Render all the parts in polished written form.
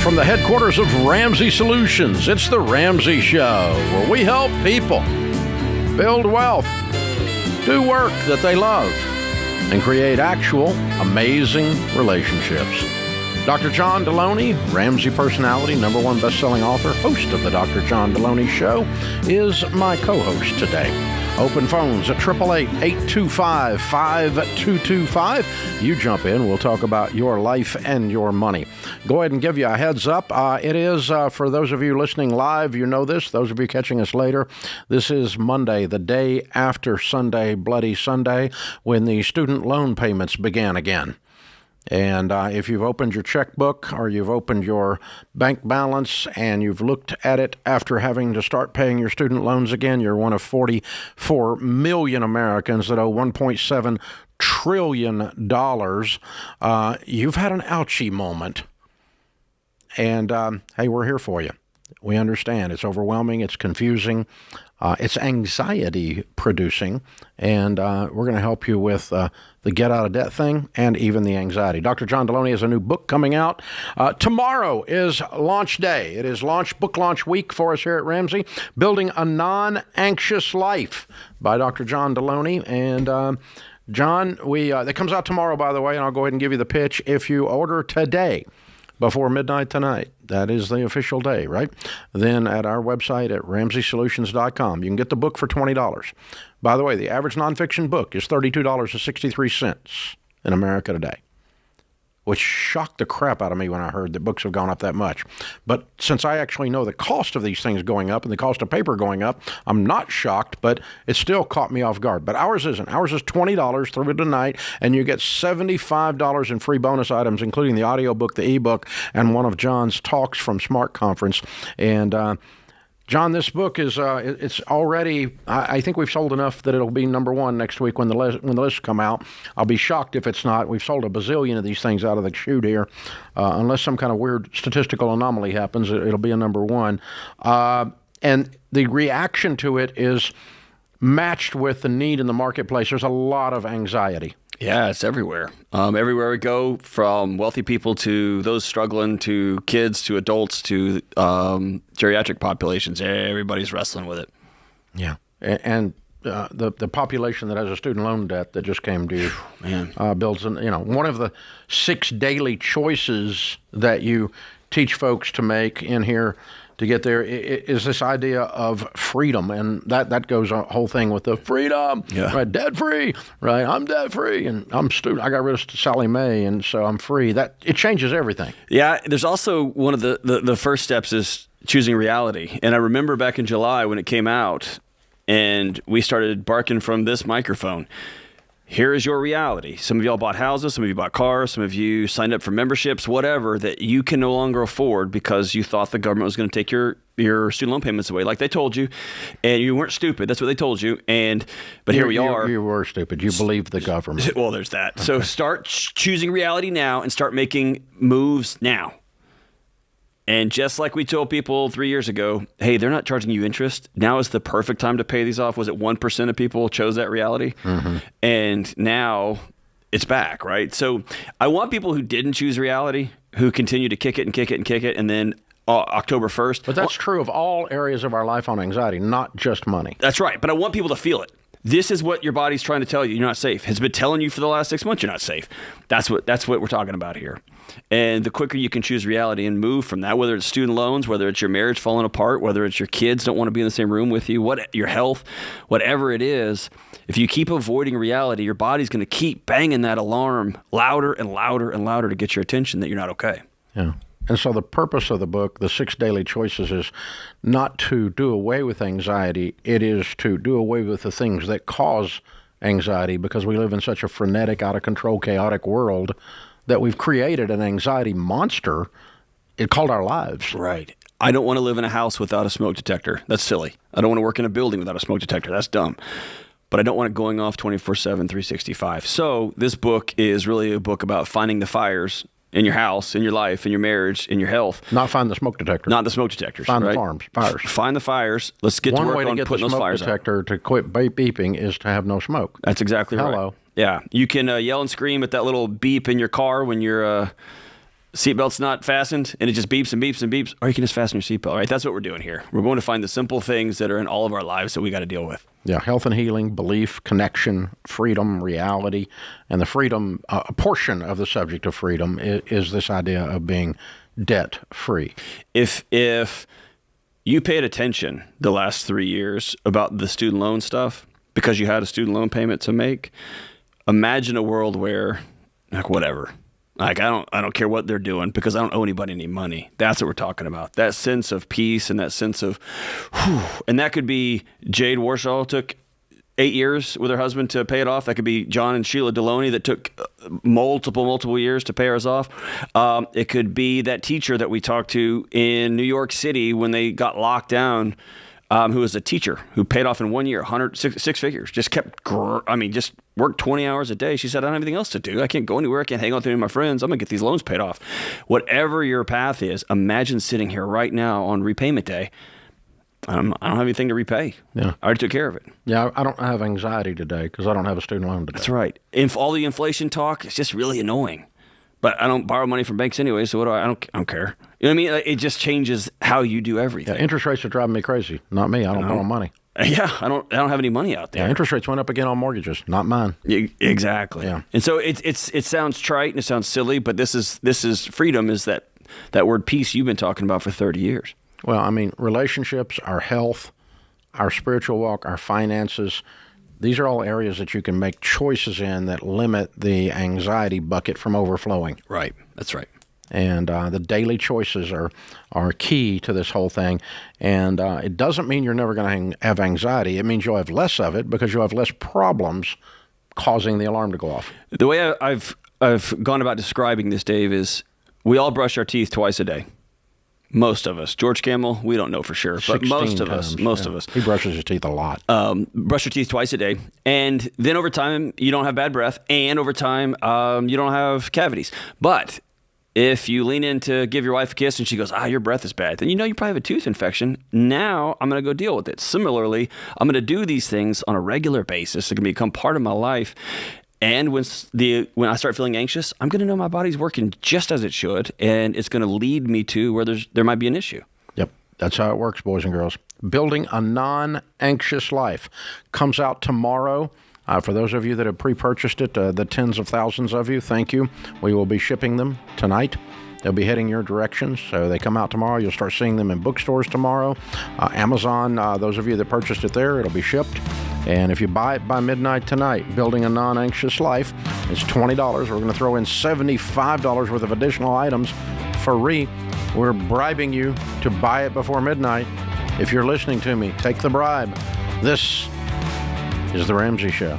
from the headquarters of Ramsey Solutions, it's the Ramsey Show, where we help people build wealth, do work that they love, and create actual amazing relationships. Dr. John Deloney, Ramsey personality, #1 best-selling author, host of the Dr. John Deloney Show, is my co-host today. Open phones at 888-825-5225. You jump in. We'll talk about your life and your money. Go ahead and give you a heads up. It is, for those of you listening live, you know this. Those of you catching us later, this is Monday, the day after Sunday, Bloody Sunday, when the student loan payments began again. And if you've opened your checkbook or you've opened your bank balance and you've looked at it after having to start paying your student loans again, you're one of 44 million Americans that owe $1.7 trillion. You've had an ouchie moment. And, hey, we're here for you. We understand. It's overwhelming. It's confusing. It's anxiety producing. And we're going to help you with the get out of debt thing and even the anxiety. Dr. John Deloney has a new book coming out. Tomorrow is launch day. It is book launch week for us here at Ramsey. Building a Non-Anxious Life by Dr. John Deloney. And John, that comes out tomorrow, by the way, and I'll go ahead and give you the pitch. If you order today, before midnight tonight, that is the official day, right? Then at our website at RamseySolutions.com, you can get the book for $20. By the way, the average nonfiction book is $32.63 in America today, which shocked the crap out of me when I heard that books have gone up that much. But since I actually know the cost of these things going up and the cost of paper going up, I'm not shocked, but it still caught me off guard. But ours isn't. Ours is $20 through tonight, and you get $75 in free bonus items, including the audiobook, the ebook, and one of John's talks from Smart Conference. And John, this book is, it's already, I think we've sold enough that it'll be #1 next week when the lists come out. I'll be shocked if it's not. We've sold a bazillion of these things out of the chute here. Unless some kind of weird statistical anomaly happens, it'll be a #1. And the reaction to it is matched with the need in the marketplace. There's a lot of anxiety. Yeah, it's everywhere. Everywhere we go, from wealthy people to those struggling, to kids, to adults, to geriatric populations. Everybody's wrestling with it. Yeah, and the population that has a student loan debt that just came due builds, one of the 6 daily choices that you teach folks to make in here to get there is this idea of freedom, and that goes a whole thing with the freedom, right? Debt free, right? I'm debt free, and I'm student. I got rid of Sally Mae, and so I'm free. That it changes everything. Yeah, there's also one of the first steps is choosing reality, and I remember back in July when it came out, and we started barking from this microphone. Here is your reality. Some of y'all bought houses, some of you bought cars, some of you signed up for memberships, whatever, that you can no longer afford because you thought the government was going to take your student loan payments away like they told you. And you weren't stupid. That's what they told you. But here we are. You were stupid. You believed the government. Well, there's that. Okay. So start choosing reality now and start making moves now. And just like we told people 3 years ago, hey, they're not charging you interest. Now is the perfect time to pay these off. Was it 1% of people chose that reality? Mm-hmm. And now it's back, right? So I want people who didn't choose reality, who continue to kick it and kick it and kick it, and then October 1st. But that's true of all areas of our life on anxiety, not just money. That's right. But I want people to feel it. This is what your body's trying to tell you. You're not safe. It's been telling you for the last 6 months you're not safe. That's what we're talking about here. And the quicker you can choose reality and move from that, whether it's student loans, whether it's your marriage falling apart, whether it's your kids don't want to be in the same room with you, your health, whatever it is, if you keep avoiding reality, your body's going to keep banging that alarm louder and louder and louder to get your attention that you're not okay. Yeah. And so the purpose of the book, the 6 daily choices, is not to do away with anxiety. It is to do away with the things that cause anxiety, because we live in such a frenetic, out of control, chaotic world that we've created an anxiety monster. It called our lives. Right. I don't want to live in a house without a smoke detector. That's silly. I don't want to work in a building without a smoke detector. That's dumb. But I don't want it going off 24/7, 365. So this book is really a book about finding the fires in your house, in your life, in your marriage, in your health. Not find the smoke detector. Not the smoke detectors. Find right? the fires. Find the fires. Let's get to work on putting those fires out. One way to get the smoke detector to quit beeping is to have no smoke. That's exactly right. Hello. Yeah. You can yell and scream at that little beep in your car when you're seatbelt's not fastened and it just beeps and beeps and beeps, or you can just fasten your seatbelt, right? That's what we're doing here. We're going to find the simple things that are in all of our lives that we got to deal with. Yeah, health and healing, belief, connection, freedom, reality, and the freedom, a portion of the subject of freedom is this idea of being debt-free. If you paid attention the last 3 years about the student loan stuff because you had a student loan payment to make, imagine a world where, like, whatever. Like, I don't care what they're doing because I don't owe anybody any money. That's what we're talking about. That sense of peace and that sense of, whew. And that could be Jade Warshaw took 8 years with her husband to pay it off. That could be John and Sheila Deloney that took multiple years to pay ours off. It could be that teacher that we talked to in New York City when they got locked down, who was a teacher who paid off in 1 year, six figures, just just worked 20 hours a day. She said, I don't have anything else to do. I can't go anywhere. I can't hang out with any of my friends. I'm going to get these loans paid off. Whatever your path is, imagine sitting here right now on repayment day. I don't have anything to repay. Yeah. I already took care of it. Yeah, I don't have anxiety today because I don't have a student loan today. That's right. All the inflation talk, it's just really annoying. But I don't borrow money from banks anyway, so what do I don't care. You know what I mean? It just changes how you do everything. Yeah, interest rates are driving me crazy. Not me. I don't borrow money. Yeah, I don't have any money out there. Yeah, interest rates went up again on mortgages. Not mine. Exactly. Yeah. And so it sounds trite and it sounds silly, but this is freedom, is that word peace you've been talking about for 30 years. Well, I mean, relationships, our health, our spiritual walk, our finances, these are all areas that you can make choices in that limit the anxiety bucket from overflowing. Right. That's right. And the daily choices are key to this whole thing. And it doesn't mean you're never going to have anxiety. It means you'll have less of it because you'll have less problems causing the alarm to go off. The way I've gone about describing this, Dave, is we all brush our teeth twice a day. Most of us. George Camel, we don't know for sure, but most of us. He brushes his teeth a lot. Brush your teeth twice a day. And then over time, you don't have bad breath. And over time, you don't have cavities. But if you lean in to give your wife a kiss and she goes, your breath is bad, then you know you probably have a tooth infection. Now I'm going to go deal with it. Similarly, I'm going to do these things on a regular basis. They're going to become part of my life. And when I start feeling anxious, I'm going to know my body's working just as it should, and it's going to lead me to where there might be an issue. Yep, that's how it works, boys and girls. Building a non-anxious life comes out tomorrow. For those of you that have pre-purchased it, the tens of thousands of you, thank you. We will be shipping them tonight. They'll be heading your direction, so they come out tomorrow. You'll start seeing them in bookstores tomorrow. Amazon, those of you that purchased it there, it'll be shipped. And if you buy it by midnight tonight, Building a Non-Anxious Life, it's $20. We're going to throw in $75 worth of additional items free. We're bribing you to buy it before midnight. If you're listening to me, take the bribe. This is The Ramsey Show.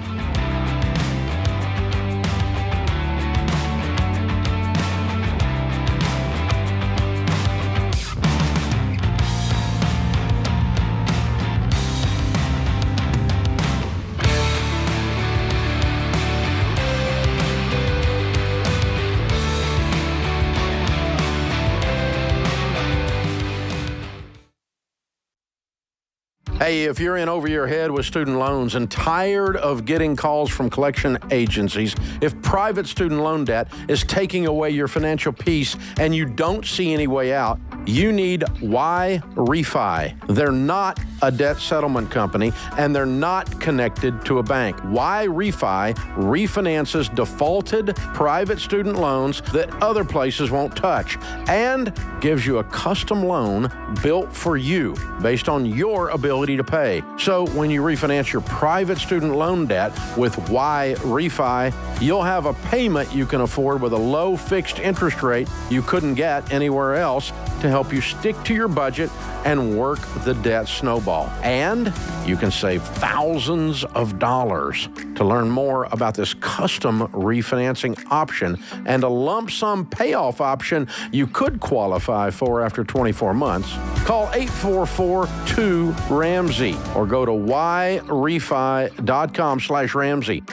Hey, if you're in over your head with student loans and tired of getting calls from collection agencies, if private student loan debt is taking away your financial peace and you don't see any way out, you need Y Refi. They're not a debt settlement company, and they're not connected to a bank. Y Refi refinances defaulted private student loans that other places won't touch and gives you a custom loan built for you based on your ability to pay. So when you refinance your private student loan debt with Y Refi, you'll have a payment you can afford with a low fixed interest rate you couldn't get anywhere else to help you stick to your budget and work the debt snowball. And you can save thousands of dollars. To learn more about this custom refinancing option and a lump sum payoff option you could qualify for after 24 months, call 844-2-RAMSEY or go to yrefi.com/Ramsey.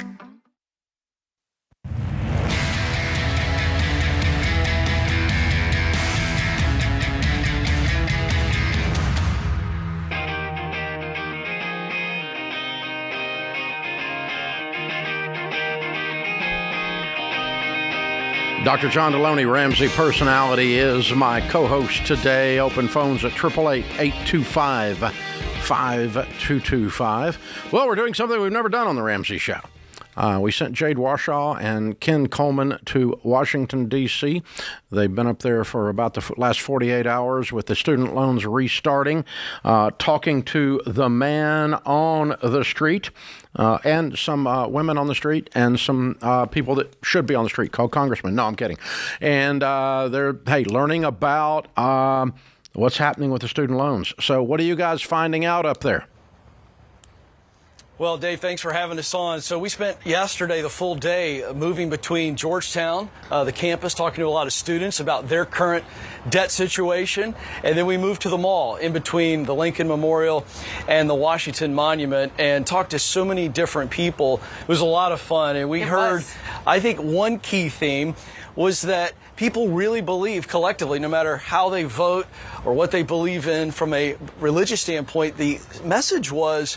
Dr. John Deloney, Ramsey Personality, is my co-host today. Open phones at 888-825-5225. Well, we're doing something we've never done on the Ramsey Show. We sent Jade Washaw and Ken Coleman to Washington, D.C. They've been up there for about the last 48 hours with the student loans restarting, talking to the man on the street and some women on the street and some people that should be on the street called Congressman. No, I'm kidding. And they're, learning about what's happening with the student loans. So what are you guys finding out up there? Well, Dave, thanks for having us on. So we spent yesterday the full day moving between Georgetown, the campus, talking to a lot of students about their current debt situation. And then we moved to the mall in between the Lincoln Memorial and the Washington Monument and talked to so many different people. It was a lot of fun. And we heard, I think one key theme was that people really believe collectively, no matter how they vote or what they believe in from a religious standpoint, the message was,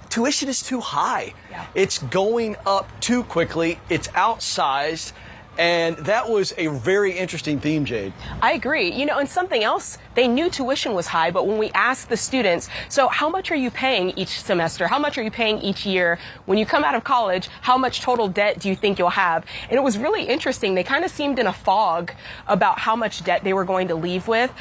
tuition is too high. Yeah. It's going up too quickly. It's outsized. And that was a very interesting theme, Jade. I agree. And something else, they knew tuition was high, but when we asked the students, so how much are you paying each semester? How much are you paying each year? When you come out of college, how much total debt do you think you'll have? And it was really interesting. They kind of seemed in a fog about how much debt they were going to leave with.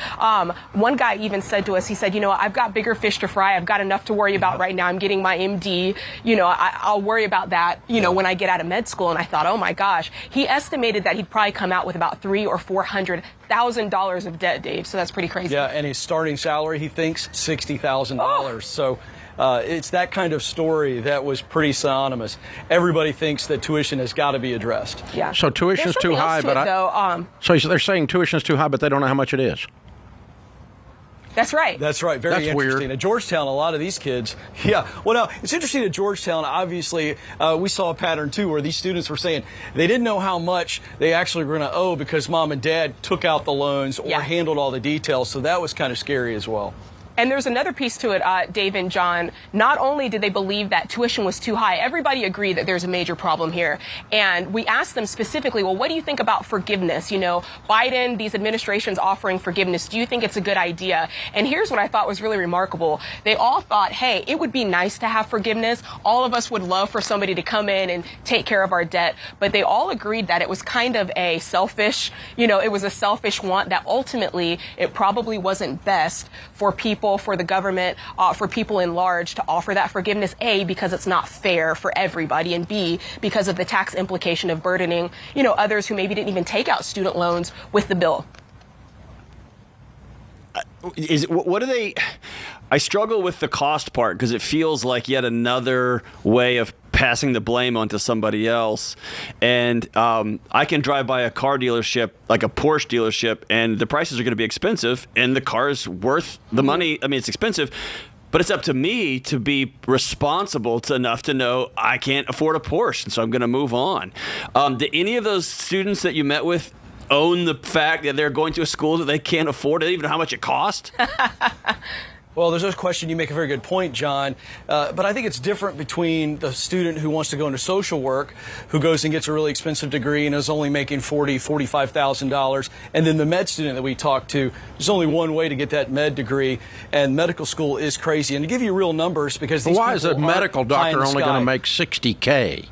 One guy even said to us, he said, I've got bigger fish to fry. I've got enough to worry about right now. I'm getting my MD. I'll worry about that, when I get out of med school. And I thought, oh my gosh, he estimated that he'd probably come out with about $300,000 or $400,000 of debt, Dave. So that's pretty crazy. Yeah, and his starting salary, he thinks, $60,000. Oh. So it's that kind of story that was pretty synonymous. Everybody thinks that tuition has got to be addressed. Yeah. So tuition's too high, so they're saying tuition's too high, but they don't know how much it is. That's right. That's right. Very interesting. Weird. At Georgetown, a lot of these kids, Well, now, it's interesting at Georgetown, obviously, we saw a pattern, too, where these students were saying they didn't know how much they actually were going to owe because mom and dad took out the loans or handled all the details. So that was kind of scary as well. And there's another piece to it, Dave and John. Not only did they believe that tuition was too high, everybody agreed that there's a major problem here. And we asked them specifically, well, what do you think about forgiveness? Biden, these administrations offering forgiveness. Do you think it's a good idea? And here's what I thought was really remarkable. They all thought, hey, it would be nice to have forgiveness. All of us would love for somebody to come in and take care of our debt. But they all agreed that it was kind of a selfish, it was a selfish want that ultimately it probably wasn't best for people, for the government, for people in large to offer that forgiveness, A, because it's not fair for everybody, and B, because of the tax implication of burdening, others who maybe didn't even take out student loans with the bill. I struggle with the cost part because it feels like yet another way of passing the blame onto somebody else. And I can drive by a car dealership, like a Porsche dealership, and the prices are going to be expensive, and the car's worth the money. I mean, it's expensive, but it's up to me to be responsible enough to know I can't afford a Porsche, and so I'm going to move on. Do any of those students that you met with own the fact that they're going to a school that they can't afford, even know how much it costs? Well, there's no question. You make a very good point, John. But I think it's different between the student who wants to go into social work, who goes and gets a really expensive degree and is only making $45,000, and then the med student that we talked to. There's only one way to get that med degree, and medical school is crazy. And to give you real numbers, because these why is a medical doctor only going to make $60K?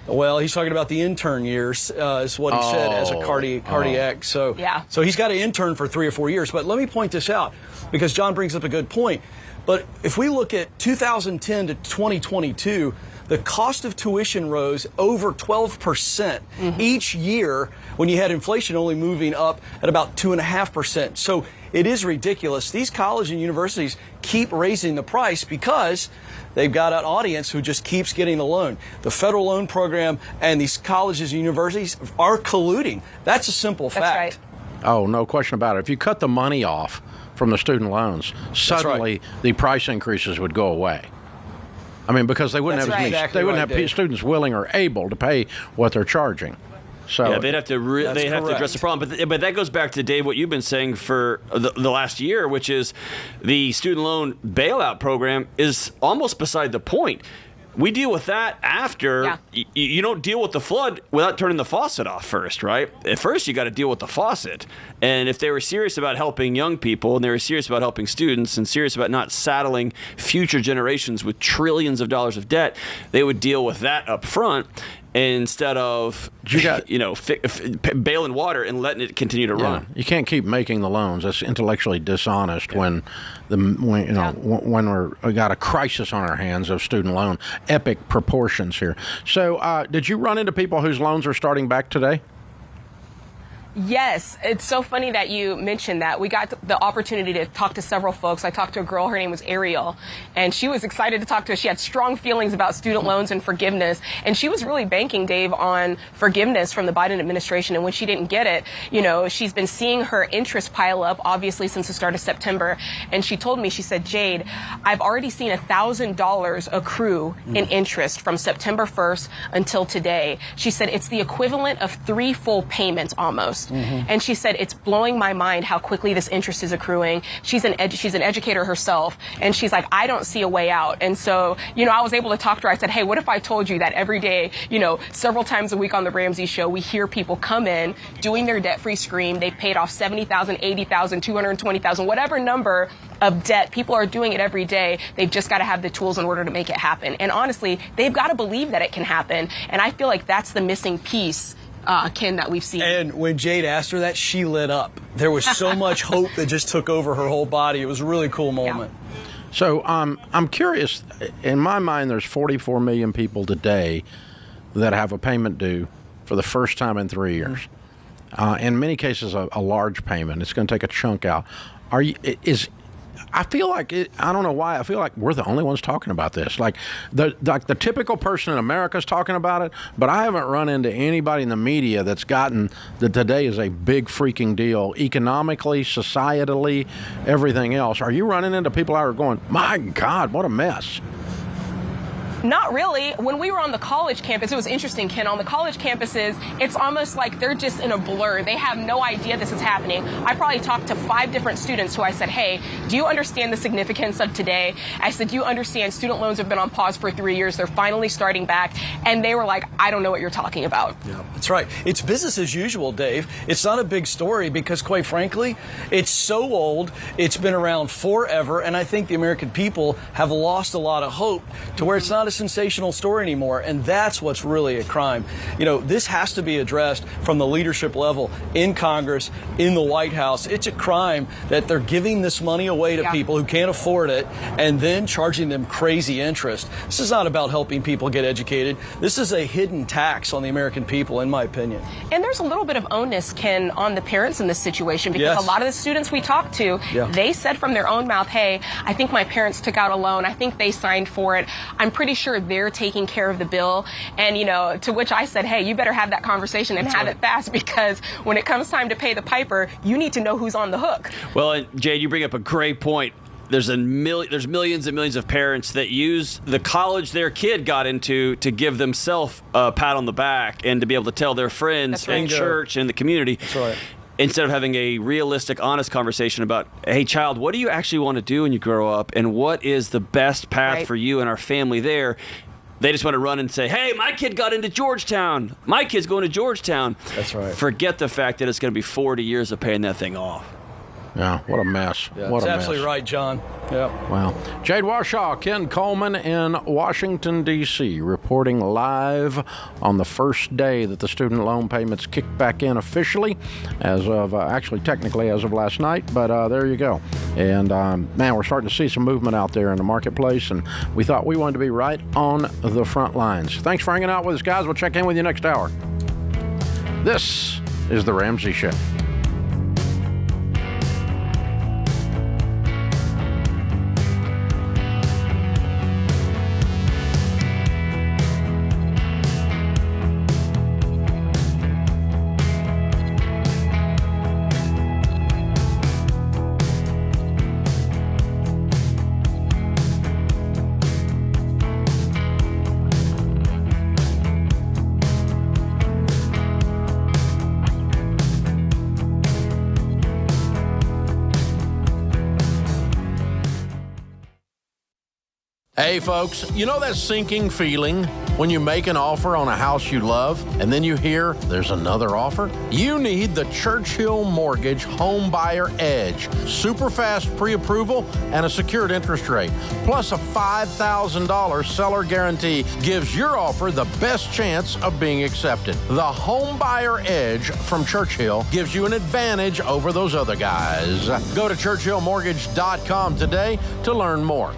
Well, he's talking about the intern years, is what he said, as a cardiac. So he's got to intern for 3 or 4 years. But let me point this out, because John brings up a good point. But if we look at 2010 to 2022, the cost of tuition rose over 12% each year, when you had inflation only moving up at about 2.5%. So it is ridiculous. These colleges and universities keep raising the price because they've got an audience who just keeps getting the loan. The federal loan program and these colleges and universities are colluding. That's a simple fact. That's right. Oh, no question about it. If you cut the money off from the student loans, suddenly the price increases would go away. I mean, because they wouldn't have as many, they wouldn't have students willing or able to pay what they're charging. So yeah, they'd have to address the problem. But that goes back to, Dave, what you've been saying for the last year, which is the student loan bailout program is almost beside the point. we deal with that after. You don't deal with the flood without turning the faucet off first, right? At first, you got to deal with the faucet. And if they were serious about helping young people, and they were serious about helping students, and serious about not saddling future generations with trillions of dollars of debt, they would deal with that up front instead of bailing water and letting it continue to run. You can't keep making the loans. That's intellectually dishonest when we got a crisis on our hands of student loan, epic proportions here. So, did you run into people whose loans are starting back today? Yes, it's so funny that you mentioned that. We got the opportunity to talk to several folks. I talked to a girl, her name was Ariel, and she was excited to talk to us. She had strong feelings about student loans and forgiveness, and she was really banking, Dave, on forgiveness from the Biden administration. And when she didn't get it, she's been seeing her interest pile up, obviously, since the start of September. And she told me, she said, Jade, I've already seen $1,000 accrue in interest from September 1st until today. She said it's the equivalent of 3 full payments almost. And she said, it's blowing my mind how quickly this interest is accruing. She's an educator herself, and she's like, I don't see a way out. And so, I was able to talk to her. I said, hey, what if I told you that every day, several times a week on the Ramsey Show, we hear people come in doing their debt-free scream. They've paid off $70,000, $80,000, $220,000, whatever number of debt. People are doing it every day. They've just got to have the tools in order to make it happen. And honestly, they've got to believe that it can happen. And I feel like that's the missing piece, Ken, that we've seen. And when Jade asked her that, she lit up. There was so much hope that just took over her whole body. It was a really cool moment. Yeah. So I'm curious. In my mind, there's 44 million people today that have a payment due for the first time in 3 years. In many cases, a large payment. It's going to take a chunk out. I feel like I don't know why. I feel like we're the only ones talking about this. Like the typical person in America is talking about it, but I haven't run into anybody in the media that's gotten that today is a big freaking deal economically, societally, everything else. Are you running into people out there going, my God, what a mess? Not really. When we were on the college campus, it was interesting, Ken. On the college campuses, it's almost like they're just in a blur. They have no idea this is happening. I probably talked to 5 different students who I said, hey, do you understand the significance of today? I said, do you understand student loans have been on pause for 3 years? They're finally starting back. And they were like, I don't know what you're talking about. Yeah, that's right. It's business as usual, Dave. It's not a big story because, quite frankly, it's so old. It's been around forever. And I think the American people have lost a lot of hope to where it's not a sensational story anymore, and that's what's really a crime. This has to be addressed from the leadership level in Congress, in the White House. It's a crime that they're giving this money away to people who can't afford it and then charging them crazy interest. This is not about helping people get educated. This is a hidden tax on the American people, in my opinion. And there's a little bit of onus, Ken, on the parents in this situation because a lot of the students we talked to, they said from their own mouth, hey, I think my parents took out a loan. I think they signed for it. I'm pretty sure they're taking care of the bill. And, to which I said, hey, you better have that conversation and have it fast because when it comes time to pay the piper, you need to know who's on the hook. Well, and Jade, you bring up a great point. There's millions and millions of parents that use the college their kid got into to give themselves a pat on the back and to be able to tell their friends and church and the community. That's right. Instead of having a realistic, honest conversation about, hey, child, what do you actually want to do when you grow up? And what is the best path for you and our family there? They just want to run and say, hey, my kid got into Georgetown. My kid's going to Georgetown. That's right. Forget the fact that it's going to be 40 years of paying that thing off. Yeah, what a mess. Yeah, what a mess. absolutely right, John. Yeah. Wow. Jade Warshaw, Ken Coleman in Washington, D.C., reporting live on the first day that the student loan payments kicked back in officially, as of, actually technically as of last night, but there you go. And, man, we're starting to see some movement out there in the marketplace, and we thought we wanted to be right on the front lines. Thanks for hanging out with us, guys. We'll check in with you next hour. This is The Ramsey Show. Hey folks, you know that sinking feeling when you make an offer on a house you love and then you hear there's another offer? You need the Churchill Mortgage Home Buyer Edge. Super fast pre-approval and a secured interest rate. Plus a $5,000 seller guarantee gives your offer the best chance of being accepted. The Home Buyer Edge from Churchill gives you an advantage over those other guys. Go to churchillmortgage.com today to learn more.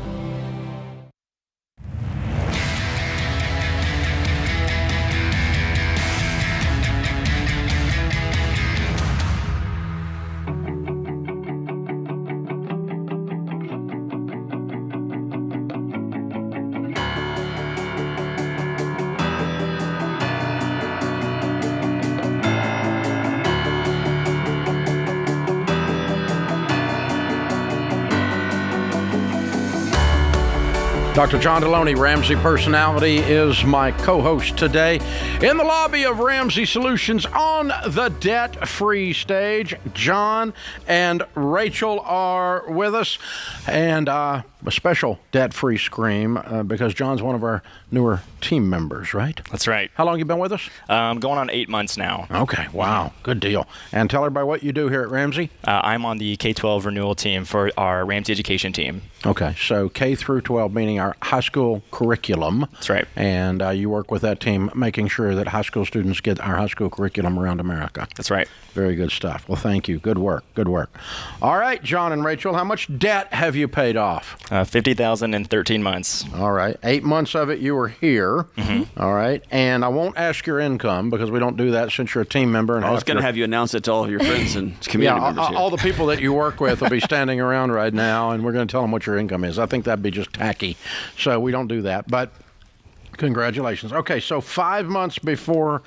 Dr. John Deloney, Ramsey Personality, is my co-host today. In the lobby of Ramsey Solutions on the debt-free stage, John and Rachel are with us. And a special debt-free scream because John's one of our newer team members, right? That's right. How long you been with us? Going on 8 months now. Okay, wow, good deal. And tell everybody what you do here at Ramsey. I'm on the K-12 renewal team for our Ramsey education team. Okay, so K through 12, meaning our high school curriculum. That's right. And you work with that team, making sure that high school students get our high school curriculum around America. That's right. Very good stuff. Well, thank you. Good work. Good work. All right, John and Rachel, how much debt have you paid off? $50,000 in 13 months. All right. 8 months of it you were here. Mm-hmm. All right. And I won't ask your income because we don't do that since you're a team member. And I was going to have you announce it to all of your friends and community members here. All the people that you work with will be standing around right now, and we're going to tell them what your income is. I think that'd be just tacky. So we don't do that. But congratulations. Okay, so 5 months before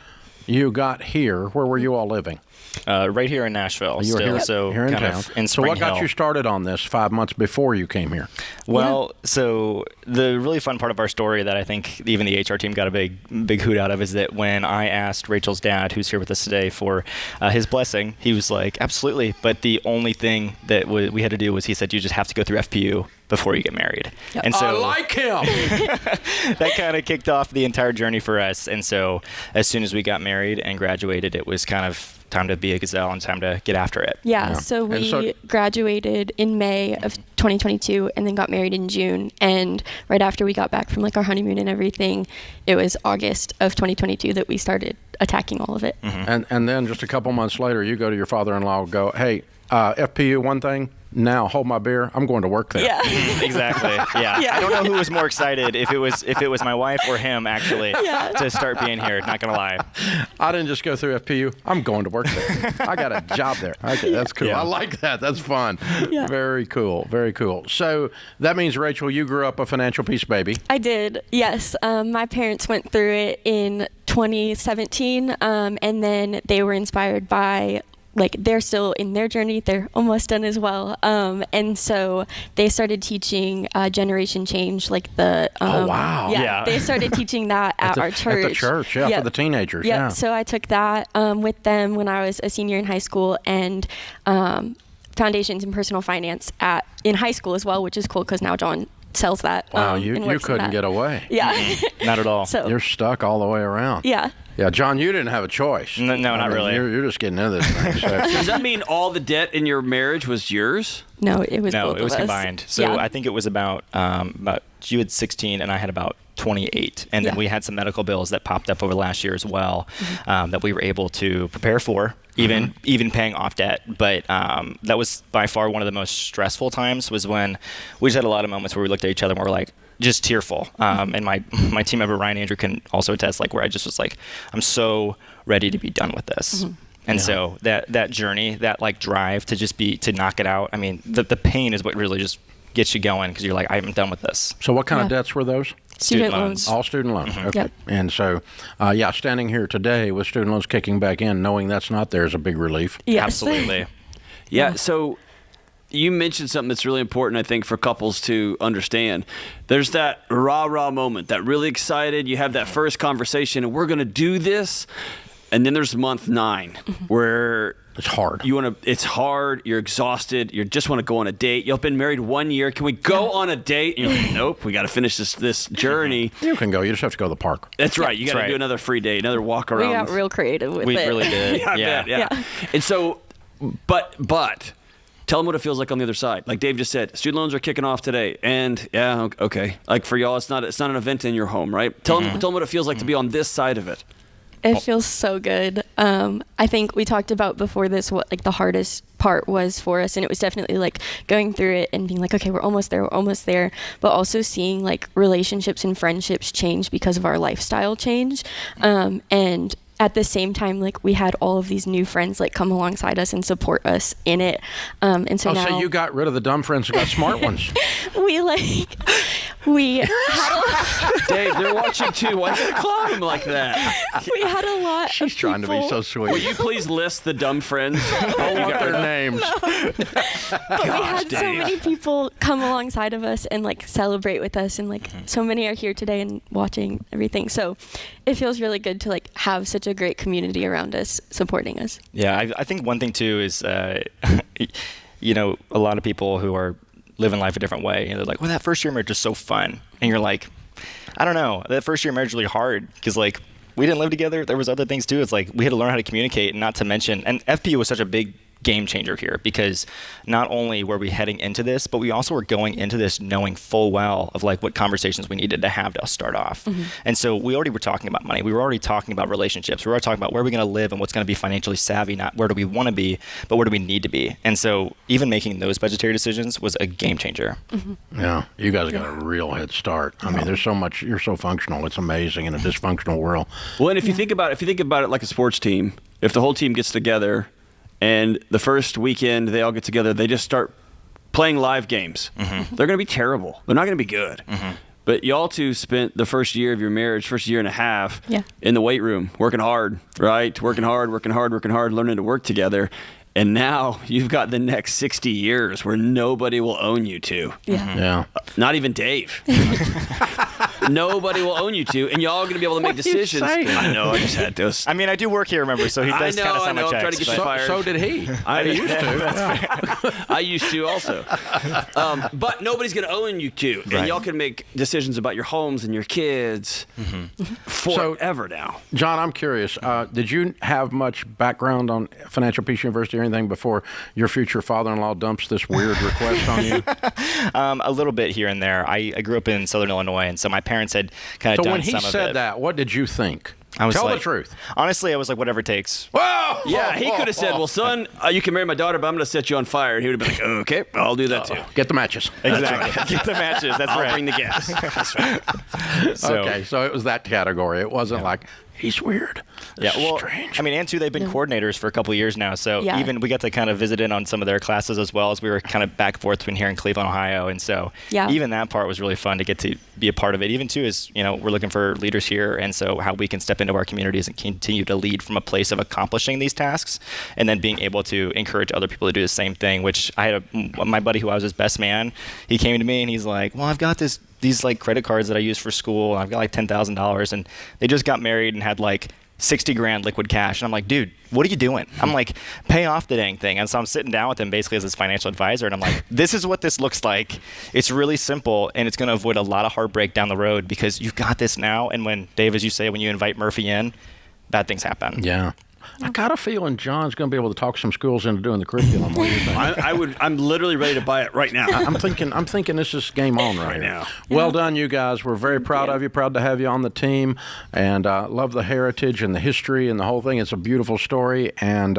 you got here, where were you all living? Right here in Nashville. You were still, here, so here in kind town. Of in so Spring what got Hill. you started on this 5 months before you came here? Well, so the really fun part of our story that I think even the HR team got a big hoot out of is that when I asked Rachel's dad, who's here with us today, for his blessing, he was like, absolutely. But the only thing that we had to do was he said, you just have to go through FPU before you get married. Yep. And so I like him. that kind of kicked off the entire journey for us. And so as soon as we got married and graduated, it was kind of time to be a gazelle and time to get after it. Yeah. So we graduated in May of 2022 and then got married in June. And right after we got back from like our honeymoon and everything, it was August of 2022 that we started attacking all of it. Mm-hmm. And then just a couple months later, you go to your father-in-law, go, hey, FPU, one thing. Now hold my beer. I'm going to work there. Yeah. Exactly. Yeah. I don't know who was more excited, if it was my wife or him actually, to start being here. Not gonna lie. I didn't just go through FPU. I'm going to work there. I got a job there. Okay, that's cool. Yeah. I like that. That's fun. Yeah. Very cool. Very cool. So that means, Rachel, you grew up a financial peace baby. I did. Yes. My parents went through it in 2017, and then they were inspired by. Like, they're still in their journey. They're almost done as well. And so they started teaching Generation Change, like the... oh, wow. Yeah, they started teaching that at our church. At the church, for the teenagers, yeah. So I took that with them when I was a senior in high school, and Foundations in Personal Finance in high school as well, which is cool because now John sells that. Wow, you couldn't get away. Yeah. Not at all. So, you're stuck all the way around. Yeah. Yeah, John, you didn't have a choice. No, not really. You're just getting into this thing. So. Does that mean all the debt in your marriage was yours? No, it was both it was of us. combined. So yeah. I think it was about you had 16 and I had about 28, and then we had some medical bills that popped up over last year as well, that we were able to prepare for, even paying off debt. But that was by far one of the most stressful times. Was when we just had a lot of moments where we looked at each other and we were like, just tearful. And my team member Ryan Andrew can also attest, like, where I just was like, I'm so ready to be done with this. And so that journey, that like drive to knock it out. I mean, the pain is what really just gets you going, because you're like, I'm done with this. So what kind of debts were those? Student loans. All student loans. Okay. Yep. And so, standing here today with student loans kicking back in, knowing that's not there is a big relief. Yes. Absolutely. Yeah. So you mentioned something that's really important, I think, for couples to understand. There's that rah-rah moment, that really excited. You have that first conversation, and we're going to do this. And then there's month 9 where it's hard. It's hard. You're exhausted. You just want to go on a date. You've been married 1 year. Can we go on a date? And you're like, nope. We got to finish this journey. You can go. You just have to go to the park. That's right. You got to do another free date, another walk around. We got real creative with it. We really did. Yeah. And so, but tell them what it feels like on the other side. Like Dave just said, student loans are kicking off today. And okay. Like for y'all, it's not an event in your home, right? Tell them what it feels like to be on this side of it. It feels so good. I think we talked about before this what like the hardest part was for us, and it was definitely like going through it and being like, okay, we're almost there, but also seeing like relationships and friendships change because of our lifestyle change. And at the same time, like we had all of these new friends like come alongside us and support us in it. And so now, so you got rid of the dumb friends and got smart ones. we had Dave, they're watching too. Why you clown them like that? we had a lot. She's trying to be so sweet. Will you please list the dumb friends? I want their names. But we had so many people come alongside of us and like celebrate with us, and like so many are here today and watching everything. So it feels really good to like have such a great community around us supporting us. Yeah, I think one thing too is, you know, a lot of people who are living life a different way, and they're like, well, that first year marriage is so fun. And you're like, I don't know, that first year marriage is really hard because like we didn't live together. There was other things too. It's like we had to learn how to communicate, and not to mention, and FP was such a big game changer here because not only were we heading into this, but we also were going into this knowing full well of like what conversations we needed to have to start off. And so we already were talking about money. We were already talking about relationships. We were already talking about where we're going to live and what's going to be financially savvy, not where do we want to be, but where do we need to be. And so even making those budgetary decisions was a game changer. Yeah, you guys got a real head start. I mean, there's so much, you're so functional. It's amazing in a dysfunctional world. Well, and if you think about it like a sports team, if the whole team gets together and the first weekend they all get together, they just start playing live games. They're going to be terrible. They're not going to be good. But y'all two spent the first year of your marriage, first year and a half, in the weight room, working hard, right? Working hard, learning to work together. And now you've got the next 60 years where nobody will own you to. Yeah. Not even Dave. Nobody will own you to, and y'all are going to be able to make decisions. I know, I just had those. I mean, I do work here, remember, so he does kind of sign my checks. I'm trying to get you fired. So did he. I used to. I used to also. But nobody's going to own you to, and y'all can make decisions about your homes and your kids forever now. John, I'm curious. Did you have much background on Financial Peace University or anything before your future father-in-law dumps this weird request on you? A little bit here and there. I grew up in Southern Illinois, and so my parents had kind of done some of it. So when he said that, what did you think? Tell the truth. Honestly, I was like, whatever it takes. Whoa! Yeah, he could have said, well, son, you can marry my daughter, but I'm going to set you on fire. And he would have been like, okay, I'll do that too. Get the matches. Exactly. Get the matches. That's right. I'll bring the gas. That's right. Okay, so it was that category. It wasn't like, he's weird. This is strange. I mean, and two, they've been coordinators for a couple of years now. So even we got to kind of visit in on some of their classes as well, as we were kind of back and forth between here and Cleveland, Ohio. And so even that part was really fun to get to be a part of it. Even too is, you know, we're looking for leaders here. And so how we can step into our communities and continue to lead from a place of accomplishing these tasks and then being able to encourage other people to do the same thing, which I had my buddy who I was his best man. He came to me and he's like, well, I've got these like credit cards that I use for school. And I've got like $10,000 and they just got married and had like 60 grand liquid cash. And I'm like, dude, what are you doing? I'm like, pay off the dang thing. And so I'm sitting down with him basically as his financial advisor. And I'm like, this is what this looks like. It's really simple. And it's going to avoid a lot of heartbreak down the road because you've got this now. And when, Dave, as you say, when you invite Murphy in, bad things happen. Yeah. I got a feeling John's going to be able to talk some schools into doing the curriculum. What do you think? I'm literally ready to buy it right now. I'm thinking this is game on right now. Well done, you guys. We're very proud of you. Proud to have you on the team, and love the heritage and the history and the whole thing. It's a beautiful story and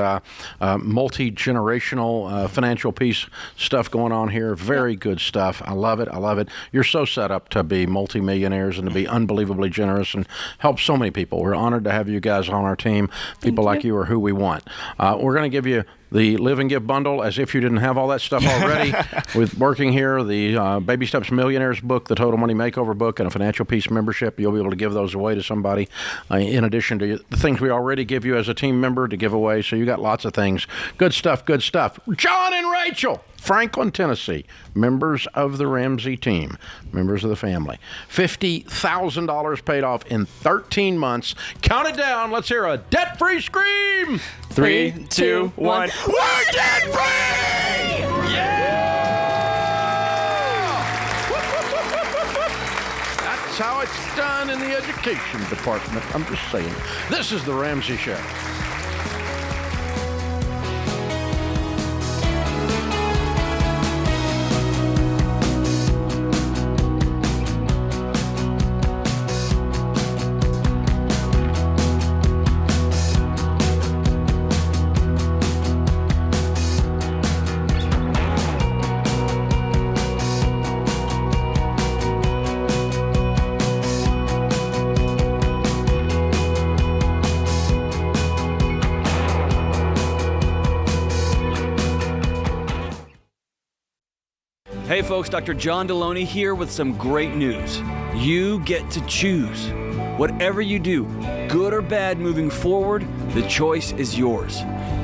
multi-generational financial peace stuff going on here. Very good stuff. I love it. You're so set up to be multimillionaires and to be unbelievably generous and help so many people. We're honored to have you guys on our team. People like you are who we want. We're going to give you the Live and Give bundle, as if you didn't have all that stuff already. With working here, the Baby Steps Millionaires book, the Total Money Makeover book, and a Financial Peace membership. You'll be able to give those away to somebody in addition to the things we already give you as a team member to give away. So you got lots of things. Good stuff, good stuff. John and Rachel, Franklin, Tennessee, members of the Ramsey team, members of the family. $50,000 paid off in 13 months. Count it down. Let's hear a debt-free scream. 3, 2, 1. We're debt-free! That's how it's done in the education department. I'm just saying. This is the Ramsey Show. Hey folks, Dr. John Deloney here with some great news. You get to choose. Whatever you do, good or bad moving forward, the choice is yours.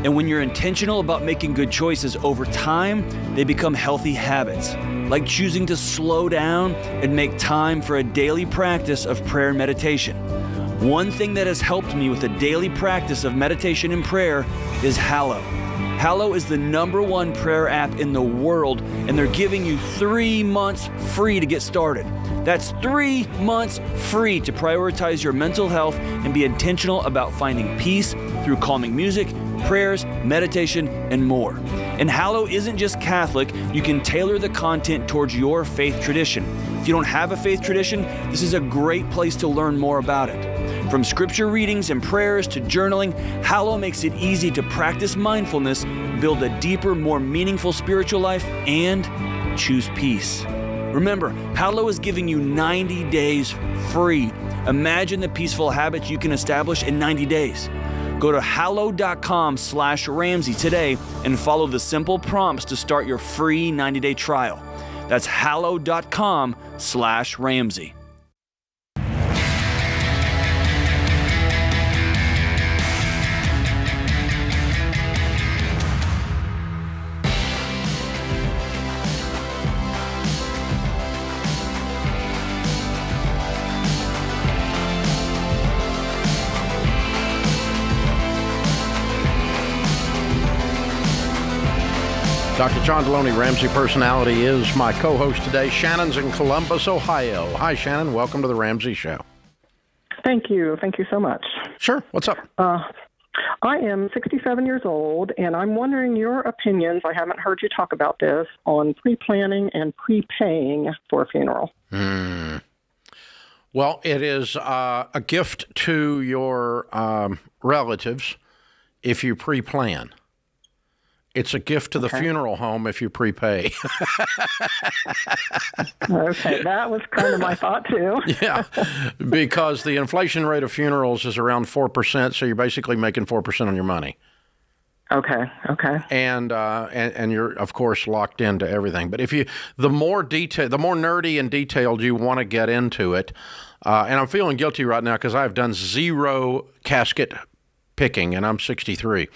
And when you're intentional about making good choices over time, they become healthy habits, like choosing to slow down and make time for a daily practice of prayer and meditation. One thing that has helped me with a daily practice of meditation and prayer is Hallow. Hallow is the #1 prayer app in the world, and they're giving you 3 months free to get started. That's 3 months free to prioritize your mental health and be intentional about finding peace through calming music, prayers, meditation, and more. And Hallow isn't just Catholic. You can tailor the content towards your faith tradition. If you don't have a faith tradition, this is a great place to learn more about it. From scripture readings and prayers to journaling, Hallow makes it easy to practice mindfulness, build a deeper, more meaningful spiritual life, and choose peace. Remember, Hallow is giving you 90 days free. Imagine the peaceful habits you can establish in 90 days. Go to hallow.com/Ramsey today and follow the simple prompts to start your free 90-day trial. That's hallow.com/Ramsey. Dr. John Deloney, Ramsey Personality, is my co-host today. Shannon's in Columbus, Ohio. Hi, Shannon. Welcome to the Ramsey Show. Thank you. Thank you so much. Sure. What's up? I am 67 years old, and I'm wondering your opinions. I haven't heard you talk about this on pre-planning and prepaying for a funeral. Well, it is a gift to your relatives if you pre-plan. It's a gift to the funeral home if you prepay. Okay, that was kind of my thought too. Yeah, because the inflation rate of funerals is around 4%, so you're basically making 4% on your money. Okay. And you're of course locked into everything. But if you, the more nerdy and detailed you want to get into it, and I'm feeling guilty right now because I've done 0 casket picking, and I'm 63.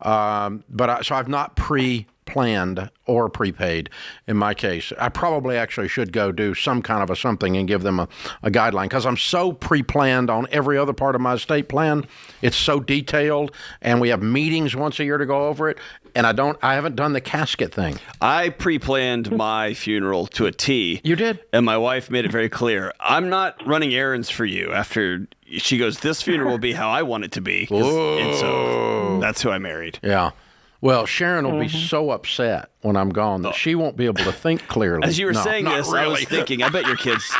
So I've not pre-planned or prepaid in my case. I probably actually should go do some kind of a something and give them a guideline because I'm so pre-planned on every other part of my estate plan. It's so detailed, and we have meetings once a year to go over it. And I haven't done the casket thing. I pre-planned my funeral to a T. You did? And my wife made it very clear, I'm not running errands for you. After she goes, this funeral will be how I want it to be. And so that's who I married. Yeah. Well, Sharon will be so upset when I'm gone that she won't be able to think clearly. As you were saying this, really. I was thinking, I bet your kids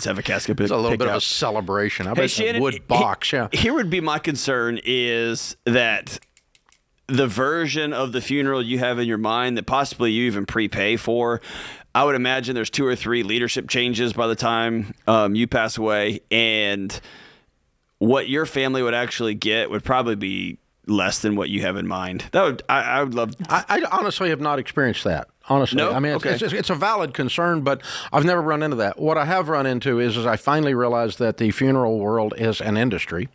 have a casket pick. It's a little bit of a celebration. I bet Shannon, a wood box. Yeah. Here would be my concern is that the version of the funeral you have in your mind that possibly you even prepay for, I would imagine there's 2 or 3 leadership changes by the time you pass away, and what your family would actually get would probably be less than what you have in mind. I would love. I honestly have not experienced that. Honestly, No? I mean, Okay. it's a valid concern, but I've never run into that. What I have run into is I finally realized that the funeral world is an industry,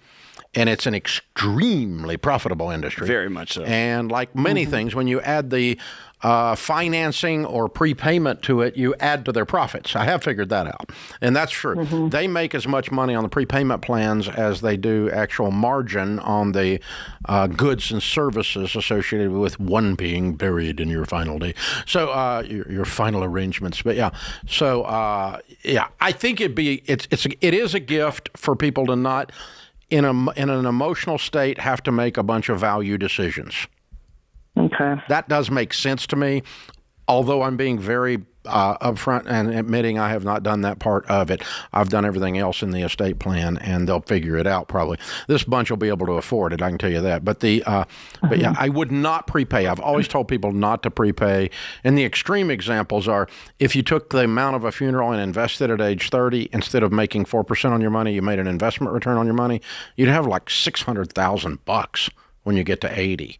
and it's an extremely profitable industry. Very much so. And like many things, when you add the financing or prepayment to it, you add to their profits. I have figured that out. And that's true. They make as much money on the prepayment plans as they do actual margin on the goods and services associated with one being buried in your final day. So your final arrangements. But yeah, so I think it is a gift for people to not, in an emotional state, have to make a bunch of value decisions. Okay. That does make sense to me, although I'm being very upfront and admitting I have not done that part of it. I've done everything else in the estate plan, and they'll figure it out probably. This bunch will be able to afford it, I can tell you that. But yeah, I would not prepay. I've always told people not to prepay. And the extreme examples are if you took the amount of a funeral and invested at age 30, instead of making 4% on your money, you made an investment return on your money, you'd have like $600,000 when you get to 80.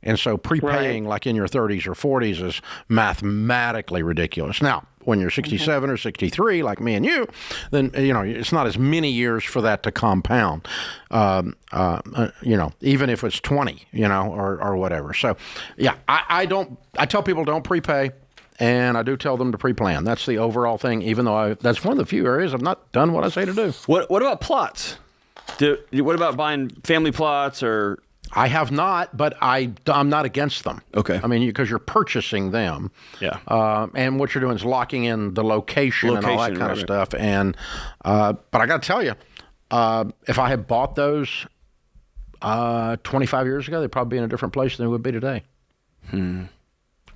And so prepaying like in your 30s or 40s is mathematically ridiculous. Now, when you're 67 or 63, like me and you, then, it's not as many years for that to compound, even if it's 20, or whatever. So, yeah, I tell people don't prepay, and I do tell them to pre-plan. That's the overall thing, even though that's one of the few areas I've not done what I say to do. What about plots? What about buying family plots or... I have not, but I'm not against them. Okay. I mean, because you're purchasing them. Yeah. And what you're doing is locking in the location and all that kind of stuff. And but I got to tell you, if I had bought those 25 years ago, they'd probably be in a different place than they would be today.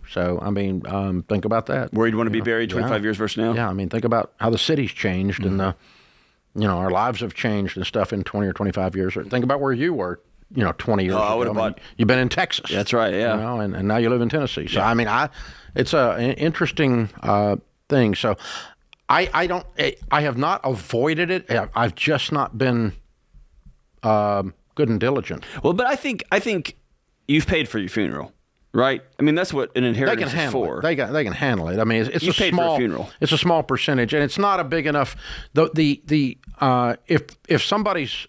So, I mean, think about that. Where you'd want to be buried 25 years versus now? Yeah, I mean, think about how the city's changed and our lives have changed and stuff in 20 or 25 years. Think about where you were 20 years ago. You've been in Texas. That's right, yeah. And now you live in Tennessee. So, I mean, it's an interesting thing. So, I have not avoided it. I've just not been good and diligent. Well, but I think you've paid for your funeral, right? I mean, that's what an inheritance is for. They can handle it. I mean, it's you paid for a funeral. It's a small percentage, and it's not a big enough. If somebody's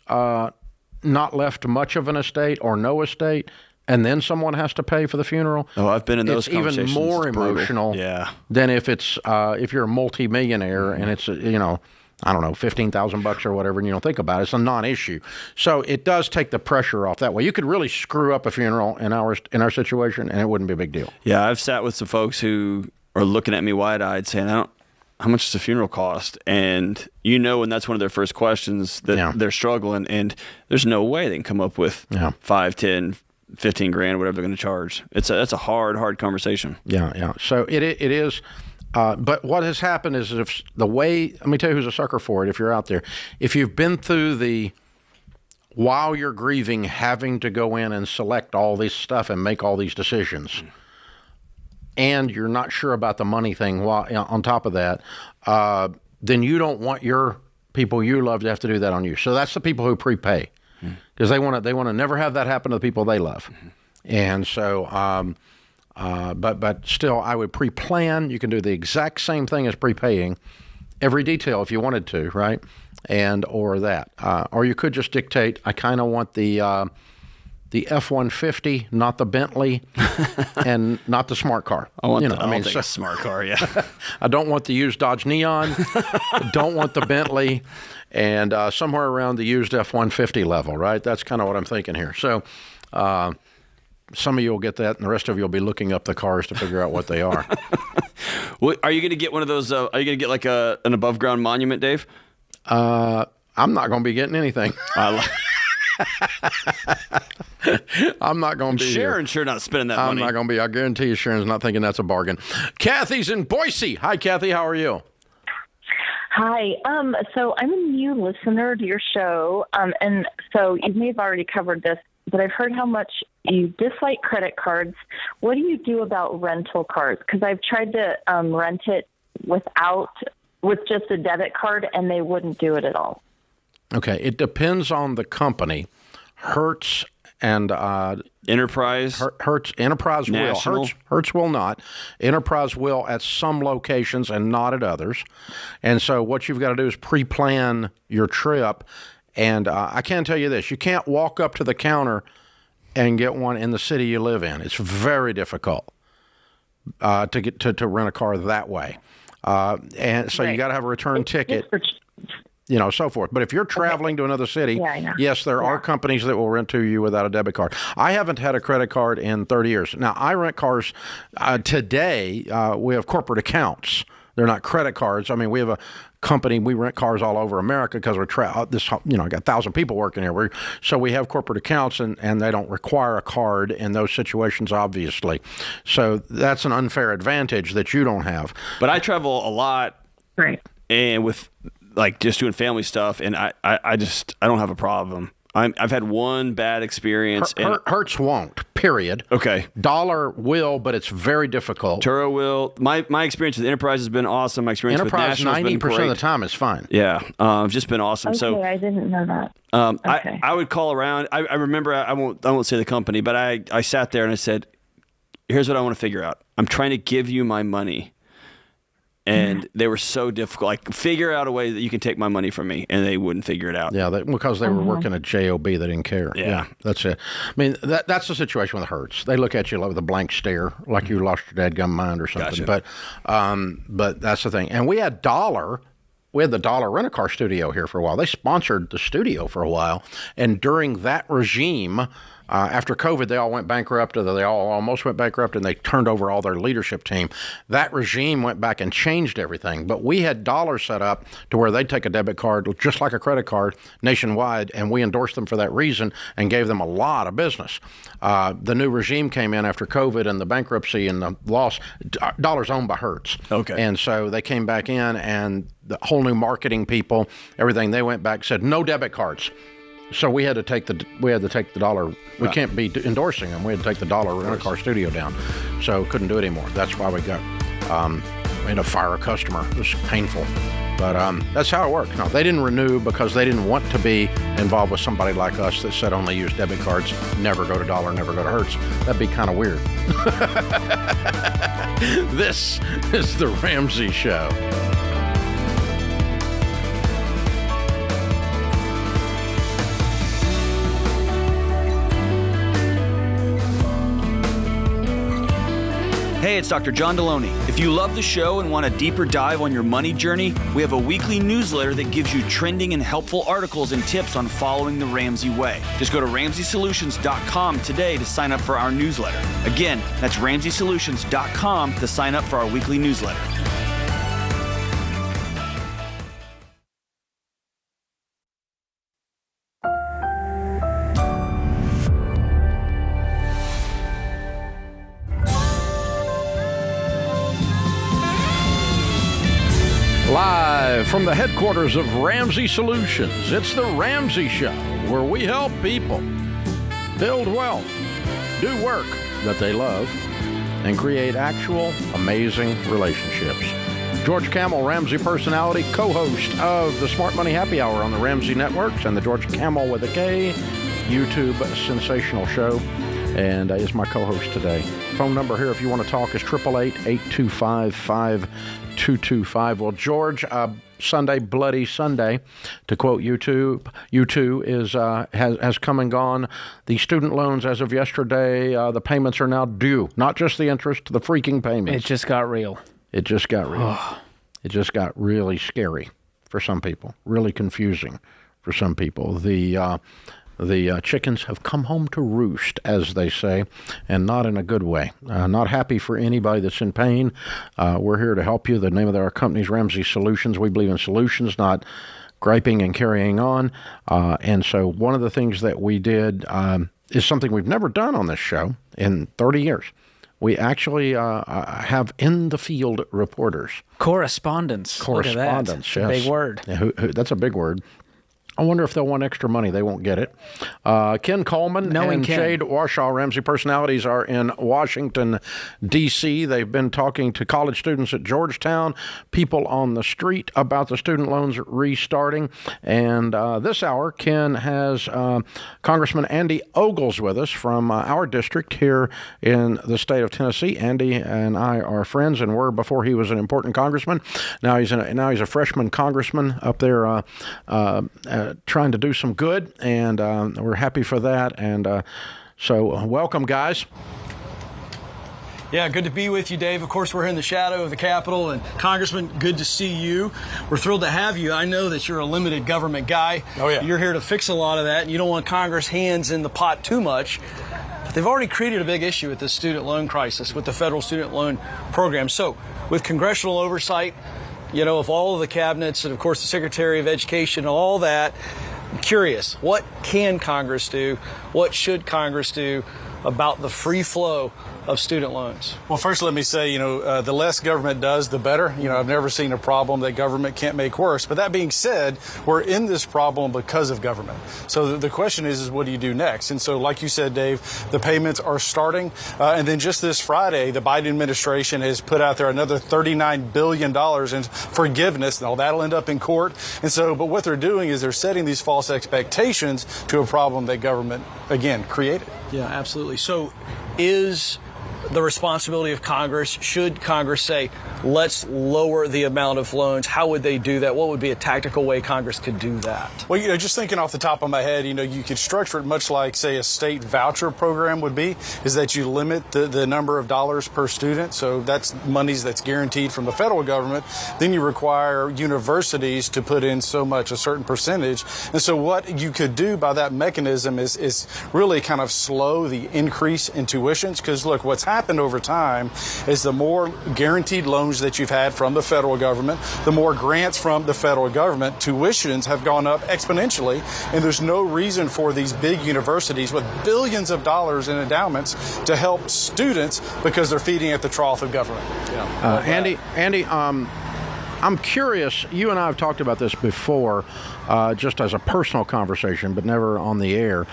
not left much of an estate or no estate, and then someone has to pay for the funeral. Oh, I've been in those conversations. It's even more emotional than if you're a multimillionaire and it's I don't know, $15,000 or whatever, and you don't think about it. It's a non-issue. So it does take the pressure off that way. You could really screw up a funeral in our situation, and it wouldn't be a big deal. Yeah, I've sat with some folks who are looking at me wide-eyed saying, how much does a funeral cost? And and that's one of their first questions that they're struggling, and there's no way they can come up with 5, 10, 15 grand, whatever they're going to charge. That's a hard conversation. Yeah. So it is. But what has happened is let me tell you who's a sucker for it if you're out there. If you've been through while you're grieving, having to go in and select all this stuff and make all these decisions, and you're not sure about the money thing on top of that, then you don't want your people you love to have to do that on you. So that's the people who prepay, because they want to never have that happen to the people they love. And so, but still, I would pre-plan. You can do the exact same thing as prepaying, every detail if you wanted to, right? Or you could just dictate, I kind of want the F-150, not the Bentley, and not the smart car. I want the smart car, yeah. I don't want the used Dodge Neon. I don't want the Bentley, and somewhere around the used F-150 level, right? That's kind of what I'm thinking here. So some of you will get that, and the rest of you will be looking up the cars to figure out what they are. Well, are you going to get one of those? Are you going to get like an above-ground monument, Dave? I'm not going to be getting anything. I'm not going to be Sharon's sure not spending that money. I'm not going to be. I guarantee you Sharon's not thinking that's a bargain. Kathy's in Boise. Hi, Kathy. How are you? Hi. So I'm a new listener to your show, and so you may have already covered this, but I've heard how much you dislike credit cards. What do you do about rental cards? Because I've tried to rent it with just a debit card, and they wouldn't do it at all. Okay. It depends on the company. Hertz and Enterprise. Enterprise National. will. Hertz will not. Enterprise will at some locations and not at others. And so what you've got to do is pre-plan your trip. And I can tell you this: you can't walk up to the counter and get one in the city you live in. It's very difficult to get to rent a car that way. And so you got to have a return ticket. So forth. But if you're traveling to another city, yes, there are companies that will rent to you without a debit card. I haven't had a credit card in 30 years. Now, I rent cars today. We have corporate accounts. They're not credit cards. I mean, we have a company. We rent cars all over America because we're I got 1,000 people working here. So we have corporate accounts, and they don't require a card in those situations, obviously. So that's an unfair advantage that you don't have. But I travel a lot. Right. And with just doing family stuff, and I don't have a problem. I've had one bad experience. Hertz won't, period. Okay. Dollar will, but it's very difficult. Turo will. My experience with Enterprise has been awesome. My experience with National has been great. 90% of the time is fine. Yeah. Just been awesome. Okay, So I didn't know that. Okay. I would call around. I remember, I won't say the company, but I sat there and I said, here's what I want to figure out. I'm trying to give you my money. And they were so difficult. Like, figure out a way that you can take my money from me, and they wouldn't figure it out. Yeah, because they were working at JOB, they didn't care. Yeah, that's it. I mean, that's the situation with Hertz. They look at you with a blank stare, like you lost your dadgum mind or something. Gotcha. But that's the thing. And we had the Dollar Rent-A-Car Studio here for a while. They sponsored the studio for a while, and during that regime. After COVID, they all went bankrupt. They all almost went bankrupt, and they turned over all their leadership team. That regime went back and changed everything. But we had Dollar set up to where they'd take a debit card, just like a credit card, nationwide, and we endorsed them for that reason and gave them a lot of business. The new regime came in after COVID and the bankruptcy and the loss. Dollar's owned by Hertz. Okay. And so they came back in, and the whole new marketing people, everything, they went back, said no debit cards. So we had to take the Dollar. We can't be endorsing them. We had to take the Dollar Rent-A-Car Studio down. So couldn't do it anymore. That's why we got we had to fire a customer. It was painful, but that's how it worked. No, they didn't renew because they didn't want to be involved with somebody like us that said only use debit cards, never go to Dollar, never go to Hertz. That'd be kind of weird. This is the Ramsey Show. Hey, it's Dr. John Deloney. If you love the show and want a deeper dive on your money journey, we have a weekly newsletter that gives you trending and helpful articles and tips on following the Ramsey way. Just go to RamseySolutions.com today to sign up for our newsletter. Again, that's RamseySolutions.com to sign up for our weekly newsletter. Live from the headquarters of Ramsey Solutions, it's the Ramsey Show, where we help people build wealth, do work that they love, and create actual amazing relationships. George Kamel, Ramsey personality, co-host of the Smart Money Happy Hour on the Ramsey Networks and the George Kamel with a K YouTube sensational show, and is my co-host today. Phone number here if you want to talk is 888-825-5225. Well, George, Sunday, Bloody Sunday, to quote YouTube, has come and gone. The student loans, as of yesterday, the payments are now due. Not just the interest, the freaking payments. It just got real. It just got real. It just got really scary for some people, really confusing for some people. The chickens have come home to roost, as they say, and not in a good way. Not happy for anybody that's in pain. We're here to help you. The name of our company is Ramsey Solutions. We believe in solutions, not griping and carrying on. And so one of the things that we did is something we've never done on this show in 30 years. We actually have in-the-field reporters. Correspondence. Correspondence, Look at that. yes. Big word. Yeah, that's a big word. I wonder if they'll want extra money. They won't get it. Ken Coleman and Shade Washaw, Ramsey personalities, are in Washington, D.C. They've been talking to college students at Georgetown, people on the street about the student loans restarting. And this hour, Ken has Congressman Andy Ogles with us from our district here in the state of Tennessee. Andy and I are friends and were before he was an important congressman. Now he's a freshman congressman up there trying to do some good, and we're happy for that. And so welcome, guys. Yeah, good to be with you, Dave. Of course, we're in the shadow of the Capitol, and Congressman, good to see you. We're thrilled to have you. I know that you're a limited government guy. Oh, yeah. You're here to fix a lot of that, and you don't want Congress' hands in the pot too much. But they've already created a big issue with the student loan crisis, with the federal student loan program. So, with congressional oversight, of all of the cabinets, and of course the Secretary of Education and all that, I'm curious, what can Congress do? What should Congress do about the free flow of student loans? Well, first let me say, the less government does, the better. I've never seen a problem that government can't make worse. But that being said, we're in this problem because of government. So the question is what do you do next? And so like you said, Dave, the payments are starting. And then just this Friday, the Biden administration has put out there another $39 billion in forgiveness. Now that'll end up in court. And so, but what they're doing is they're setting these false expectations to a problem that government, again, created. Yeah, absolutely. So is the responsibility of Congress, should Congress say, let's lower the amount of loans? How would they do that? What would be a tactical way Congress could do that? Well, just thinking off the top of my head, you could structure it much like, say, a state voucher program would be, is that you limit the number of dollars per student. So that's monies that's guaranteed from the federal government. Then you require universities to put in so much, a certain percentage. And so what you could do by that mechanism is really kind of slow the increase in tuitions. Because look, what's happened over time is the more guaranteed loans that you've had from the federal government, the more grants from the federal government, tuitions have gone up exponentially, and there's no reason for these big universities with billions of dollars in endowments to help students because they're feeding at the trough of government. Andy, I'm curious, you and I have talked about this before, just as a personal conversation, but never on the air.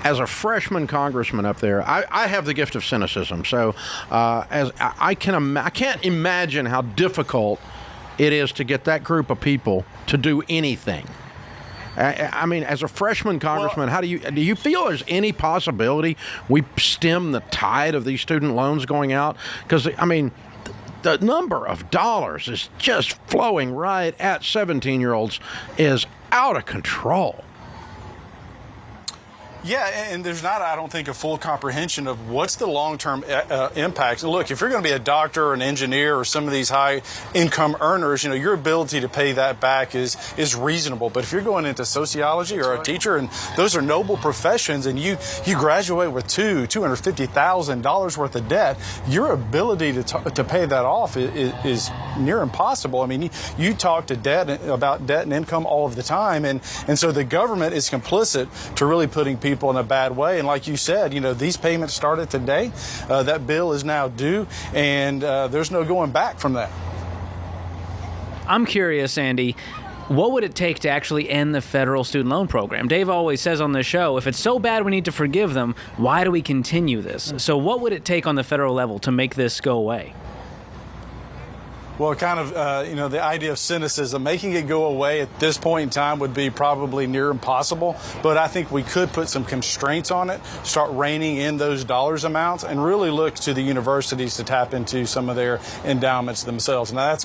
As a freshman congressman up there, I have the gift of cynicism. So as I can't imagine how difficult it is to get that group of people to do anything. I mean, as a freshman congressman, do you feel there's any possibility we stem the tide of these student loans going out? Because, I mean, the number of dollars is just flowing right at 17-year-olds is out of control. Yeah, and there's not, I don't think, a full comprehension of what's the long-term impacts. And look, if you're going to be a doctor or an engineer or some of these high-income earners, your ability to pay that back is reasonable. But if you're going into sociology or a teacher, and those are noble professions, and you graduate with $250,000 worth of debt, your ability to pay that off is near impossible. I mean, you talk to about debt and income all of the time, and so the government is complicit to really putting people in a bad way. And like you said, these payments started today. That bill is now due, and there's no going back from that. I'm curious, Andy, what would it take to actually end the federal student loan program? Dave always says on this show, if it's so bad we need to forgive them, why do we continue this? So what would it take on the federal level to make this go away? Well, kind of, the idea of cynicism, making it go away at this point in time would be probably near impossible. But I think we could put some constraints on it, start reining in those dollars amounts, and really look to the universities to tap into some of their endowments themselves. Now,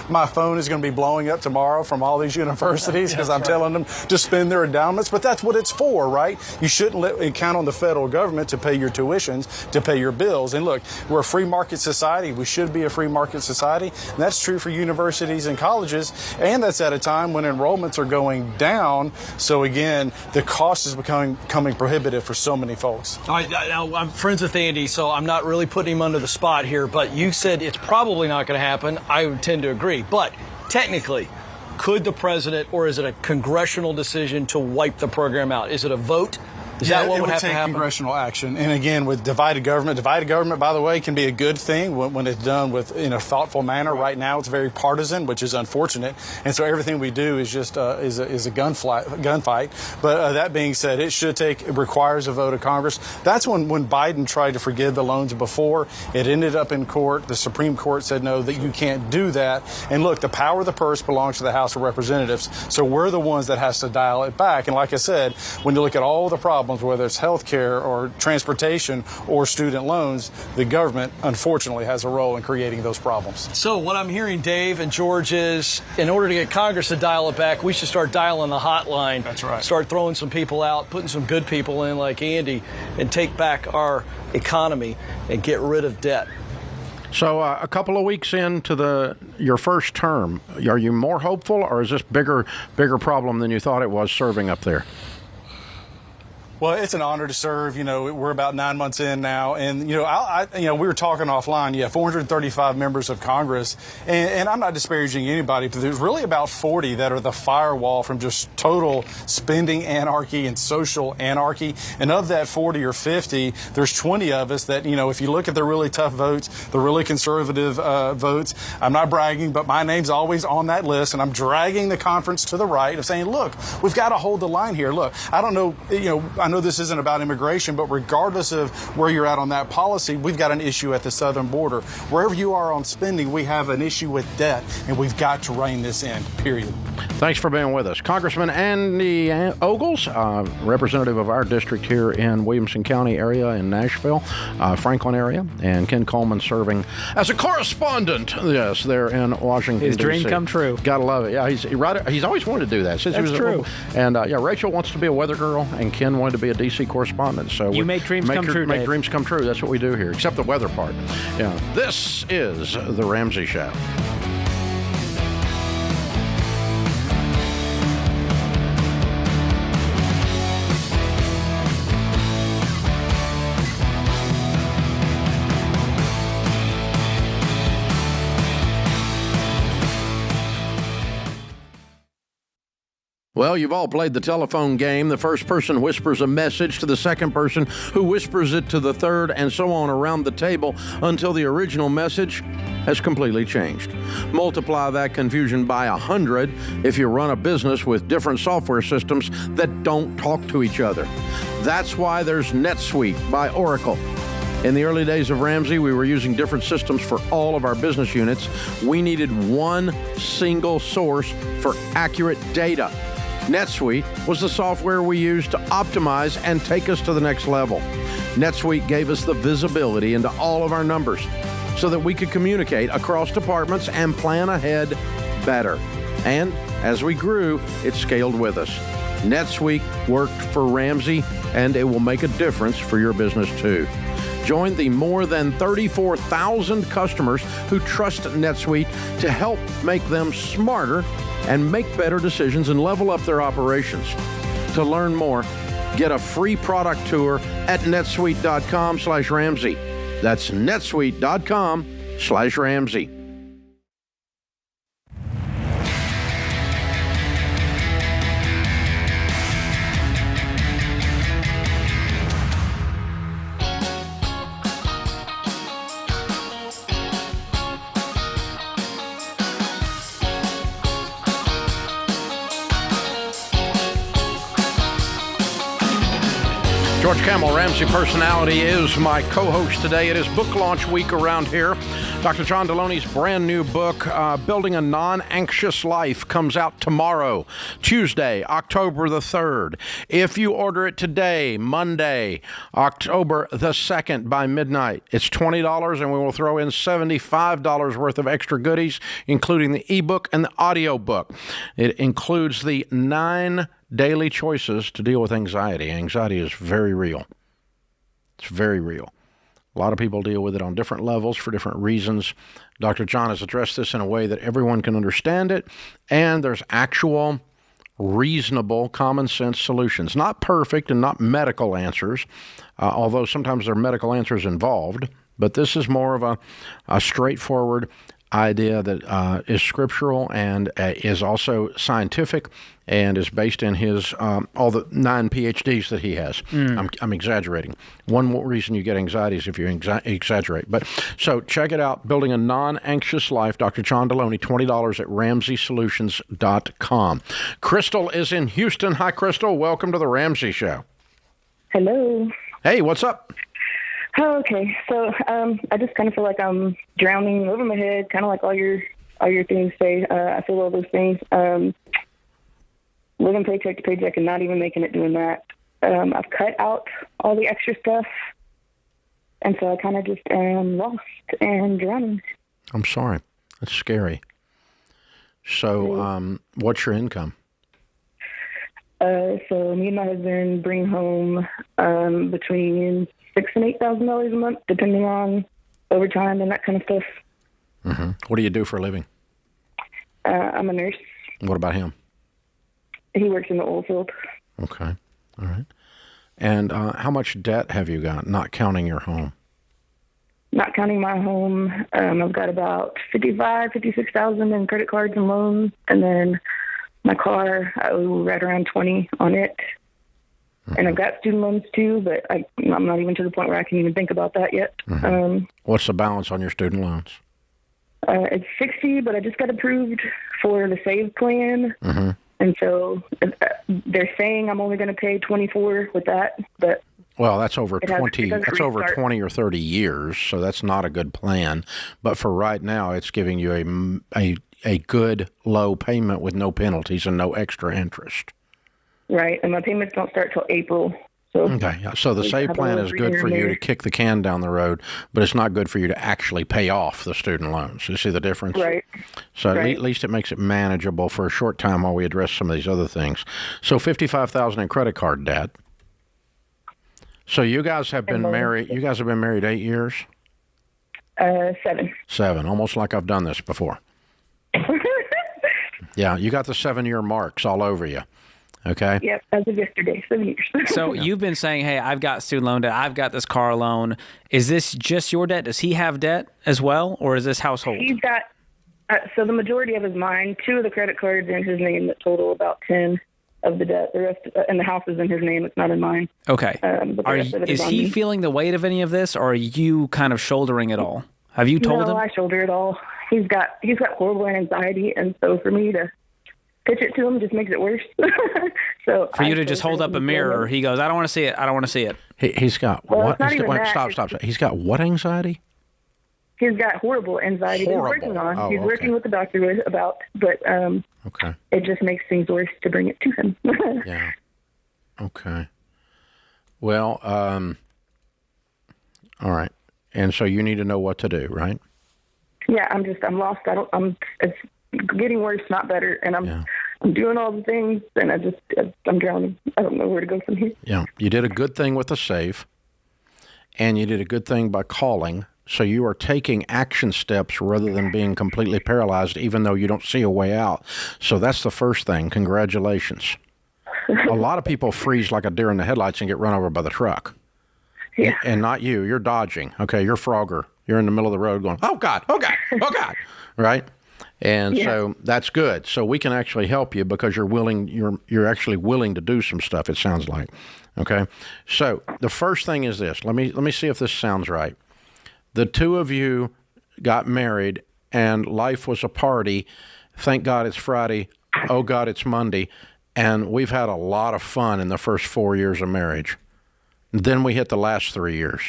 my phone is going to be blowing up tomorrow from all these universities because I'm telling them to spend their endowments. But that's what it's for, right? You shouldn't count on the federal government to pay your tuitions, to pay your bills. And look, we're a free market society. We should be a free market society. And that's true for universities and colleges, and that's at a time when enrollments are going down. So again, the cost is becoming prohibitive for so many folks. All right, now I'm friends with Andy, so I'm not really putting him under the spot here, but you said it's probably not going to happen. I would tend to agree. But technically, could the president, or is it a congressional decision to wipe the program out? Is it a vote Is that what it would have to take happen? Congressional action. And again, with divided government, by the way, can be a good thing when it's done in a thoughtful manner. Right now, it's very partisan, which is unfortunate. And so everything we do is just is a gunfight. But that being said, it requires a vote of Congress. That's when Biden tried to forgive the loans before. It ended up in court. The Supreme Court said no, that you can't do that. And look, the power of the purse belongs to the House of Representatives. So we're the ones that has to dial it back. And like I said, when you look at all the problems, whether it's health care or transportation or student loans, the government, unfortunately, has a role in creating those problems. So what I'm hearing, Dave and George, is in order to get Congress to dial it back, we should start dialing the hotline. That's right. Start throwing some people out, putting some good people in like Andy, and take back our economy and get rid of debt. So a couple of weeks into your first term, are you more hopeful, or is this bigger problem than you thought it was serving up there? Well, it's an honor to serve. We're about 9 months in now, and we were talking offline. 435 members of Congress, and I'm not disparaging anybody, but there's really about 40 that are the firewall from just total spending anarchy and social anarchy. And of that 40 or 50, there's 20 of us that if you look at the really tough votes, the really conservative votes, I'm not bragging, but my name's always on that list, and I'm dragging the conference to the right of saying, look, we've got to hold the line here. Look, I don't know, I know this isn't about immigration, but regardless of where you're at on that policy, we've got an issue at the southern border. Wherever you are on spending, we have an issue with debt, and we've got to rein this in, period. Thanks for being with us. Congressman Andy Ogles, representative of our district here in Williamson County area in Nashville, Franklin area, and Ken Coleman serving as a correspondent, yes, there in Washington, His dream D.C. come true. Gotta love it. Yeah, he's always wanted to do that since he was true. And Rachel wants to be a weather girl, and Ken wanted to be a D.C. correspondent. So you make dreams come true, Make Dave. dreams come true. That's what we do here, except the weather part. Yeah. This is the Ramsey Show. Well, you've all played the telephone game. The first person whispers a message to the second person, who whispers it to the third, and so on around the table until the original message has completely changed. Multiply that confusion by 100 if you run a business with different software systems that don't talk to each other. That's why there's NetSuite by Oracle. In the early days of Ramsey, we were using different systems for all of our business units. We needed one single source for accurate data. NetSuite was the software we used to optimize and take us to the next level. NetSuite gave us the visibility into all of our numbers so that we could communicate across departments and plan ahead better. And as we grew, it scaled with us. NetSuite worked for Ramsey, and it will make a difference for your business too. Join the more than 34,000 customers who trust NetSuite to help make them smarter and make better decisions and level up their operations. To learn more, get a free product tour at netsuite.com/Ramsey. That's netsuite.com/Ramsey. George Camel, Ramsey Personality, is my co-host today. It is book launch week around here. Dr. John Deloney's brand new book, Building a Non-Anxious Life, comes out tomorrow, Tuesday, October the 3rd. If you order it today, Monday, October the 2nd by midnight, it's $20, and we will throw in $75 worth of extra goodies, including the ebook and the audio book. It includes the 9 daily choices to deal with anxiety. Anxiety is very real. It's very real. A lot of people deal with it on different levels for different reasons. Dr. John has addressed this in a way that everyone can understand it, and there's actual, reasonable, common sense solutions. Not perfect and not medical answers, although sometimes there are medical answers involved, but this is more of a straightforward, idea that is scriptural and is also scientific and is based in his all the 9 PhDs that he has. I'm exaggerating. One more reason you get anxiety is if you exaggerate. But so check it out. Building a Non-Anxious Life. Dr. John Deloney, $20 at RamseySolutions.com. Crystal is in Houston. Hi, Crystal. Welcome to the Ramsey Show. Hello. Hey, what's up? Oh, okay. So I just kind of feel like I'm drowning over my head, kind of like all your things say. I feel all those things. Living paycheck to paycheck and not even making it doing that. I've cut out all the extra stuff, and so I kind of just am lost and drowning. I'm sorry. That's scary. So what's your income? So me and my husband bring home between $6,000 and $8,000 a month, depending on overtime and that kind of stuff. Mm-hmm. What do you do for a living? I'm a nurse. What about him? He works in the oil field. Okay. All right. And how much debt have you got, not counting your home? Not counting my home, I've got about $56,000 in credit cards and loans, and then my car, I owe right around $20 on it. And I've got student loans too, but I'm not even to the point where I can even think about that yet. What's the balance on your student loans? It's $60, but I just got approved for the SAVE plan. And so they're saying I'm only going to pay $24 with that, but well, that's over 20. That's restart. over 20 or 30 years, so that's not a good plan. But for right now, it's giving you a good low payment with no penalties and no extra interest. Right, and my payments don't start till April. So okay, so the SAVE plan is good for you to kick the can down the road, but it's not good for you to actually pay off the student loans. You see the difference? Right. So at least it makes it manageable for a short time while we address some of these other things. So $55,000 in credit card debt. So you guys have been married. You guys have been married 8 years. 7. 7, almost like I've done this before. Yeah, you got the 7-year marks all over you. Okay. Yep, as of yesterday, 7 years. So you've been saying, hey, I've got student loan debt, I've got this car loan. Is this just your debt? Does he have debt as well, or is this household? He's got, so the majority of is mine. 2 of the credit cards are in his name that total about 10 of the debt. The rest, and the house is in his name. It's not in mine. Okay. Is he feeling the weight of any of this, or are you kind of shouldering it all? Have you told him? No, I shoulder it all. He's got horrible anxiety, and so for me to pitch it to him just makes it worse. So for you to just hold up a mirror, he goes, I don't want to see it. I don't want to see it. He's got what? Stop. He's got what anxiety? He's got horrible anxiety. He's working on. He's working with the doctor about, but okay. It just makes things worse to bring it to him. Yeah. Okay. Well, all right. And so you need to know what to do, right? Yeah, I'm lost. It's getting worse, not better. And I'm doing all the things, and I'm drowning. I don't know where to go from here. Yeah. You did a good thing with the SAVE, and you did a good thing by calling. So you are taking action steps rather than being completely paralyzed, even though you don't see a way out. So that's the first thing. Congratulations. A lot of people freeze like a deer in the headlights and get run over by the truck. Yeah. And not you. You're dodging. Okay, you're Frogger. You're in the middle of the road going, oh, God, oh, God, oh, God, right? And so that's good. So we can actually help you because you're actually willing to do some stuff, it sounds like. Okay? So the first thing is this. Let me see if this sounds right. The two of you got married and life was a party. Thank God it's Friday. Oh, God, it's Monday. And we've had a lot of fun in the first 4 years of marriage. Then we hit the last 3 years.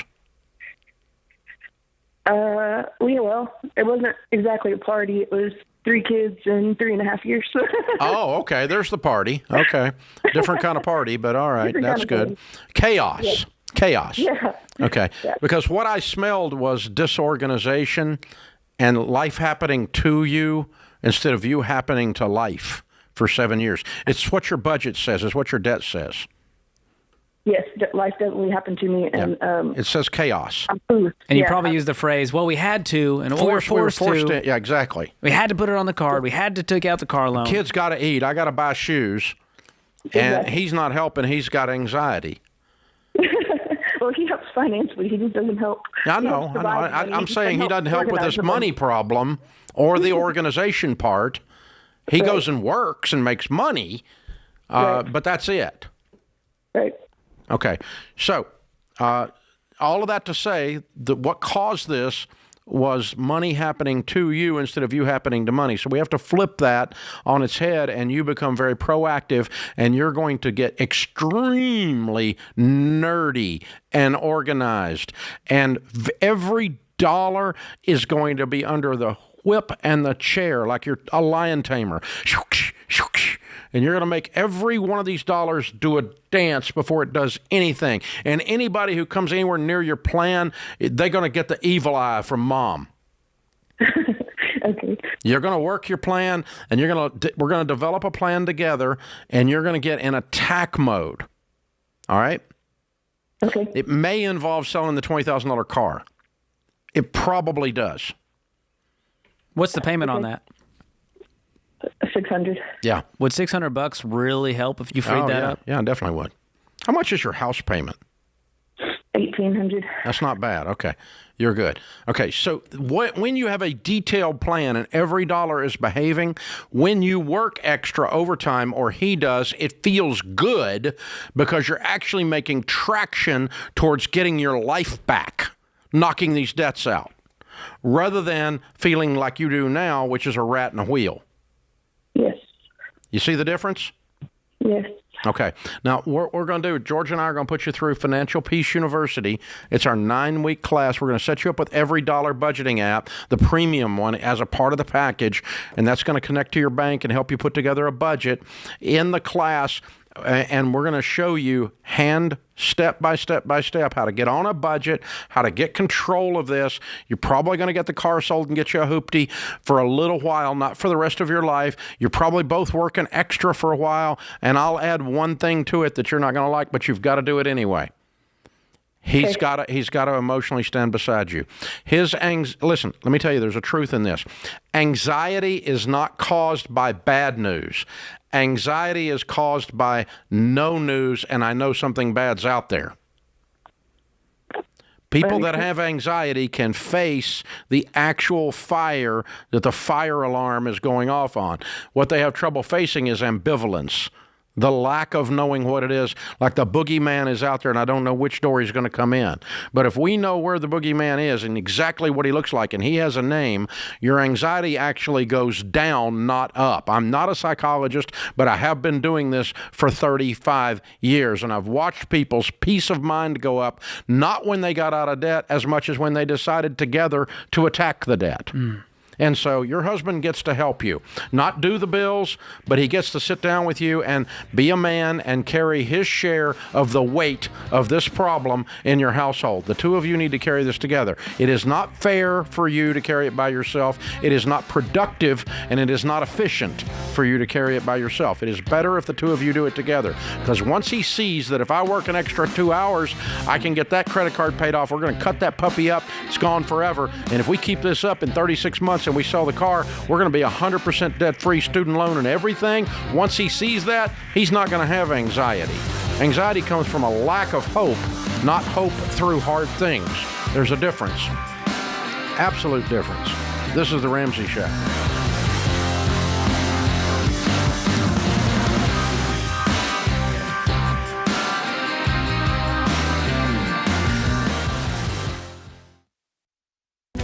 Well, it wasn't exactly a party. It was 3 kids in 3.5 years. Oh, okay. There's the party. Okay. Different kind of party, but all right. That's good. Chaos. Yeah. Chaos. Yeah. Okay. Yeah. Because what I smelled was disorganization and life happening to you instead of you happening to life for 7 years. It's what your budget says. It's what your debt says. Yes, life definitely happened to me, and it says chaos. And you probably use the phrase, "Well, we had to," and we were forced to. Yeah, exactly. We had to put it on the card. We had to take out the car loan. Kids got to eat. I got to buy shoes, and he's not helping. He's got anxiety. Well, he helps financially. He just doesn't help. I know. I'm saying he doesn't help with this money problem or the organization part. He goes and works and makes money, but that's it. Right. Okay. So all of that to say that what caused this was money happening to you instead of you happening to money. So we have to flip that on its head, and you become very proactive, and you're going to get extremely nerdy and organized. And every dollar is going to be under the whip and the chair like you're a lion tamer. And you're going to make every one of these dollars do a dance before it does anything. And anybody who comes anywhere near your plan, they're going to get the evil eye from mom. Okay. You're going to work your plan, and we're going to develop a plan together, and you're going to get in attack mode. All right? Okay. It may involve selling the $20,000 car. It probably does. What's the payment on that? $600. Yeah. Would $600 really help if you freed that up? Yeah, it definitely would. How much is your house payment? $1,800. That's not bad. Okay. You're good. Okay. So when you have a detailed plan and every dollar is behaving, when you work extra overtime, or he does, it feels good because you're actually making traction towards getting your life back, knocking these debts out, rather than feeling like you do now, which is a rat in a wheel. Yes. You see the difference? Yes. Okay. Now, what we're going to do, George and I are going to put you through Financial Peace University. It's our 9-week class. We're going to set you up with Every Dollar budgeting app, the premium one, as a part of the package, and that's going to connect to your bank and help you put together a budget in the class. And we're going to show you step by step how to get on a budget, how to get control of this. You're probably going to get the car sold and get you a hoopty for a little while, not for the rest of your life. You're probably both working extra for a while, and I'll add one thing to it that you're not going to like, but you've got to do it anyway. He's got to emotionally stand beside you. Listen, let me tell you, there's a truth in this. Anxiety is not caused by bad news. Anxiety is caused by no news, and I know something bad's out there. People that have anxiety can face the actual fire that the fire alarm is going off on. What they have trouble facing is ambivalence. The lack of knowing what it is, like the boogeyman is out there and I don't know which door he's going to come in. But if we know where the boogeyman is and exactly what he looks like and he has a name, your anxiety actually goes down, not up. I'm not a psychologist, but I have been doing this for 35 years, and I've watched people's peace of mind go up, not when they got out of debt as much as when they decided together to attack the debt. And so your husband gets to help you, not do the bills, but he gets to sit down with you and be a man and carry his share of the weight of this problem in your household. The two of you need to carry this together. It is not fair for you to carry it by yourself. It is not productive, and it is not efficient for you to carry it by yourself. It is better if the two of you do it together, because once he sees that if I work an extra 2 hours, I can get that credit card paid off. We're going to cut that puppy up. It's gone forever. And if we keep this up in 36 months, and we sell the car, we're going to be 100% debt-free, student loan and everything. Once he sees that, he's not going to have anxiety. Anxiety comes from a lack of hope, not hope through hard things. There's a difference. Absolute difference. This is The Ramsey Show.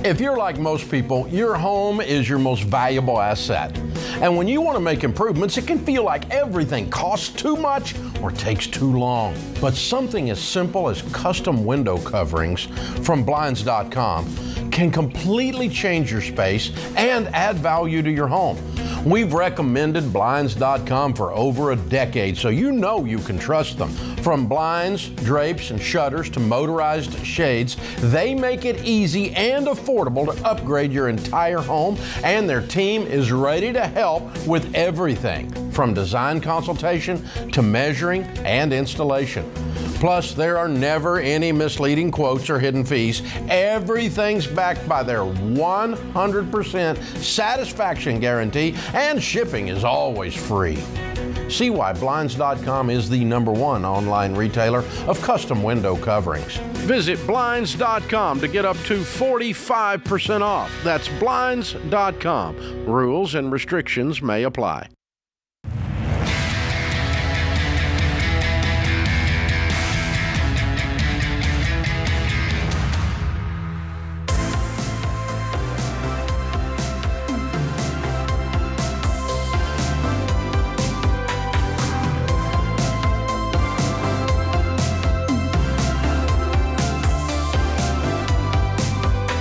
If you're like most people, your home is your most valuable asset. And when you want to make improvements, it can feel like everything costs too much or takes too long. But something as simple as custom window coverings from Blinds.com can completely change your space and add value to your home. We've recommended Blinds.com for over a decade, so you know you can trust them. From blinds, drapes, and shutters to motorized shades, they make it easy and affordable to upgrade your entire home, and their team is ready to help with everything from design consultation to measuring and installation. Plus, there are never any misleading quotes or hidden fees. Everything's backed by their 100% satisfaction guarantee, and shipping is always free. See why Blinds.com is the #1 online retailer of custom window coverings. Visit Blinds.com to get up to 45% off. That's Blinds.com. Rules and restrictions may apply.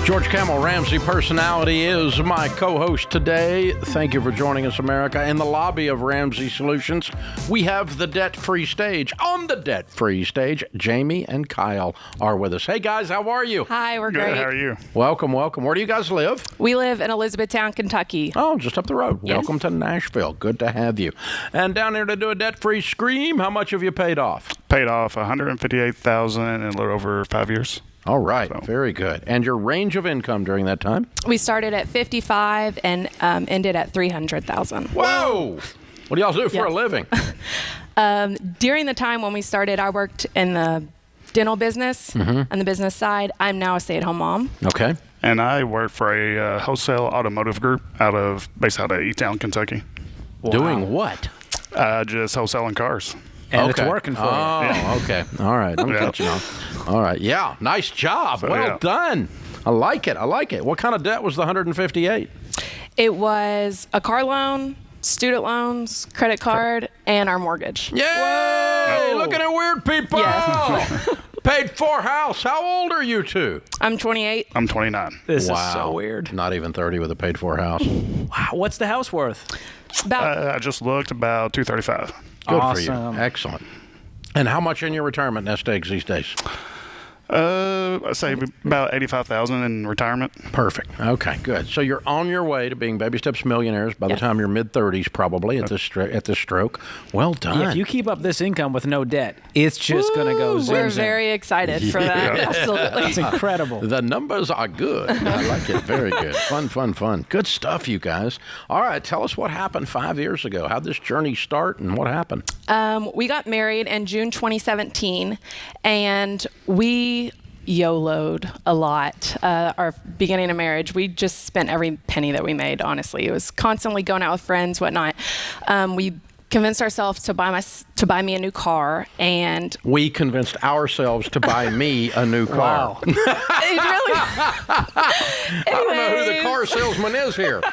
George Camel Ramsey Personality is my co-host today. Thank you for joining us, America. In the lobby of Ramsey Solutions, we have the debt-free stage. On the debt-free stage, Jamie and Kyle are with us. Hey, guys, how are you? Hi, we're Good. great. How are you? Welcome, welcome. Where do you guys live? We live in Elizabethtown, Kentucky. Oh, just up the road. Yes. Welcome to Nashville. Good to have you. And down here to do a debt-free scream, how much have you paid off? Paid off $158,000 in a little over 5 years. All right, very good. And your range of income during that time? We started at 55 and ended at 300,000. Whoa! What do y'all do for a living? During the time when we started, I worked in the dental business on the business side. I'm now a stay-at-home mom. Okay. And I work for a wholesale automotive group based out of E-Town, Kentucky. Wow. Doing what? Just wholesaling cars. And it's working for you. Oh, okay. All right. I'm catching on. All right. Yeah. Nice job. Well done. I like it. I like it. What kind of debt was the 158? It was a car loan, student loans, credit card, and our mortgage. Yay! Whoa. Looking at weird people. Yes. Paid for house. How old are you two? I'm 28. I'm 29. This is so weird. Not even 30 with a paid for house. Wow. What's the house worth? I just looked about $235,000. Good Awesome. for you. Excellent. And how much in your retirement nest eggs these days? I'd say about $85,000 in retirement. Perfect. Okay, good. So you're on your way to being baby steps millionaires by the time you're mid-30s, probably at this stroke. Well done. Yeah, if you keep up this income with no debt, it's just going to go zoom. We're very excited for that. Absolutely. It's incredible. The numbers are good. I like it. Very good. Fun, fun, fun. Good stuff, you guys. All right, tell us what happened 5 years ago. How'd this journey start and what happened? We got married in June 2017, and we YOLO'd a lot. Our beginning of marriage, we just spent every penny that we made, honestly. It was constantly going out with friends, whatnot. We convinced ourselves to buy me a new car, and we convinced ourselves to buy me a new car. Wow. It really. I don't know who the car salesman is here.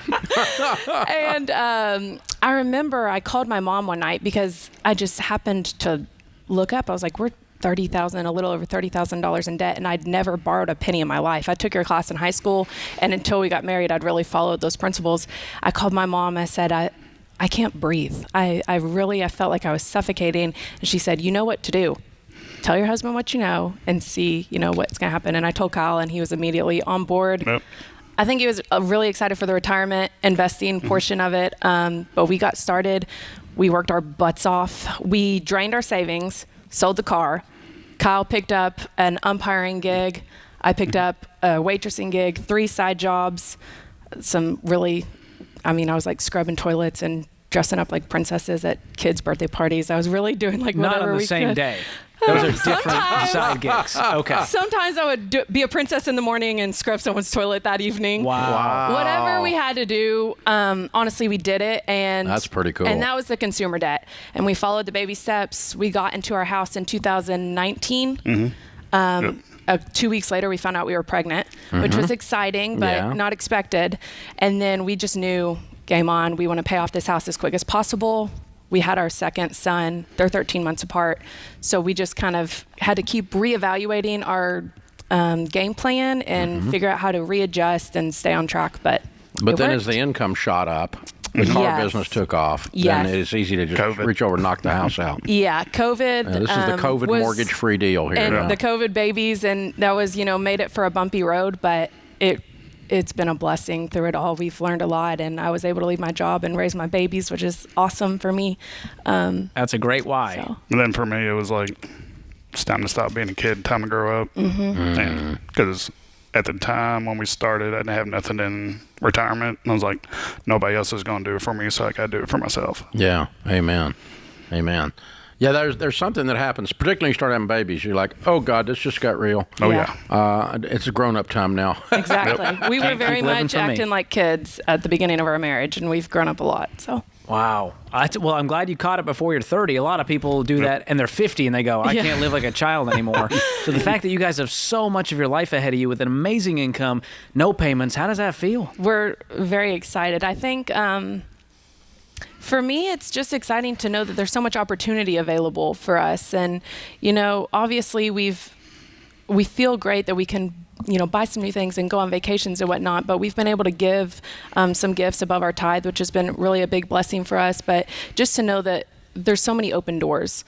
And I remember I called my mom one night because I just happened to look up. I was like, we're a little over $30,000 in debt, and I'd never borrowed a penny in my life. I took your class in high school, and until we got married, I'd really followed those principles. I called my mom. I said, I can't breathe. I felt like I was suffocating. And she said, you know what to do. Tell your husband what you know and see, what's going to happen. And I told Kyle, and he was immediately on board. Yep. I think he was really excited for the retirement investing portion of it. But we got started. We worked our butts off. We drained our savings, sold the car. Kyle picked up an umpiring gig. I picked up a waitressing gig, 3 side jobs, some really, I was like scrubbing toilets and dressing up like princesses at kids' birthday parties. I was really doing like whatever we could. Not on the same day. Those are different side gigs. Okay. Sometimes I would be a princess in the morning and scrub someone's toilet that evening. Wow. Whatever we had to do, honestly, we did it. And that's pretty cool. And that was the consumer debt. And we followed the baby steps. We got into our house in 2019. 2 weeks later, we found out we were pregnant, which was exciting, but not expected. And then we just knew, game on, we want to pay off this house as quick as possible. We had our second son. They're 13 months apart. So we just kind of had to keep reevaluating our game plan and figure out how to readjust and stay on track. But then as the income shot up, the car business took off, then it's easy to just reach over and knock the house out. Yeah, COVID. This is the COVID mortgage-free deal here. And the COVID babies, and that was, made it for a bumpy road, but it's been a blessing through it all. We've learned a lot, and I was able to leave my job and raise my babies, which is awesome for me. That's a great why. So. And then for me, it was like, it's time to stop being a kid, time to grow up. Because at the time when we started, I didn't have nothing in retirement. And I was like, nobody else is going to do it for me, so I got to do it for myself. Yeah. Amen. Amen. Yeah, there's something that happens, particularly when you start having babies. You're like, oh, God, this just got real. Oh, yeah. It's a grown-up time now. Exactly. We were very much acting like kids at the beginning of our marriage, and we've grown up a lot. So. Wow. Well, I'm glad you caught it before you're 30. A lot of people do that, and they're 50, and they go, I can't live like a child anymore. So the fact that you guys have so much of your life ahead of you with an amazing income, no payments, how does that feel? We're very excited. I think for me, it's just exciting to know that there's so much opportunity available for us. And, obviously we feel great that we can buy some new things and go on vacations and whatnot, but we've been able to give some gifts above our tithe, which has been really a big blessing for us. But just to know that there's so many open doors,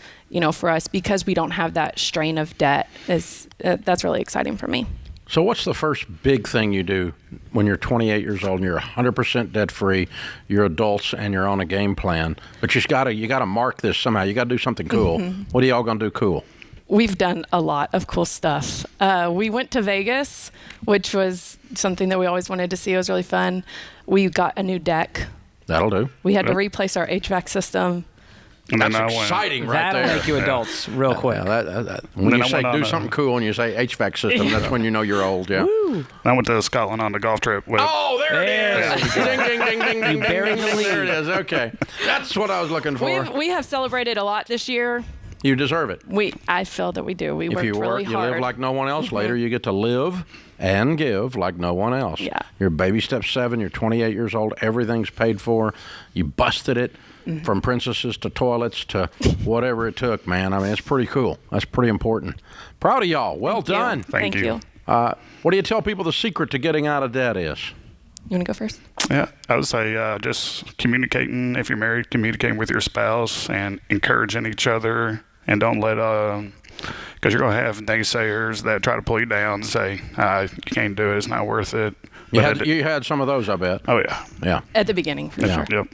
for us because we don't have that strain of debt that's really exciting for me. So what's the first big thing you do when you're 28 years old and you're 100% debt-free, you're adults and you're on a game plan, but you gotta mark this somehow. You got to do something cool. Mm-hmm. What are y'all going to do cool? We've done a lot of cool stuff. We went to Vegas, which was something that we always wanted to see. It was really fun. We got a new deck. That'll do. We had to replace our HVAC system. And that's exciting right there. That'll make you adults real quick. When you say do something cool and you say HVAC system, that's when you know you're old, yeah. Woo. I went to Scotland on the golf trip. There it is. Ding, ding, ding, ding, ding, buried ding, the lead. There it is. Okay. That's what I was looking for. We have celebrated a lot this year. You deserve it. I feel that we do. We worked really hard. If you live like no one else later, you get to live and give like no one else. Yeah. You're baby step 7, you're 28 years old, everything's paid for. You busted it from princesses to toilets to whatever it took, man. I mean, it's pretty cool. That's pretty important. Proud of y'all. Well done. Thank you. What do you tell people the secret to getting out of debt is? You want to go first? Yeah, I would say just communicating. If you're married, communicating with your spouse and encouraging each other. And don't let, because you're going to have naysayers that try to pull you down and say, you can't do it, it's not worth it. You had some of those, I bet. Oh, yeah. Yeah. At the beginning, for sure. Yep.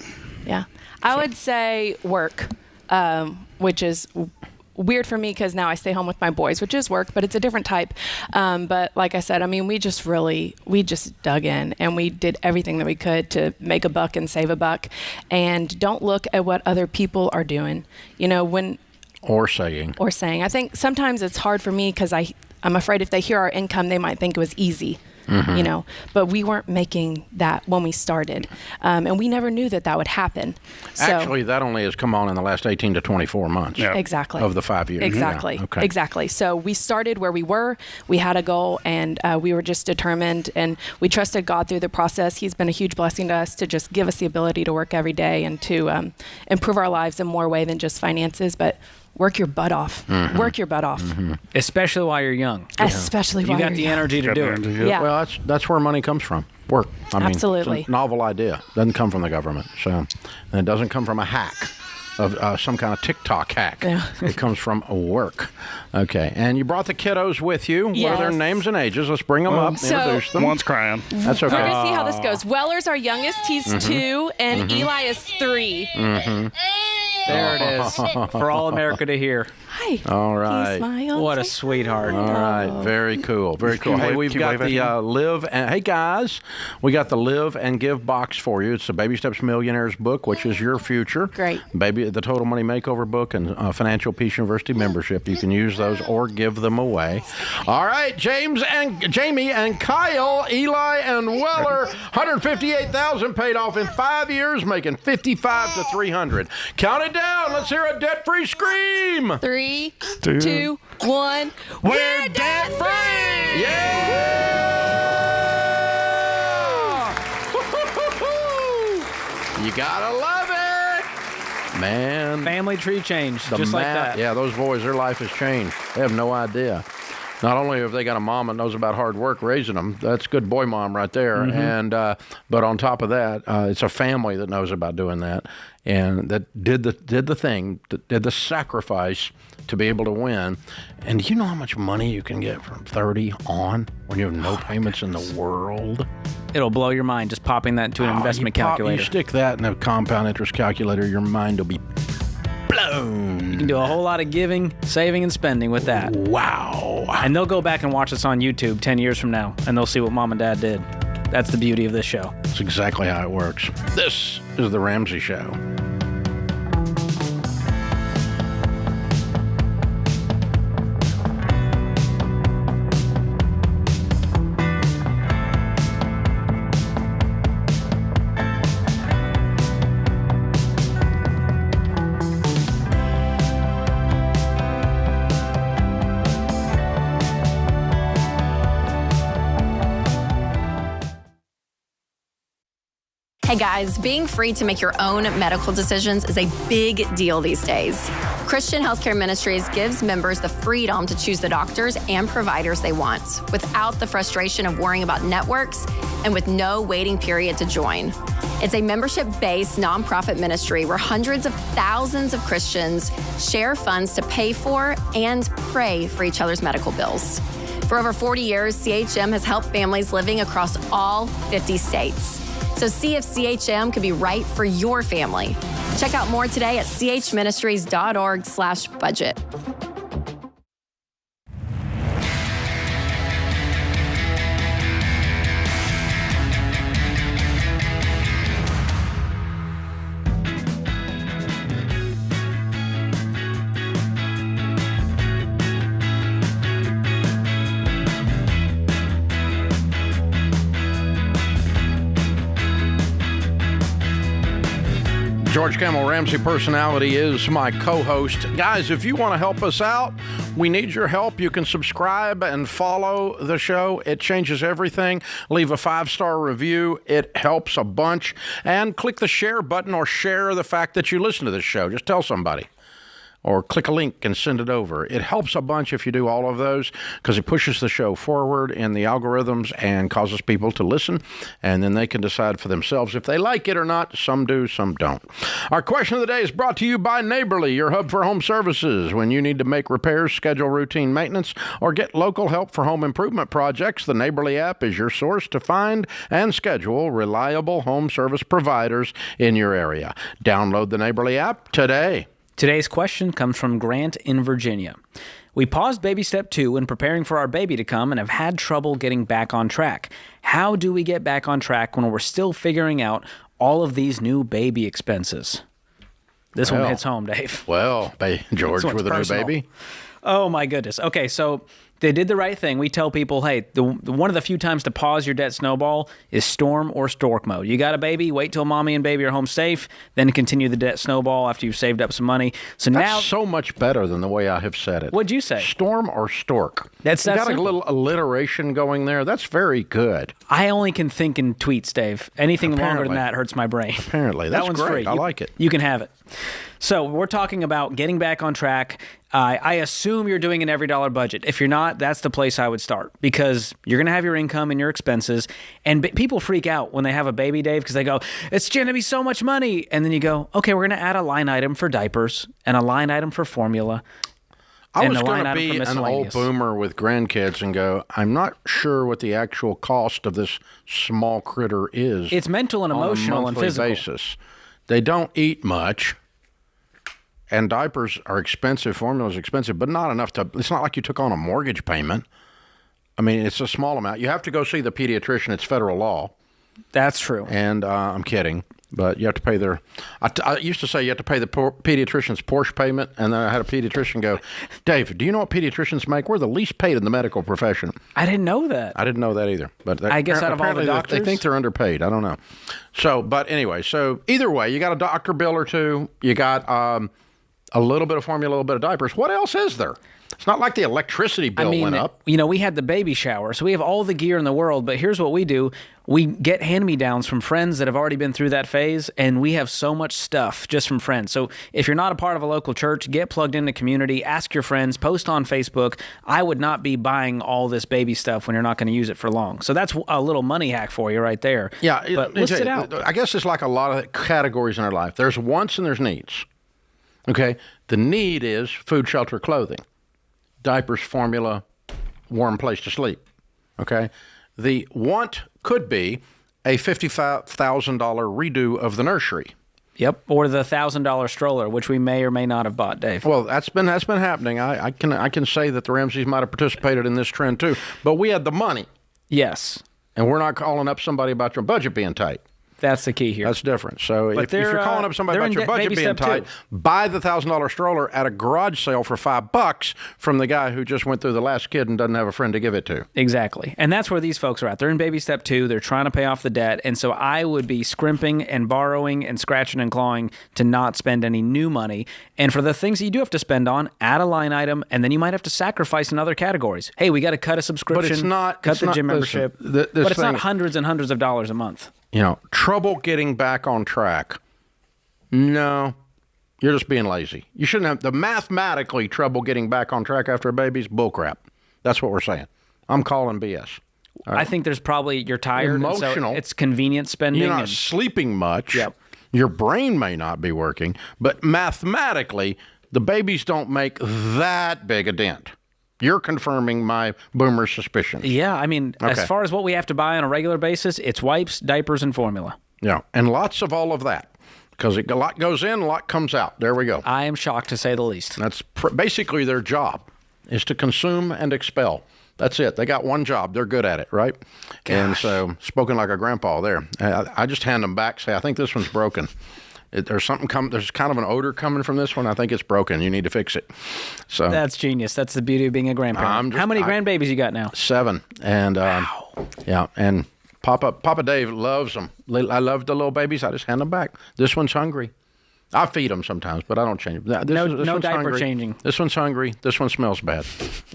Yeah. I would say work, which is weird for me because now I stay home with my boys, which is work, but it's a different type. But like I said, I mean, we just dug in and we did everything that we could to make a buck and save a buck. And don't look at what other people are doing. Or saying. I think sometimes it's hard for me because I'm afraid if they hear our income, they might think it was easy, But we weren't making that when we started, and we never knew that would happen. Actually, that only has come on in the last 18 to 24 months. Yeah. Exactly. Of the 5 years. Exactly. Yeah. Okay. Exactly. So we started where we were. We had a goal, and we were just determined, and we trusted God through the process. He's been a huge blessing to us to just give us the ability to work every day and to improve our lives in more way than just finances, but work your butt off. Mm-hmm. Work your butt off. Mm-hmm. Especially while you're young. Especially while you're young. You got the energy to do it. Yeah. Well, that's where money comes from. Work. I mean, absolutely. It's a novel idea. It doesn't come from the government. So, and it doesn't come from a hack of some kind of TikTok hack. Yeah. It comes from work. Okay. And you brought the kiddos with you. Yes. What are their names and ages? Let's bring them up. Introduce them. One's crying. That's okay. We're going to see how this goes. Weller's our youngest. He's 2, and Eli is 3. Mm-hmm. There it is for all America to hear. Hi. All right. What a sweetheart. All right. Very cool. Very cool. Hey, we've got the Live and hey guys, we got the Live and Give box for you. It's the Baby Steps Millionaires book, which is your future. Great. The Total Money Makeover book and Financial Peace University membership. You can use those or give them away. All right, Jamie and Kyle, Eli and Weller, $158,000 paid off in 5 years, making $55,000 to $300,000. Count it down. Let's hear a debt-free scream. 3, 2, 1. We're debt-free! Yeah! You gotta love it! Man. Family tree changed, just like that. Yeah, those boys, their life has changed. They have no idea. Not only have they got a mom that knows about hard work raising them, that's good boy mom right there. Mm-hmm. And but on top of that, it's a family that knows about doing that and that did the thing, did the sacrifice to be able to win. And do you know how much money you can get from 30 on when you have no payments in the world? It'll blow your mind just popping that into an investment calculator. You stick that in a compound interest calculator, your mind will be blown. alone. You can do a whole lot of giving, saving, and spending with that. Wow. And they'll go back and watch us on YouTube 10 years from now, and they'll see what Mom and Dad did. That's the beauty of this show. That's exactly how it works. This is The Ramsey Show. Hey guys, being free to make your own medical decisions is a big deal these days. Christian Healthcare Ministries gives members the freedom to choose the doctors and providers they want without the frustration of worrying about networks and with no waiting period to join. It's a membership-based nonprofit ministry where hundreds of thousands of Christians share funds to pay for and pray for each other's medical bills. For over 40 years, CHM has helped families living across all 50 states. So see if CHM could be right for your family. Check out more today at chministries.org/budget. George Camel Ramsey Personality is my co-host. Guys, if you want to help us out, we need your help. You can subscribe and follow the show. It changes everything. Leave a 5-star review. It helps a bunch. And click the share button or share the fact that you listen to this show. Just tell somebody. Or click a link and send it over. It helps a bunch if you do all of those because it pushes the show forward in the algorithms and causes people to listen, and then they can decide for themselves if they like it or not. Some do, some don't. Our question of the day is brought to you by Neighborly, your hub for home services. When you need to make repairs, schedule routine maintenance, or get local help for home improvement projects, the Neighborly app is your source to find and schedule reliable home service providers in your area. Download the Neighborly app today. Today's question comes from Grant in Virginia. We paused baby step 2 when preparing for our baby to come and have had trouble getting back on track. How do we get back on track when we're still figuring out all of these new baby expenses? This one hits home, Dave. Well, George with a new baby. Oh, my goodness. Okay, so they did the right thing. We tell people, hey, one of the few times to pause your debt snowball is storm or stork mode. You got a baby, wait till mommy and baby are home safe, then continue the debt snowball after you've saved up some money. So That's now, so much better than the way I have said it. What'd you say? Storm or stork. That's you got simple. a little alliteration going there. That's very good. I only can think in tweets, Dave. Anything longer than that hurts my brain. Apparently. That's that one's great. free. I like it. You can have it. So we're talking about getting back on track. I assume you're doing an every dollar budget. If you're not, that's the place I would start because you're going to have your income and your expenses. And people freak out when they have a baby, Dave, because they go, it's going to be so much money. And then you go, okay, we're going to add a line item for diapers and a line item for formula. I was going to be an old boomer with grandkids and go, I'm not sure what the actual cost of this small critter is. It's mental and emotional and physical. Basis. They don't eat much. And diapers are expensive, formula is expensive, but not enough to, it's not like you took on a mortgage payment. I mean, it's a small amount. You have to go see the pediatrician. It's federal law. That's true. And I'm kidding, but you have to pay their, I used to say you have to pay the pediatrician's Porsche payment, and then I had a pediatrician go, Dave, do you know what pediatricians make? We're the least paid in the medical profession. I didn't know that. I didn't know that either. But I guess out of all the doctors? They think they're underpaid. I don't know. So, but anyway, so either way, you got a doctor bill or two, you got a little bit of formula, a little bit of diapers. What else is there? It's not like the electricity bill went up. You know, we had the baby shower, so we have all the gear in the world, but here's what we do. We get hand-me-downs from friends that have already been through that phase, and we have so much stuff just from friends. So if you're not a part of a local church, get plugged into community, ask your friends, post on Facebook. I would not be buying all this baby stuff when you're not going to use it for long. So that's a little money hack for you right there. Yeah, but list it out. I guess it's like a lot of categories in our life. There's wants and there's needs. Okay, the need is food, shelter, clothing, diapers, formula, warm place to sleep. Okay, the want could be a $55,000 redo of the nursery. Yep, or the $1,000 stroller, which we may or may not have bought, Dave. Well, that's been happening. I can say that the Ramseys might have participated in this trend too, but we had the money. Yes. And we're not calling up somebody about your budget being tight. That's the key here. That's different. So if you're calling up somebody about your budget being tight, buy the $1,000 stroller at a garage sale for $5 from the guy who just went through the last kid and doesn't have a friend to give it to. Exactly. And that's where these folks are at. They're in baby step 2. They're trying to pay off the debt. And so I would be scrimping and borrowing and scratching and clawing to not spend any new money. And for the things that you do have to spend on, add a line item, and then you might have to sacrifice in other categories. Hey, we got to cut a subscription, but it's not, cut the gym membership. But it's not hundreds and hundreds of dollars a month. Trouble getting back on track. No, you're just being lazy. You shouldn't have the mathematically trouble getting back on track after a baby's bullcrap. That's what we're saying. I'm calling BS. Right. I think there's probably you're tired. Emotional. So it's convenient spending. You're not sleeping much. Yep. Your brain may not be working, but mathematically, the babies don't make that big a dent. You're confirming my boomer suspicions. Yeah, I mean, as far as what we have to buy on a regular basis, it's wipes, diapers, and formula. Yeah, and lots of all of that. Because a lot goes in, a lot comes out. There we go. I am shocked, to say the least. That's basically their job, is to consume and expel. That's it. They got one job. They're good at it, right? Gosh. And so, spoken like a grandpa there. I just hand them back, say, I think this one's broken. There's kind of an odor coming from this one. I think it's broken. You need to fix it. So that's genius. That's the beauty of being a grandparent. How many grandbabies you got now? 7. And wow. Yeah, and Papa Dave loves them. I love the little babies. I just hand them back. This one's hungry. I feed them sometimes, but I don't change them. No diaper hungry. Changing. This one's hungry. This one smells bad.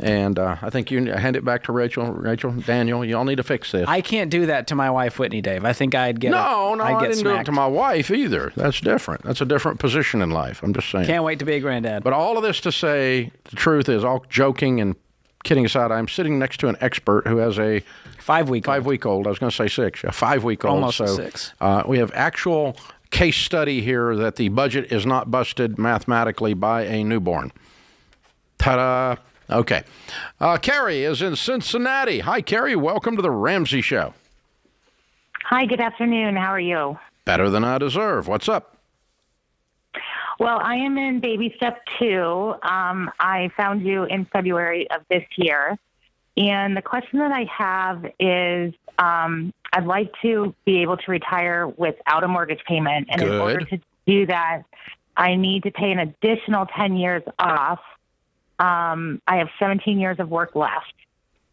And I think you hand it back to Rachel, Daniel, you all need to fix this. I can't do that to my wife, Whitney, Dave. I think I'd get I didn't smacked. do it to my wife either. That's different. That's a different position in life. I'm just saying. Can't wait to be a granddad. But all of this to say, the truth is, all joking and kidding aside, I'm sitting next to an expert who has a 5-week-old. I was going to say 6. A 5-week-old. Almost a 6. We have actual case study here that the budget is not busted mathematically by a newborn. Ta-da. Okay. Carrie is in Cincinnati. Hi, Carrie. Welcome to the Ramsey Show. Hi, good afternoon. How are you? Better than I deserve. What's up? Well, I am in baby step 2. I found you in February of this year. And the question that I have is I'd like to be able to retire without a mortgage payment. And in order to do that, I need to pay an additional 10 years off. I have 17 years of work left.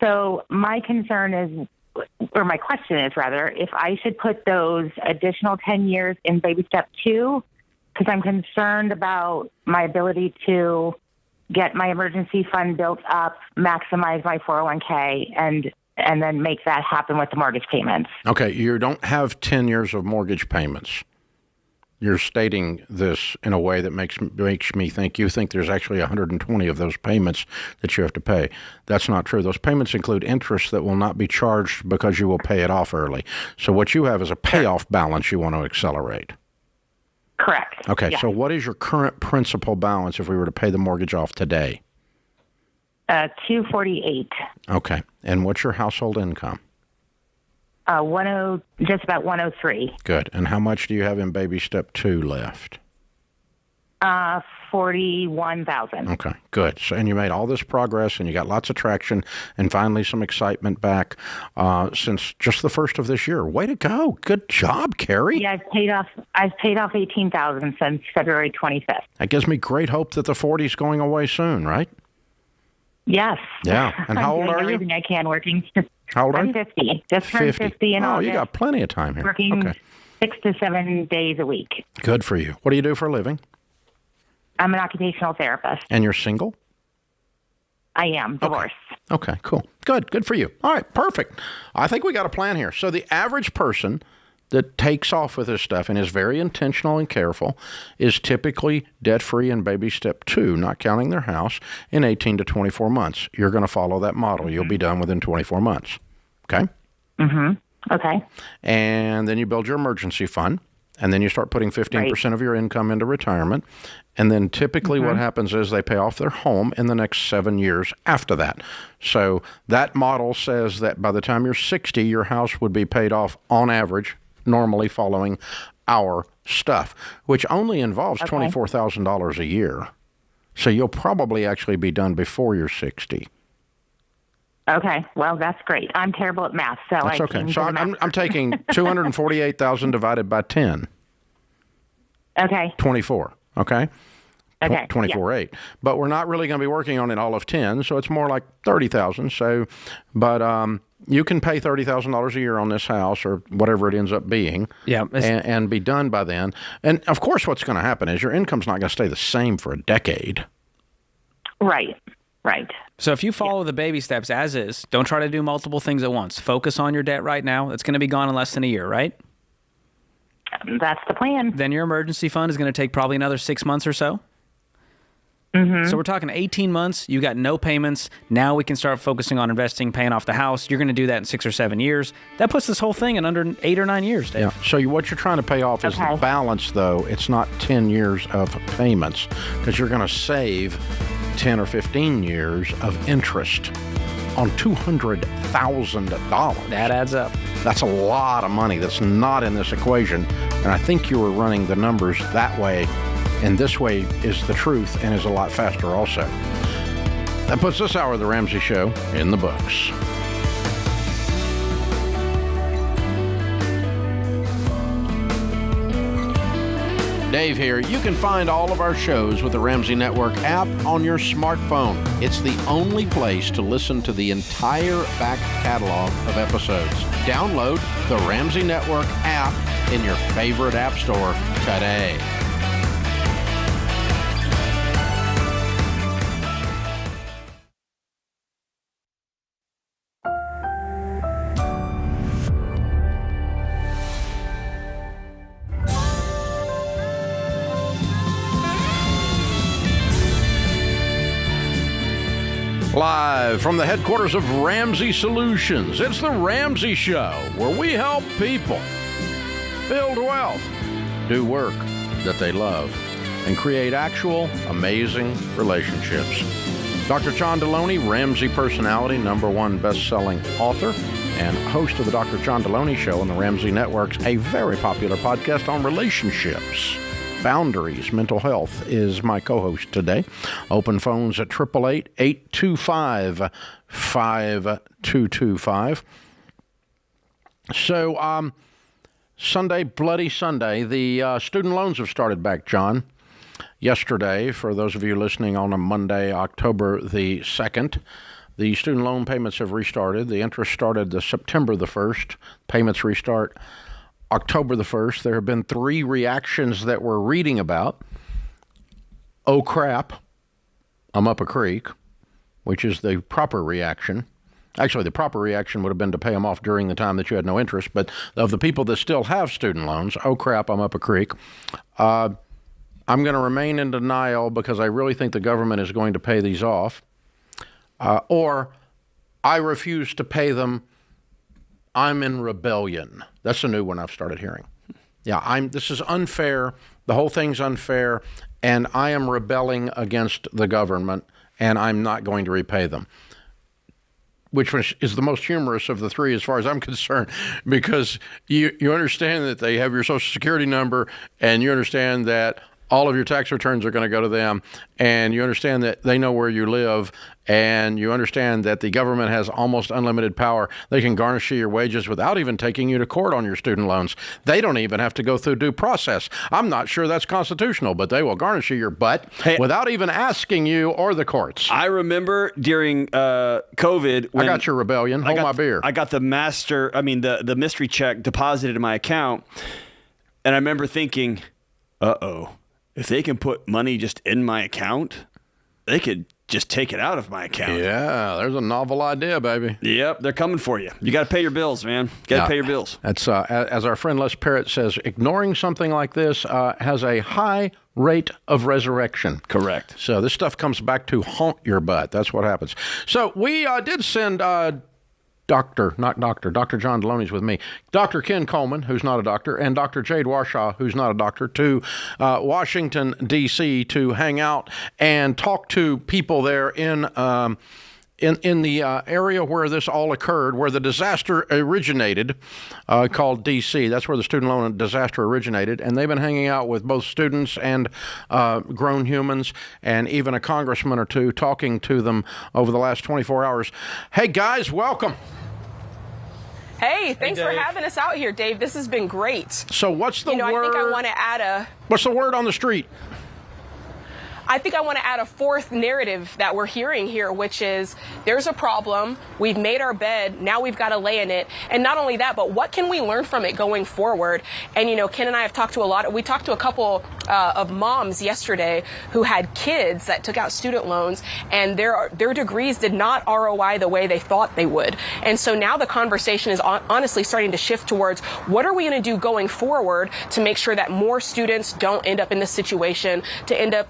So my concern is, or my question is rather, if I should put those additional 10 years in baby step 2, because I'm concerned about my ability to get my emergency fund built up, maximize my 401k, and then make that happen with the mortgage payments. Okay, you don't have 10 years of mortgage payments. You're stating this in a way that makes me think you think there's actually 120 of those payments that you have to pay. That's not true. Those payments include interest that will not be charged because you will pay it off early. So what you have is a payoff balance you want to accelerate. Correct. Okay, yes. So what is your current principal balance if we were to pay the mortgage off today? $248. Okay, and what's your household income? Just about 103. Good. And how much do you have in baby step 2 left? 41,000. Okay, good. So, and you made all this progress, and you got lots of traction, and finally some excitement back since just the first of this year. Way to go! Good job, Carrie. Yeah, I've paid off 18,000 since February 25th. That gives me great hope that the 40's going away soon, right? Yes. Yeah. And how old are you? I'm doing everything I can, working. How old are you? I'm 50. Just turned 50 in August. Oh, you got plenty of time here. Working 6 to 7 days a week. Good for you. What do you do for a living? I'm an occupational therapist. And you're single? I am. Divorced. Okay, cool. Good for you. All right, perfect. I think we got a plan here. So the average person that takes off with this stuff and is very intentional and careful is typically debt-free in baby step 2, not counting their house, in 18 to 24 months. You're going to follow that model. You'll be done within 24 months. Okay? Mm-hmm. Okay. And then you build your emergency fund, and then you start putting 15% of your income into retirement. And then typically what happens is they pay off their home in the next 7 years after that. So that model says that by the time you're 60, your house would be paid off on average, normally following our stuff, which only involves Okay. $24,000 a year. So you'll probably actually be done before you're 60. Okay, well, that's great. I'm terrible at math, so That's I okay. can So do the I'm math. taking 248,000 divided by 10. Okay. 24. Okay. Okay, 24.8. But we're not really going to be working on it all of 10, so it's more like 30,000. So, but you can pay $30,000 a year on this house or whatever it ends up being, Yeah, and be done by then. And of course, what's going to happen is your income's not going to stay the same for a decade. Right. Right. So if you follow the baby steps as is, don't try to do multiple things at once. Focus on your debt right now. It's going to be gone in less than a year, right? That's the plan. Then your emergency fund is going to take probably another 6 months or so. Mm-hmm. So we're talking 18 months. You got no payments. Now we can start focusing on investing, paying off the house. You're going to do that in 6 or 7 years. That puts this whole thing in under 8 or 9 years, Dave. Yeah. So what you're trying to pay off is the balance, though. It's not 10 years of payments, because you're going to save 10 or 15 years of interest on $200,000. That adds up. That's a lot of money that's not in this equation. And I think you were running the numbers that way. And this way is the truth and is a lot faster also. That puts this hour of the Ramsey Show in the books. Dave here. You can find all of our shows with the Ramsey Network app on your smartphone. It's the only place to listen to the entire back catalog of episodes. Download the Ramsey Network app in your favorite app store today. Live from the headquarters of Ramsey Solutions, it's the Ramsey Show, where we help people build wealth, do work that they love, and create actual amazing relationships. Dr. John Deloney, Ramsey personality, #1 best-selling author, and host of the Dr. John Deloney Show on the Ramsey Networks, a very popular podcast on relationships. Boundaries, mental health is my co-host today. Open phones at 888-825-5225. So, Sunday, Bloody Sunday, the student loans have started back, John. Yesterday, for those of you listening on a Monday, October the 2nd, the student loan payments have restarted. The interest started the September the 1st. Payments restart October the 1st. There have been 3 reactions that we're reading about. Oh, crap, I'm up a creek, which is the proper reaction. Actually, the proper reaction would have been to pay them off during the time that you had no interest. But of the people that still have student loans, oh, crap, I'm up a creek. I'm going to remain in denial because I really think the government is going to pay these off. Or I refuse to pay them. I'm in rebellion. That's a new one I've started hearing. Yeah, this is unfair. The whole thing's unfair, and I am rebelling against the government, and I'm not going to repay them. Which is the most humorous of the 3 as far as I'm concerned, because you understand that they have your Social Security number, and you understand that all of your tax returns are going to go to them, and you understand that they know where you live, and you understand that the government has almost unlimited power. They can garnish your wages without even taking you to court on your student loans. They don't even have to go through due process. I'm not sure that's constitutional, but they will garnish your butt without even asking you or the courts. I remember during COVID when I got your rebellion. Hold my beer. I got the the mystery check deposited in my account, and I remember thinking, uh-oh. If they can put money just in my account, they could just take it out of my account. Yeah, there's a novel idea, baby. Yep, they're coming for you. You got to pay your bills, man. Got to pay your bills. That's as our friend Les Parrott says, ignoring something like this has a high rate of resurrection. Correct. So this stuff comes back to haunt your butt. That's what happens. So we did send Dr. John Deloney's with me, Dr. Ken Coleman, who's not a doctor, and Dr. Jade Warshaw, who's not a doctor, to Washington, D.C. to hang out and talk to people there in in the area where this all occurred, where the disaster originated, called D.C. That's where the student loan disaster originated, and they've been hanging out with both students and grown humans, and even a congressman or two, talking to them over the last 24 hours. Hey, guys, welcome. Hey, thanks for having us out here, Dave. This has been great. So what's the word? I think I want to add What's the word on the street? I think I want to add a fourth narrative that we're hearing here, which is there's a problem. We've made our bed. Now we've got to lay in it. And not only that, but what can we learn from it going forward? And, Ken and I have talked to we talked to a couple of moms yesterday who had kids that took out student loans, and their degrees did not ROI the way they thought they would. And so now the conversation is honestly starting to shift towards what are we going to do going forward to make sure that more students don't end up in this situation, to end up,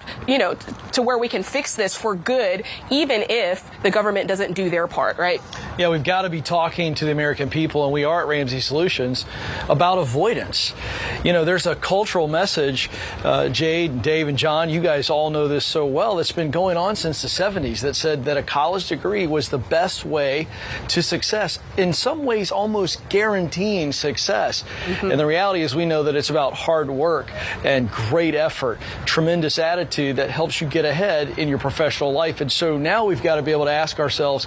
to where we can fix this for good, even if the government doesn't do their part, right? Yeah, we've got to be talking to the American people, and we are at Ramsey Solutions, about avoidance. There's a cultural message, Jade, Dave, and John, you guys all know this so well, that's been going on since the 70s, that said that a college degree was the best way to success, in some ways almost guaranteeing success. And the reality is we know that it's about hard work and great effort, tremendous attitude that helps you get ahead in your professional life. And so now we've got to be able to ask ourselves,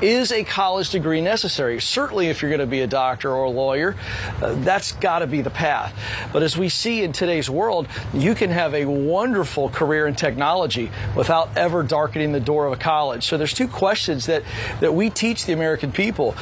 is a college degree necessary? Certainly if you're going to be a doctor or a lawyer, that's got to be the path. But as we see in today's world, you can have a wonderful career in technology without ever darkening the door of a college. So there's two questions that we teach the American people.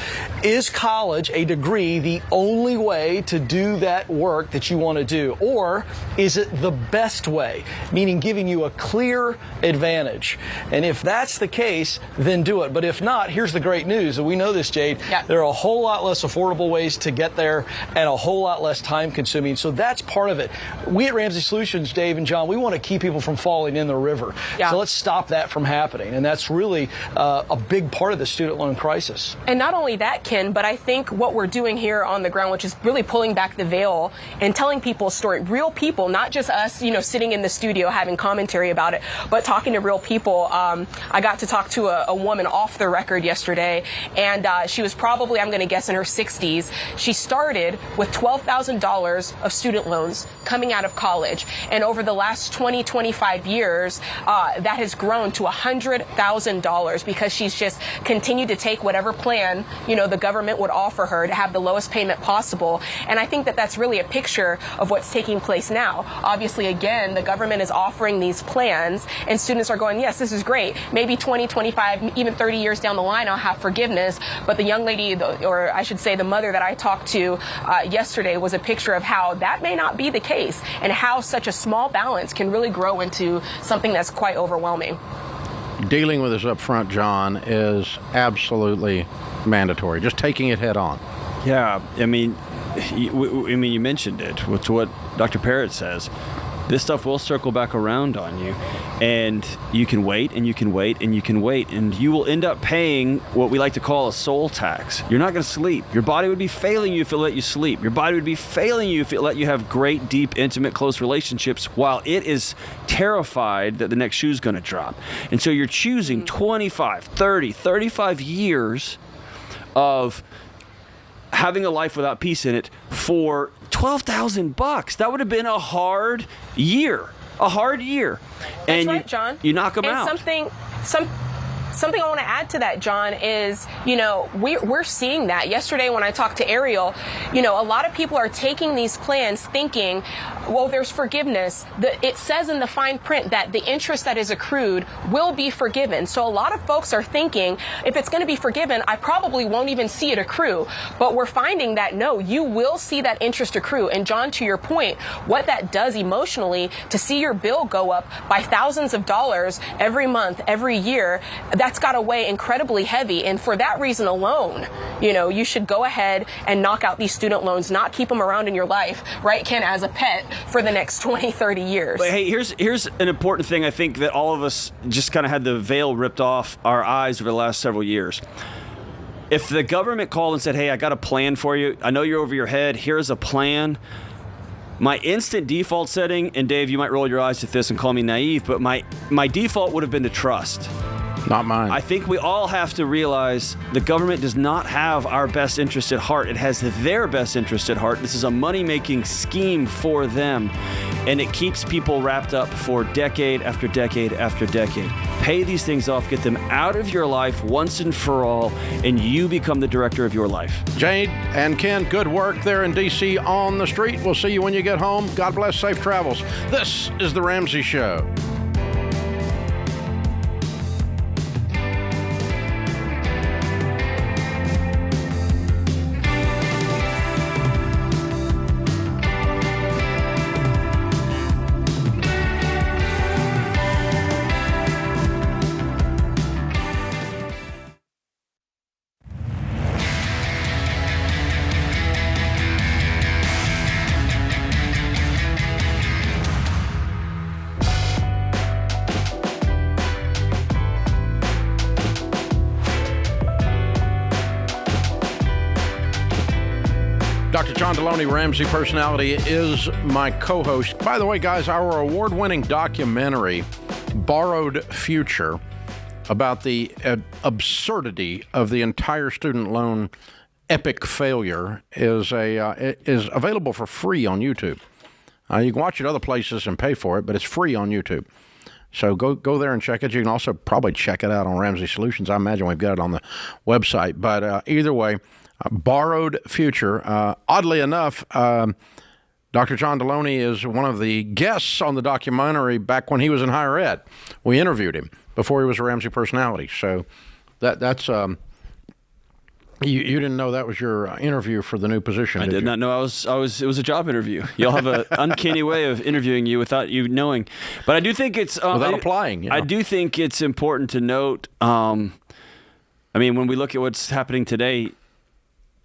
Is college, a degree, the only way to do that work that you want to do? Or is it the best way, meaning giving you a clear advantage? And if that's the case, then do it. But if not, here's the great news. And we know this, Jade. Yeah. There are a whole lot less affordable ways to get there and a whole lot less time consuming. So that's part of it. We at Ramsey Solutions, Dave and John, we want to keep people from falling in the river. Yeah. So let's stop that from happening. And that's really a big part of the student loan crisis. And not only that, Ken, but I think what we're doing here on the ground, which is really pulling back the veil and telling people a story, real people, not just us, sitting in the studio having commentary about it, but talking to real people. I got to talk to a woman off the record yesterday, and she was probably, I'm going to guess, in her 60s. She started with $12,000 of student loans coming out of college, and over the last 25 years, that has grown to $100,000 because she's just continued to take whatever plan, the government would offer her to have the lowest payment possible. And I think that that's really a picture of what's taking place now. Obviously, again, the government is offering these plans, and students are going, yes, this is great. Maybe 20, 25, even 30 years down the line, I'll have forgiveness. But the young lady, or I should say the mother that I talked to yesterday, was a picture of how that may not be the case, and how such a small balance can really grow into something that's quite overwhelming. Dealing with this up front, John, is absolutely mandatory. Just taking it head on. Yeah, I mean, you mentioned it with what Dr. Parrott says. This stuff will circle back around on you, and you can wait and you can wait and you can wait, and you will end up paying what we like to call a soul tax. You're not going to sleep. Your body would be failing you if it let you sleep. Your body would be failing you if it let you have great, deep, intimate, close relationships while it is terrified that the next shoe's going to drop. And so you're choosing 25, 30, 35 years of having a life without peace in it for $12,000. That would have been a hard year. That's right, John. You knock them out. Something I want to add to that, John, is, we're seeing that. Yesterday when I talked to Ariel, a lot of people are taking these plans thinking, well, there's forgiveness. It says in the fine print that the interest that is accrued will be forgiven. So a lot of folks are thinking, if it's going to be forgiven, I probably won't even see it accrue. But we're finding that, no, you will see that interest accrue. And John, to your point, what that does emotionally, to see your bill go up by thousands of dollars every month, every year, that's got to weigh incredibly heavy. And for that reason alone, you should go ahead and knock out these student loans, not keep them around in your life, right, Ken, as a pet for the next 20, 30 years. But hey, here's an important thing I think that all of us just kind of had the veil ripped off our eyes over the last several years. If the government called and said, hey, I got a plan for you. I know you're over your head. Here's a plan. My instant default setting, and Dave, you might roll your eyes at this and call me naive, but my default would have been to trust. Not mine. I think we all have to realize the government does not have our best interest at heart. It has their best interest at heart. This is a money-making scheme for them, and it keeps people wrapped up for decade after decade after decade. Pay these things off, get them out of your life once and for all, and you become the director of your life. Jade and Ken, good work there in D.C. on the street. We'll see you when you get home. God bless, safe travels. This is The Ramsey Show. Dr. John Deloney, Ramsey Personality, is my co-host. By the way, guys, our award-winning documentary, Borrowed Future, about the absurdity of the entire student loan epic failure, is available for free on YouTube. You can watch it other places and pay for it, but it's free on YouTube. So go there and check it. You can also probably check it out on Ramsey Solutions. I imagine we've got it on the website. But either way, Borrowed Future. Oddly enough, Dr. John Deloney is one of the guests on the documentary back when he was in higher ed. We interviewed him before he was a Ramsey personality. So that's you didn't know that was your interview for the new position. I did not know it was a job interview. Y'all have an uncanny way of interviewing you without you knowing. But I do think it's without applying. You know. I do think it's important to note. I mean, when we look at what's happening today.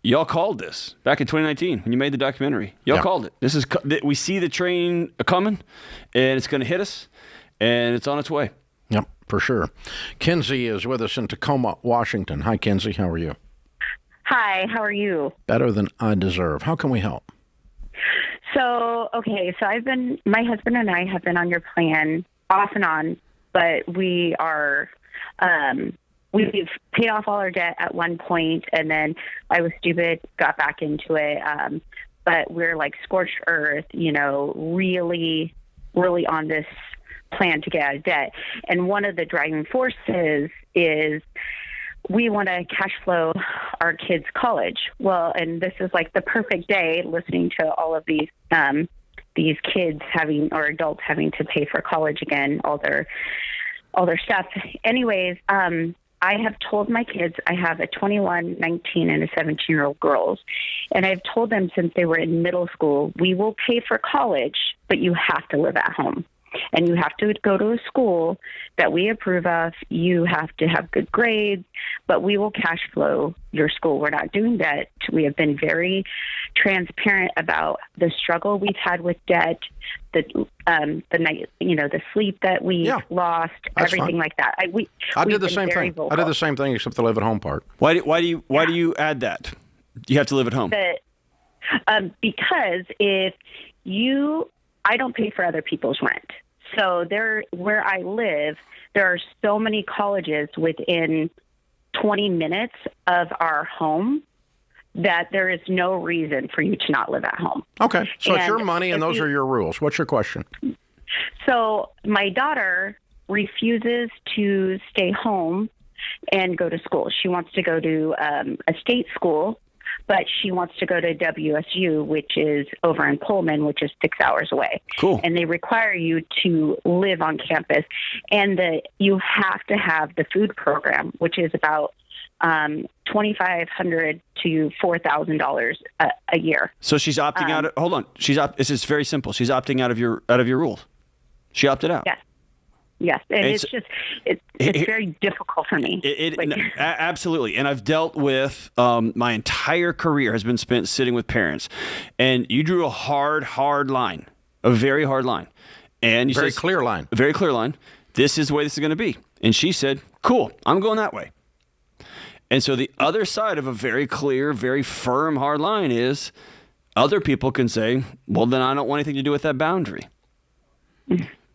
Y'all called this back in 2019 when you made the documentary. Y'all called it. This is we see the train coming, and it's going to hit us, and it's on its way. Yep, for sure. Kinsey is with us in Tacoma, Washington. Hi, Kinsey. How are you? Hi. How are you? Better than I deserve. How can we help? So my husband and I have been on your plan off and on, but we are. We've paid off all our debt at one point, and then I was stupid, got back into it. But we're like scorched earth, really, really on this plan to get out of debt. And one of the driving forces is we want to cash flow our kids' college. Well, and this is like the perfect day listening to all of these kids adults having to pay for college again, all their stuff. Anyways, I have told my kids, I have a 21, 19, and a 17-year-old girls, and I've told them since they were in middle school, we will pay for college, but you have to live at home. And you have to go to a school that we approve of. You have to have good grades, but we will cash flow your school. We're not doing that. We have been very transparent about the struggle we've had with debt, the night, the sleep that we lost, everything like that. I did the same thing. Vocal. I did the same thing except the live at home part. Why do you add that? You have to live at home. Because I don't pay for other people's rent. So where I live, there are so many colleges within 20 minutes of our home that there is no reason for you to not live at home. Okay. So it's your money and those are your rules. What's your question? So my daughter refuses to stay home and go to school. She wants to go to a state school, but she wants to go to WSU, which is over in Pullman, which is 6 hours away. Cool. And they require you to live on campus, and you have to have the food program, which is about $2,500 to $4,000 a year. So she's opting out. Hold on. This is very simple. She's opting out of your rules. She opted out. Yes. Yes, and it's very difficult for me. Absolutely, and I've dealt with my entire career has been spent sitting with parents, and you drew a hard line, a very hard line, and you very clear line. This is the way this is going to be, and she said, "Cool, I'm going that way." And so the other side of a very clear, very firm, hard line is other people can say, "Well, then I don't want anything to do with that boundary."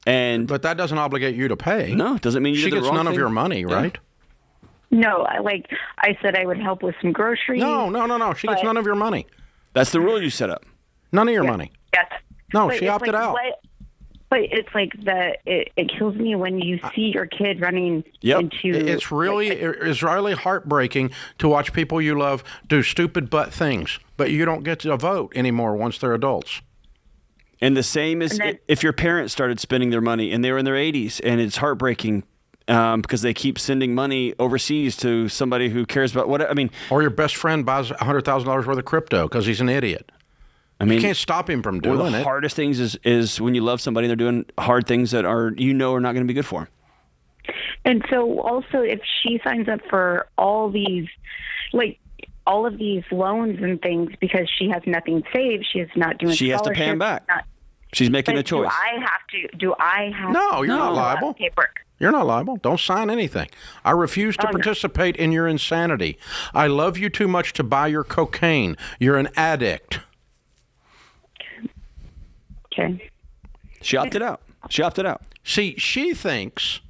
But that doesn't obligate you to pay. No, it doesn't mean you she did the gets wrong none of thing. your money, right? No, I said I would help with some groceries. No. She gets none of your money. That's the rule you set up. None of your money. Yes. No, But she it's opted out. But it's like it kills me when you see your kid running into. It's really heartbreaking to watch people you love do stupid butt things, but you don't get to vote anymore once they're adults. And the same as if your parents started spending their money and they were in their 80s, and it's heartbreaking because they keep sending money overseas to somebody who cares about what I mean. Or your best friend buys $100,000 worth of crypto because he's an idiot. I mean, you can't stop him from one doing of the it. hardest things is when you love somebody and they're doing hard things that are not going to be good for them. And so also if she signs up for all of these loans and things because she has nothing saved, she is not doing She has to pay them back. She's making a choice. Do I have No, you're not liable. Paperwork? You're not liable. Don't sign anything. I refuse to participate in your insanity. I love you too much to buy your cocaine. You're an addict. Okay. She opted out. See, she thinks,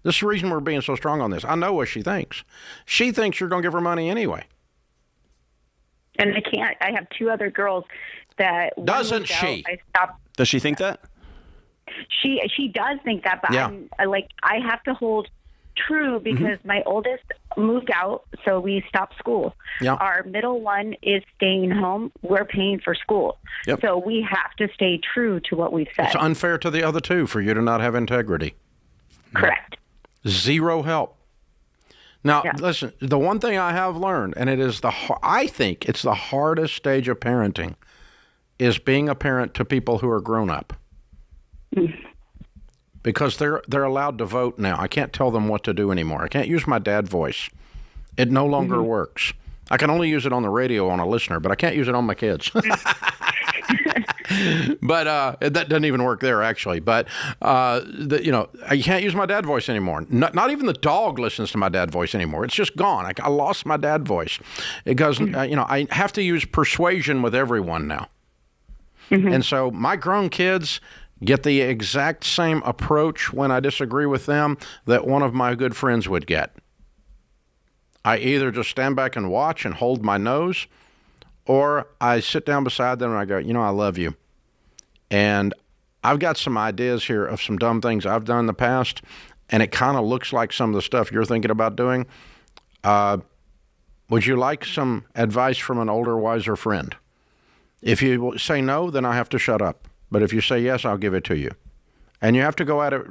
this is the reason we're being so strong on this. I know what she thinks. She thinks you're going to give her money anyway. And I can't. I have two other girls that Doesn't she? I stopped. Does she think that? She does think that, but Yeah. I have to hold true because my oldest moved out, so we stopped school. Yeah. Our middle one is staying home. We're paying for school. Yep. So we have to stay true to what we've said. It's unfair to the other two for you to not have integrity. Correct. Zero help. Now, listen, the one thing I have learned, and I think it's the hardest stage of parenting, is being a parent to people who are grown up. Because they're allowed to vote now. I can't tell them what to do anymore. I can't use my dad voice. It no longer works. I can only use it on the radio on a listener, but I can't use it on my kids. But that doesn't even work there, actually. But I can't use my dad voice anymore. Not even the dog listens to my dad voice anymore. It's just gone. I lost my dad voice. It goes. I have to use persuasion with everyone now. And so my grown kids get the exact same approach when I disagree with them that one of my good friends would get. I either just stand back and watch and hold my nose, or I sit down beside them and I go, I love you. And I've got some ideas here of some dumb things I've done in the past, and it kind of looks like some of the stuff you're thinking about doing. Would you like some advice from an older, wiser friend? If you say no, then I have to shut up. But if you say yes, I'll give it to you. And you have to go at it,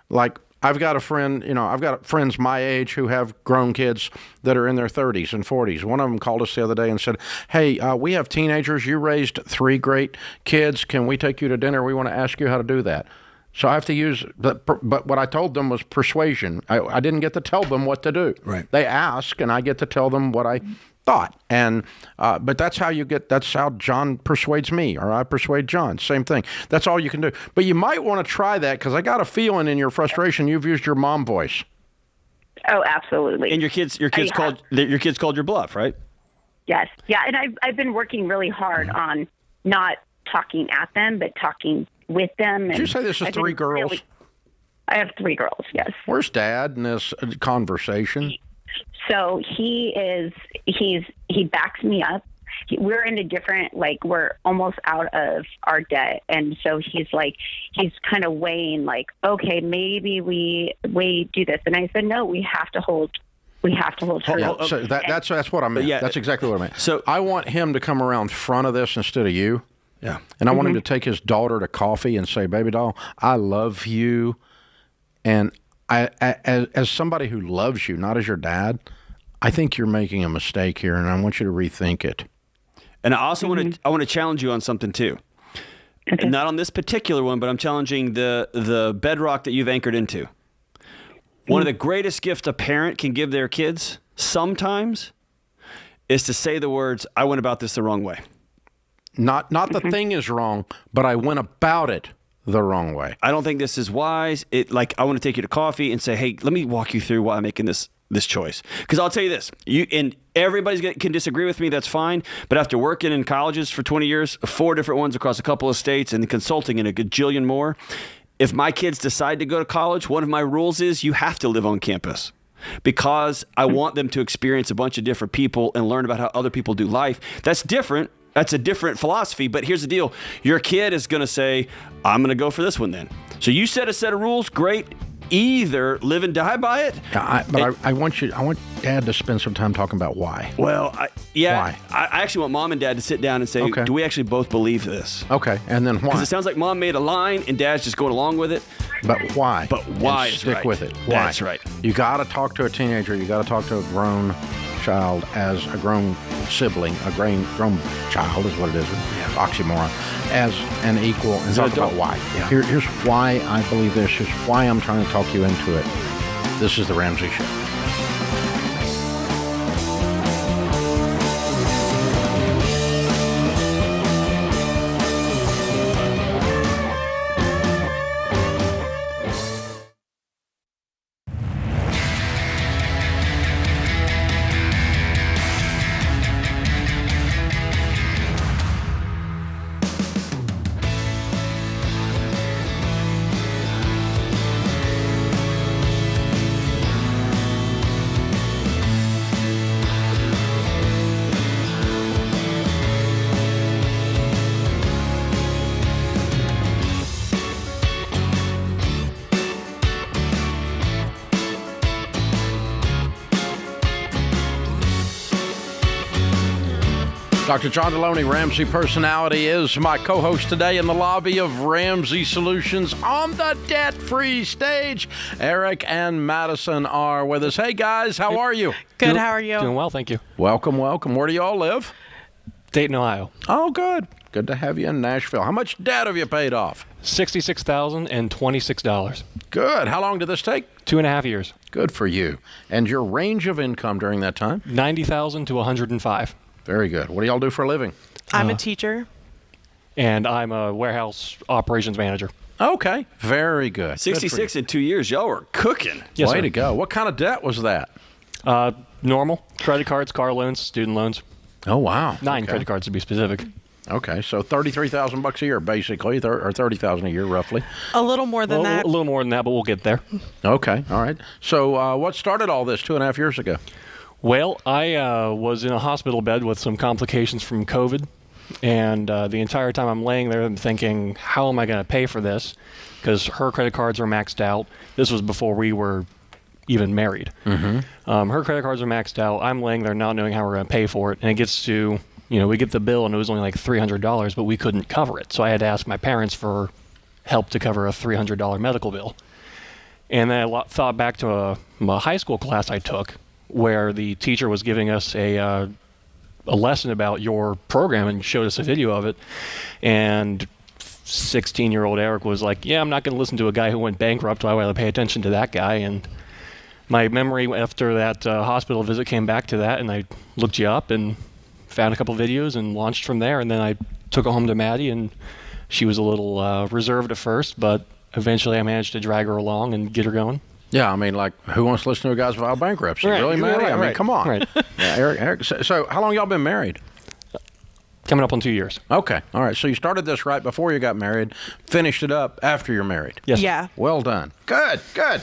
like I've got a friend, I've got friends my age who have grown kids that are in their 30s and 40s. One of them called us the other day and said, hey, we have teenagers. You raised 3 great kids. Can we take you to dinner? We want to ask you how to do that. So I have to use, but what I told them was persuasion. I didn't get to tell them what to do. Right. They ask, and I get to tell them what I thought. And but that's how John persuades me, or I persuade John. Same thing. That's all you can do. But you might want to try that, because I got a feeling in your frustration you've used your mom voice. Oh, absolutely. And your kids called your bluff, right? Yes. Yeah, and I've been working really hard on not talking at them, but talking with them. Did you say this is 3 girls? I have 3 girls, yes. Where's Dad in this conversation? So he backs me up. We're in a different, we're almost out of our debt. And so he's kind of weighing, okay, maybe we do this. And I said, no, we have to hold true. Yeah, so that's what I meant. Yeah, that's exactly what I meant. So I want him to come around front of this instead of you. Yeah. And I want him to take his daughter to coffee and say, baby doll, I love you. And as somebody who loves you, not as your dad, I think you're making a mistake here, and I want you to rethink it. And I also want to challenge you on something too. Okay. Not on this particular one, but I'm challenging the bedrock that you've anchored into. One of the greatest gifts a parent can give their kids sometimes is to say the words, I went about this the wrong way. Not the thing is wrong, but I went about it the wrong way. I don't think this is wise. I want to take you to coffee and say, hey, let me walk you through why I'm making this choice. Because I'll tell you this, and everybody can disagree with me, that's fine. But after working in colleges for 20 years, 4 different ones across a couple of states, and consulting in a gajillion more, if my kids decide to go to college, one of my rules is you have to live on campus, because I want them to experience a bunch of different people and learn about how other people do life. That's different. That's a different philosophy. But here's the deal. Your kid is going to say, I'm going to go for this one then. So you set a set of rules. Great. Either live and die by it. I want Dad to spend some time talking about why. Well, Why? I actually want Mom and Dad to sit down and say, Okay. do we actually both believe this? Okay, and then why? Because it sounds like Mom made a line and Dad's just going along with it. But why? But why And is stick right. with it. Why? That's right. You got to talk to a teenager. You got to talk to a grown child as a grown sibling. A grown child is what it is. Oxymoron. As an equal, and talk about why. Yeah. Here's why I believe this. Here's why I'm trying to talk you into it. This is the Ramsey Show. Dr. John Deloney, Ramsey Personality, is my co-host today in the lobby of Ramsey Solutions on the debt-free stage. Eric and Madison are with us. Hey, guys, how are you? Good, how are you? Doing well, thank you. Welcome, welcome. Where do you all live? Dayton, Ohio. Oh, good. Good to have you in Nashville. How much debt have you paid off? $66,026. Good. How long did this take? 2.5 years. Good for you. And your range of income during that time? $90,000 to $105,000. Very good. What do y'all do for a living? I'm a teacher. And I'm a warehouse operations manager. Okay. Very good. 66 in 2 years. Y'all are cooking. Yes, Way sir. to go. What kind of debt was that? Normal. Credit cards, car loans, student loans. Oh, wow. 9 credit cards to be specific. Okay, so $33,000 a year, basically, or $30,000 a year, roughly. A little more than that. A little more than that, but we'll get there. Okay, all right. So, what started all this 2.5 years ago? Well, I was in a hospital bed with some complications from COVID, and the entire time I'm laying there, I'm thinking, how am I going to pay for this? Because her credit cards are maxed out. This was before we were even married. Mm-hmm. Her credit cards are maxed out. I'm laying there not knowing how we're going to pay for it, and it gets to, we get the bill, and it was only like $300, but we couldn't cover it. So I had to ask my parents for help to cover a $300 medical bill. And then I thought back to a high school class I took, where the teacher was giving us a lesson about your program and showed us a video of it. And 16-year-old Eric was like, yeah, I'm not going to listen to a guy who went bankrupt. Why would I pay attention to that guy? And my memory after that hospital visit came back to that, and I looked you up and found a couple videos and launched from there. And then I took it home to Maddie, and she was a little reserved at first, but eventually I managed to drag her along and get her going. Yeah, I mean, like, who wants to listen to a guy's file bankruptcy? Right, Really, Maddie? right, I mean, right. come on. Right. Yeah, Eric, so how long y'all been married? Coming up on 2 years. Okay, all right. So you started this right before you got married, finished it up after you're married. Yes. Yeah. Well done. Good, good.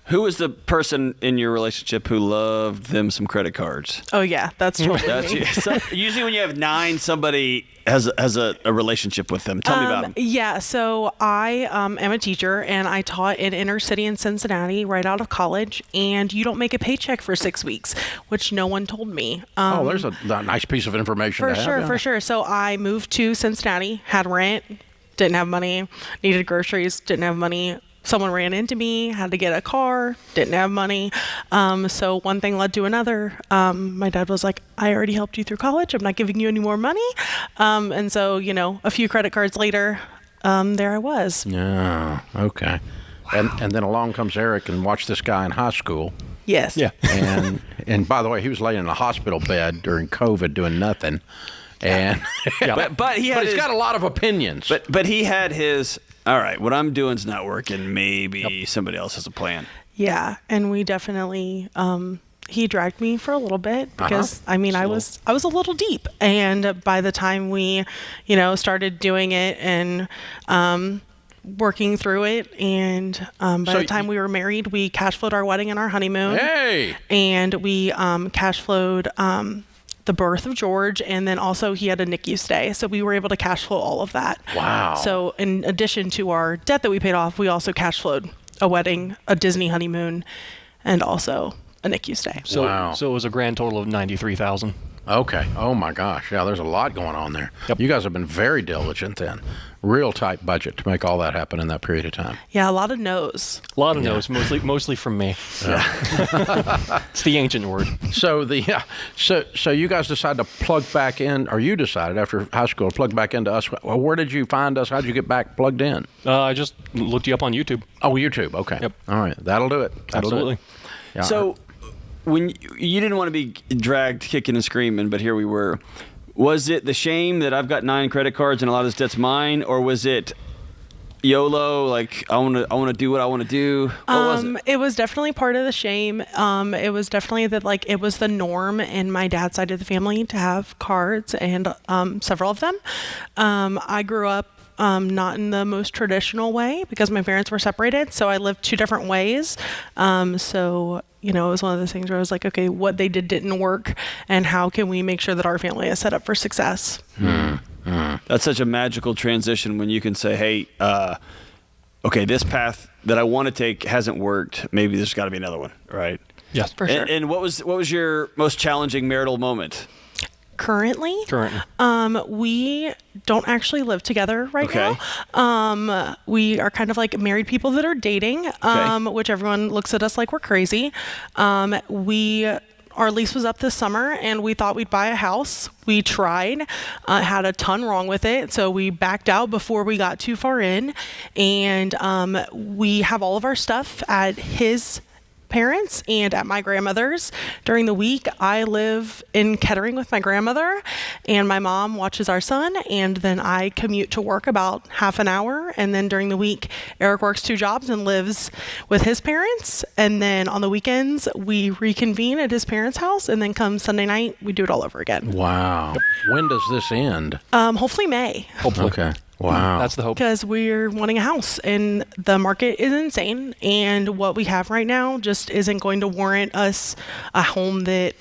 Who was the person in your relationship who loved them some credit cards? Oh, yeah, that's true. That's you. So, usually when you have 9, somebody has a relationship with them. Tell me about them. Yeah, so I am a teacher, and I taught in inner city in Cincinnati right out of college, and you don't make a paycheck for 6 weeks, which no one told me. There's a nice piece of information For to have. sure, yeah. for sure. So I moved to Cincinnati, had rent, didn't have money, needed groceries, didn't have money. Someone ran into me, had to get a car, didn't have money. So one thing led to another. My dad was like, I already helped you through college. I'm not giving you any more money. And so, a few credit cards later, there I was. Yeah, okay. Wow. And then along comes Eric and watched this guy in high school. Yes. Yeah. And by the way, he was laying in a hospital bed during COVID doing nothing. And yeah. but he's got a lot of opinions. But he had his, all right, what I'm doing's not working. Maybe somebody else has a plan. Yeah, and we definitely he dragged me for a little bit because I was a little deep, and by the time we started doing it and working through it. And by the time we were married, we cash flowed our wedding and our honeymoon. Hey! And we cash flowed the birth of George, and then also he had a NICU stay. So we were able to cash flow all of that. Wow. So in addition to our debt that we paid off, we also cash flowed a wedding, a Disney honeymoon, and also a NICU stay. So it was a grand total of $93,000. Okay. Oh my gosh. Yeah, there's a lot going on there. Yep. You guys have been very diligent then. Real tight budget to make all that happen in that period of time. Yeah, a lot of no's. A lot of no's, mostly from me. Yeah. It's the ancient word. So so you guys decided to plug back in, or you decided after high school to plug back into us. Well, where did you find us? How did you get back plugged in? I just looked you up on YouTube. Oh, YouTube. Okay. Yep. All right. That'll do it. Absolutely. Yeah. So when you didn't want to be dragged kicking and screaming, but here we were. Was it the shame that I've got 9 credit cards and a lot of this debt's mine, or was it YOLO, like I want to do what I want to do? What was it? It was definitely part of the shame. It was definitely that, like, it was the norm in my dad's side of the family to have cards, and several of them. I grew up not in the most traditional way because my parents were separated, so I lived 2 different ways. So, you know, it was one of those things where I was like, okay, what they did didn't work, and how can we make sure that our family is set up for success? That's such a magical transition when you can say, hey, okay, this path that I want to take hasn't worked. Maybe there's got to be another one, right? Yes, for sure. And what was your most challenging marital moment? Currently, we don't actually live together right now. We are kind of like married people that are dating, which everyone looks at us like we're crazy. Our lease was up this summer, and we thought we'd buy a house. We tried, had a ton wrong with it, so we backed out before we got too far in. And we have all of our stuff at his parents and at my grandmother's. During the week, I live in Kettering with my grandmother, and my mom watches our son, and then I commute to work about half an hour. And then during the week, Eric works 2 jobs and lives with his parents. And then on the weekends, we reconvene at his parents' house, and then come Sunday night, we do it all over again. Wow. When does this end? Hopefully May. Hopefully. Okay. Wow. That's the hope. Because we're wanting a house, and the market is insane, and what we have right now just isn't going to warrant us a home that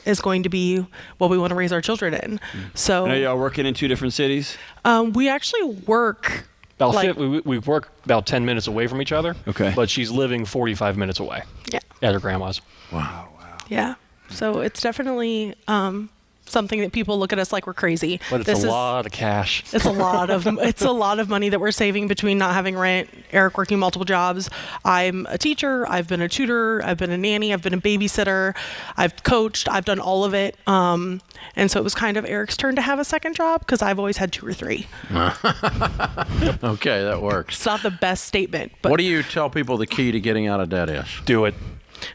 is going to be what we want to raise our children in. So, are y'all working in 2 different cities? We actually work we work about 10 minutes away from each other. Okay. But she's living 45 minutes away. Yeah. At her grandma's. Wow. Yeah. So it's definitely something that people look at us like we're crazy. But it's a lot of cash. It's a lot of money that we're saving between not having rent, Eric working multiple jobs. I'm a teacher, I've been a tutor, I've been a nanny, I've been a babysitter, I've coached, I've done all of it. And so it was kind of Eric's turn to have a second job because I've always had 2 or 3. Okay, that works. It's not the best statement, but what do you tell people the key to getting out of debt is? Do it.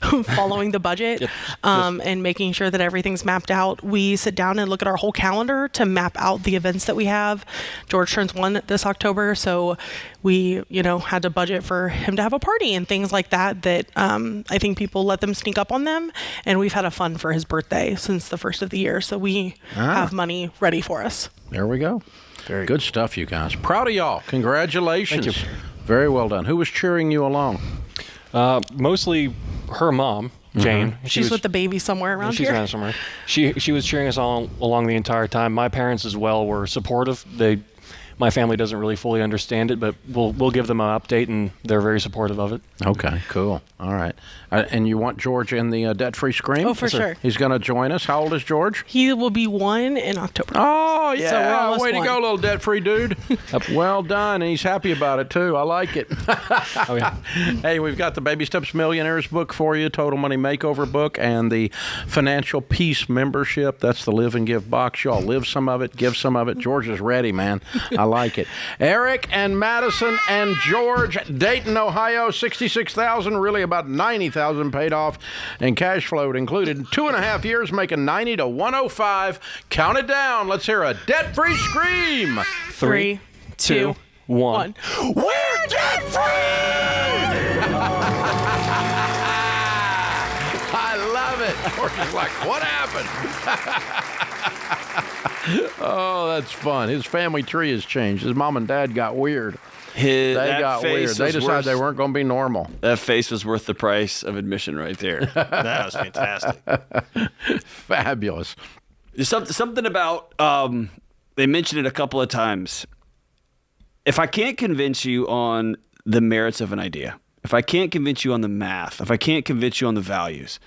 Following the budget and making sure that everything's mapped out. We sit down and look at our whole calendar to map out the events that we have. George turns 1 this October, so we, had to budget for him to have a party and things like that I think people let them sneak up on them. And we've had a fund for his birthday since the first of the year, so we have money ready for us. There we go. Very good stuff, you guys. Proud of y'all. Congratulations. Thank you. Very well done. Who was cheering you along? Mostly her mom, Jane. She's with the baby somewhere around here. She's around somewhere. She was cheering us all along the entire time. My parents as well were supportive. My family doesn't really fully understand it, but we'll give them an update, and they're very supportive of it. Okay, cool. All right. And you want George in the Debt-Free Scream? Oh, for sure. He's going to join us. How old is George? He will be 1 in October. Oh, yeah. So we're almost way to 1. go, little debt-free dude. Well done, and he's happy about it, too. I like it. Oh, yeah. Hey, we've got the Baby Steps Millionaires book for you, Total Money Makeover book, and the Financial Peace membership. That's the Live and Give box. Y'all live some of it, give some of it. George is ready, man. I like it. Eric and Madison and George, Dayton, Ohio, $66,000, really about $90,000 paid off, and cash flowed included. 2.5 years, making $90 to $105. Count it down. Let's hear a debt-free scream. 3, 2, 1. We're debt-free! I love it. George is like, what happened? Oh, that's fun. His family tree has changed. His mom and dad got weird. They got weird. They decided they weren't going to be normal. That face was worth the price of admission right there. That was fantastic. Fabulous. There's something about, they mentioned it a couple of times. If I can't convince you on the merits of an idea, if I can't convince you on the math, if I can't convince you on the values,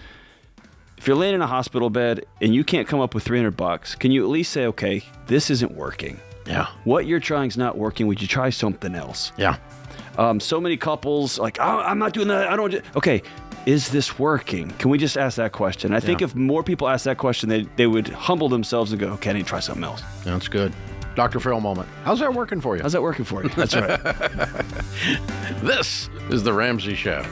if you're laying in a hospital bed and you can't come up with $300, can you at least say, okay, this isn't working? Yeah. What you're trying is not working. Would you try something else? Yeah. So many couples like, oh, I'm not doing that. I don't. Okay, is this working? Can we just ask that question? I think if more people ask that question, they would humble themselves and go, okay, I need to try something else. That's good. Dr. Phil moment. How's that working for you? How's that working for you? That's right. This is the Ramsey Show.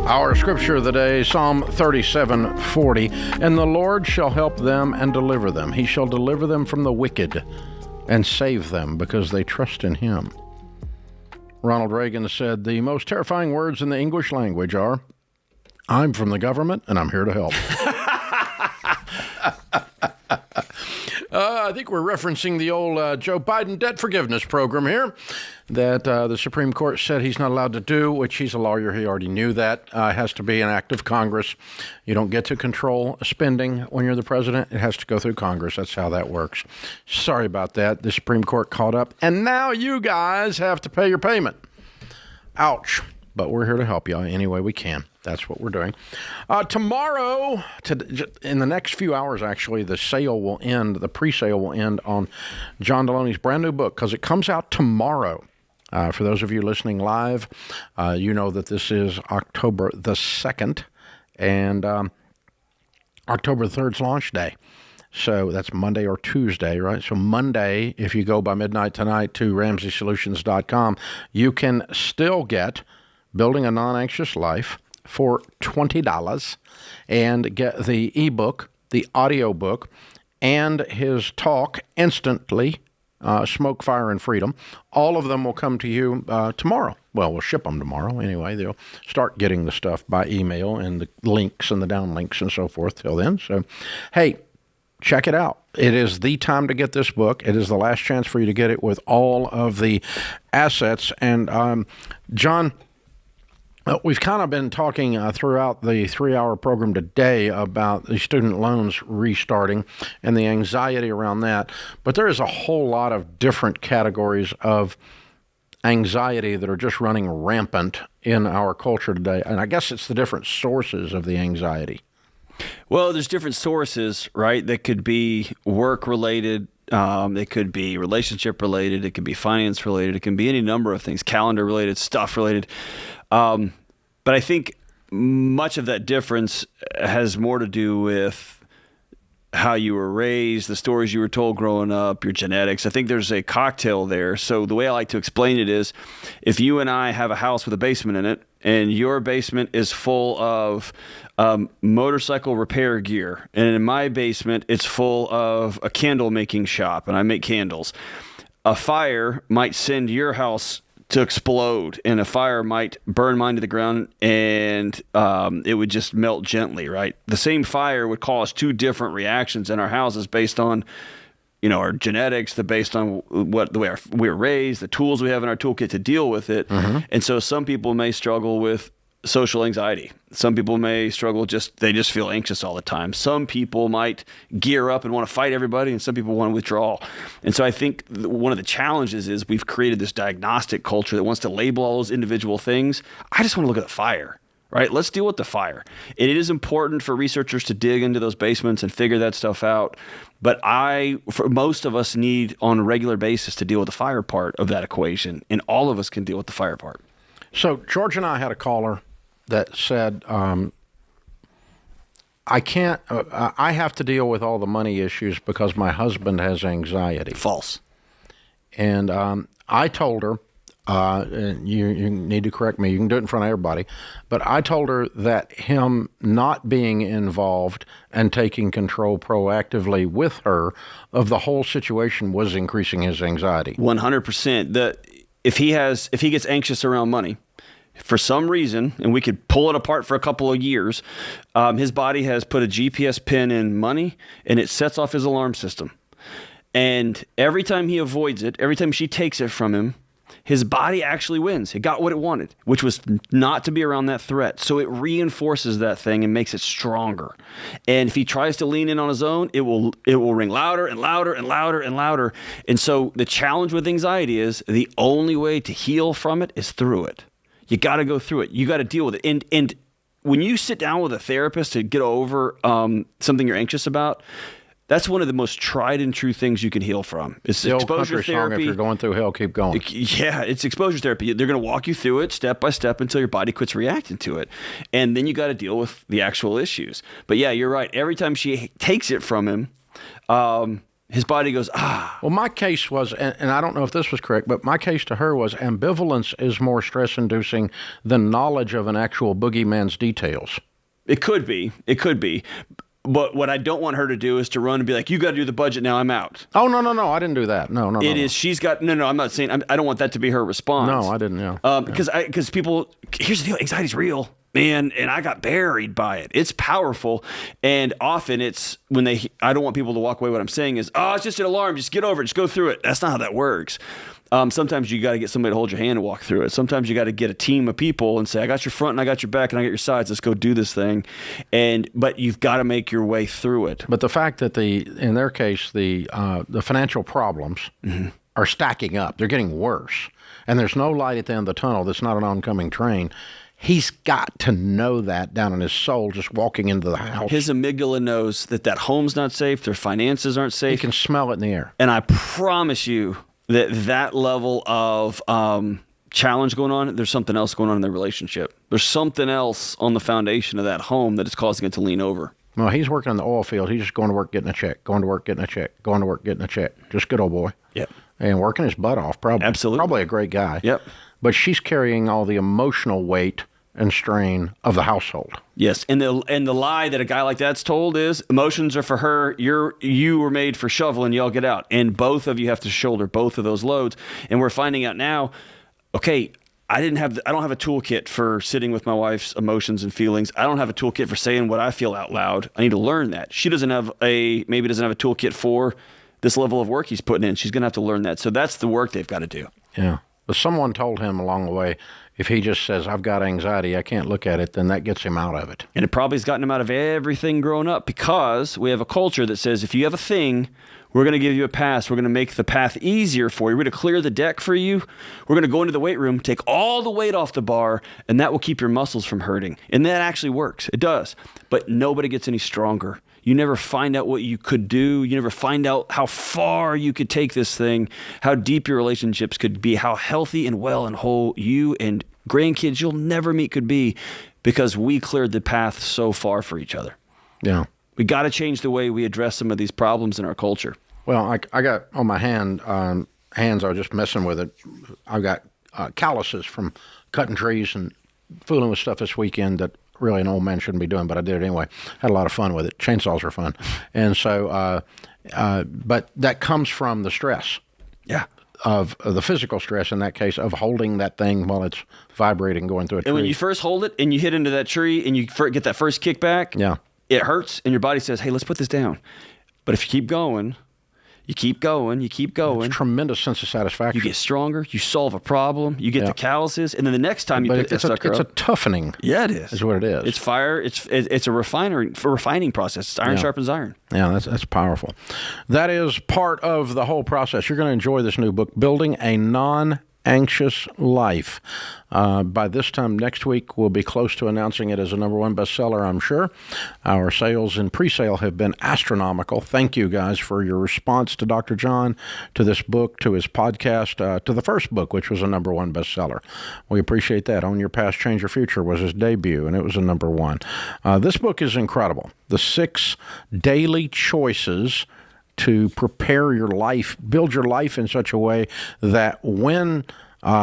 Our scripture of the day, Psalm 37:40. And the Lord shall help them and deliver them. He shall deliver them from the wicked and save them because they trust in him. Ronald Reagan said, the most terrifying words in the English language are, I'm from the government and I'm here to help. I think we're referencing the old Joe Biden debt forgiveness program here that the Supreme Court said he's not allowed to do, which he's a lawyer. He already knew that. It has to be an act of Congress. You don't get to control spending when you're the president. It has to go through Congress. That's how that works. Sorry about that. The Supreme Court caught up, and now you guys have to pay your payment. Ouch. But we're here to help you any way we can. That's what we're doing. Tomorrow, in the next few hours, actually, the sale will end, the pre-sale will end on John Deloney's brand new book because it comes out tomorrow. For those of you listening live, you know that this is October the 2nd, and October 3rd's launch day. So that's Monday or Tuesday, right? So Monday, if you go by midnight tonight to RamseySolutions.com, you can still get Building a Non-Anxious Life for $20 and get the ebook, the audio book, and his talk instantly, Smoke, Fire, and Freedom. All of them will come to you tomorrow. Well, we'll ship them tomorrow anyway. They'll start getting the stuff by email and the links and the downlinks and so forth till then. So, hey, check it out. It is the time to get this book. It is the last chance for you to get it with all of the assets. And John, we've kind of been talking throughout the 3-hour program today about the student loans restarting and the anxiety around that. But there is a whole lot of different categories of anxiety that are just running rampant in our culture today. And I guess it's the different sources of the anxiety. Well, there's different sources, right? That could be work-related. They could be relationship-related. It could be finance-related. It can be any number of things, calendar-related, stuff-related. But I think much of that difference has more to do with how you were raised, the stories you were told growing up, your genetics. I think there's a cocktail there. So the way I like to explain it is, if you and I have a house with a basement in it, and your basement is full of motorcycle repair gear, and in my basement, it's full of a candle making shop, and I make candles, a fire might send your house to explode, and a fire might burn mine to the ground, and it would just melt gently, right? The same fire would cause two different reactions in our houses based on, our genetics, based on the way we were raised, the tools we have in our toolkit to deal with it. Mm-hmm. And so some people may struggle with social anxiety. Some people may struggle they just feel anxious all the time. Some people might gear up and want to fight everybody, and some people want to withdraw. And so I think one of the challenges is we've created this diagnostic culture that wants to label all those individual things. I just want to look at the fire. right? Let's deal with the fire. It is important for researchers to dig into those basements and figure that stuff out. But for most of us need on a regular basis to deal with the fire part of that equation. And all of us can deal with the fire part. So George and I had a caller that said, I can't, I have to deal with all the money issues because my husband has anxiety. False. And I told her, and you need to correct me, you can do it in front of everybody, but I told her that him not being involved and taking control proactively with her of the whole situation was increasing his anxiety. 100%. If he gets anxious around money, for some reason, and we could pull it apart for a couple of years, his body has put a GPS pin in money, and it sets off his alarm system. And every time he avoids it, every time she takes it from him, his body actually wins. It got what it wanted, which was not to be around that threat. So it reinforces that thing and makes it stronger. And if he tries to lean in on his own, it will ring louder and louder and louder and louder. And so the challenge with anxiety is the only way to heal from it is through it. You got to go through it. You got to deal with it. And when you sit down with a therapist to get over something you're anxious about, that's one of the most tried and true things you can heal from. It's the exposure old country therapy. Song, if you're going through hell, keep going. Yeah, it's exposure therapy. They're going to walk you through it step by step until your body quits reacting to it. And then you got to deal with the actual issues. But yeah, you're right. Every time she takes it from him, his body goes, Well, my case was, and I don't know if this was correct, but my case to her was ambivalence is more stress-inducing than knowledge of an actual boogeyman's details. It could be. It could be. But what I don't want her to do is to run and be like, you got to do the budget now, I'm out. Oh, no, I didn't do that. No. It is, she's got, no, I'm not saying, I don't want that to be her response. No, I didn't, yeah. Because people, here's the deal, anxiety's real. Man, and I got buried by it. It's powerful. And often it's when I don't want people to walk away. What I'm saying is, it's just an alarm. Just get over it. Just go through it. That's not how that works. Sometimes you got to get somebody to hold your hand and walk through it. Sometimes you got to get a team of people and say, I got your front and I got your back and I got your sides. Let's go do this thing. But you've got to make your way through it. But the fact that in their case, the financial problems are stacking up. They're getting worse. And there's no light at the end of the tunnel. That's not an oncoming train. He's got to know that down in his soul, just walking into the house. His amygdala knows that home's not safe, their finances aren't safe. He can smell it in the air. And I promise you that level of challenge going on, there's something else going on in their relationship. There's something else on the foundation of that home that is causing it to lean over. Well, he's working in the oil field. He's just going to work, getting a check, going to work, getting a check, going to work, getting a check. Just good old boy. Yep. And working his butt off, probably. Absolutely. Probably a great guy. Yep. But she's carrying all the emotional weight and strain of the household. Yes, and the lie that a guy like that's told is emotions are for her. You were made for shoveling. Y'all get out, and both of you have to shoulder both of those loads. And we're finding out now. Okay, I don't have a toolkit for sitting with my wife's emotions and feelings. I don't have a toolkit for saying what I feel out loud. I need to learn that. She doesn't have a toolkit for this level of work he's putting in. She's going to have to learn that. So that's the work they've got to do. Yeah. But someone told him along the way, if he just says, I've got anxiety, I can't look at it, then that gets him out of it. And it probably has gotten him out of everything growing up because we have a culture that says, if you have a thing, we're going to give you a pass. We're going to make the path easier for you. We're going to clear the deck for you. We're going to go into the weight room, take all the weight off the bar, and that will keep your muscles from hurting. And that actually works. It does. But nobody gets any stronger. You never find out what you could do. You never find out how far you could take this thing, how deep your relationships could be, how healthy and well and whole you and grandkids you'll never meet could be because we cleared the path so far for each other. Yeah. We got to change the way we address some of these problems in our culture. Well, I got on my hands, I was just messing with it. I've got calluses from cutting trees and fooling with stuff this weekend that really an old man shouldn't be doing, but I did it anyway. Had a lot of fun with it. Chainsaws are fun. And so, but that comes from the stress. Yeah. Of the physical stress in that case of holding that thing while it's vibrating going through a tree. And when you first hold it and you hit into that tree and you get that first kickback, yeah, it hurts and your body says, hey, let's put this down. But if you keep going, you keep going. It's a tremendous sense of satisfaction. You get stronger. You solve a problem. You get the calluses. And then the next time you pick that sucker up. It's a toughening. Yeah, it is. Is what it is. It's fire. It's a refining process. It's iron sharpens iron. Yeah, that's powerful. That is part of the whole process. You're going to enjoy this new book, Building a Non-Anxious Life. By this time next week, we'll be close to announcing it as a #1 bestseller, I'm sure. Our sales and pre-sale have been astronomical. Thank you guys for your response to Dr. John, to this book, to his podcast, to the first book, which was a #1 bestseller. We appreciate that. Own Your Past, Change Your Future was his debut, and it was a #1. This book is incredible. The 6 daily choices to prepare your life, build your life in such a way that when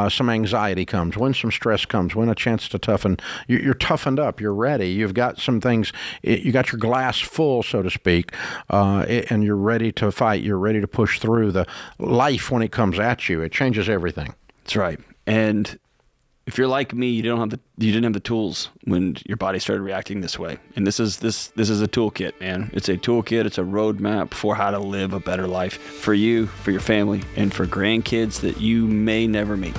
some anxiety comes, when some stress comes, when a chance to toughen, you're toughened up, you're ready, you've got some things, you got your glass full, so to speak, and you're ready to fight, you're ready to push through the life when it comes at you. It changes everything. That's right. And if you're like me, you didn't have the tools when your body started reacting this way. And this is a toolkit, man. It's a toolkit. It's a roadmap for how to live a better life for you, for your family, and for grandkids that you may never meet.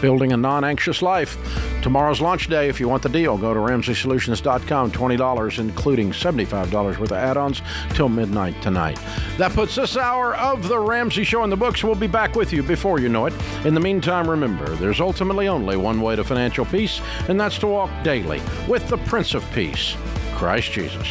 Building a non-anxious life. Tomorrow's launch day. If you want the deal, go to RamseySolutions.com. $20, including $75 worth of add-ons, till midnight tonight. That puts this hour of The Ramsey Show in the books. We'll be back with you before you know it. In the meantime, remember, there's ultimately only one way to financial peace, and that's to walk daily with the Prince of Peace, Christ Jesus.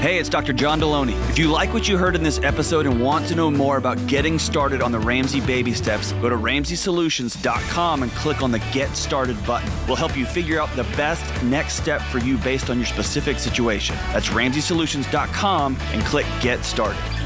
Hey, it's Dr. John Deloney. If you like what you heard in this episode and want to know more about getting started on the Ramsey baby steps, go to RamseySolutions.com and click on the Get Started button. We'll help you figure out the best next step for you based on your specific situation. That's RamseySolutions.com and click Get Started.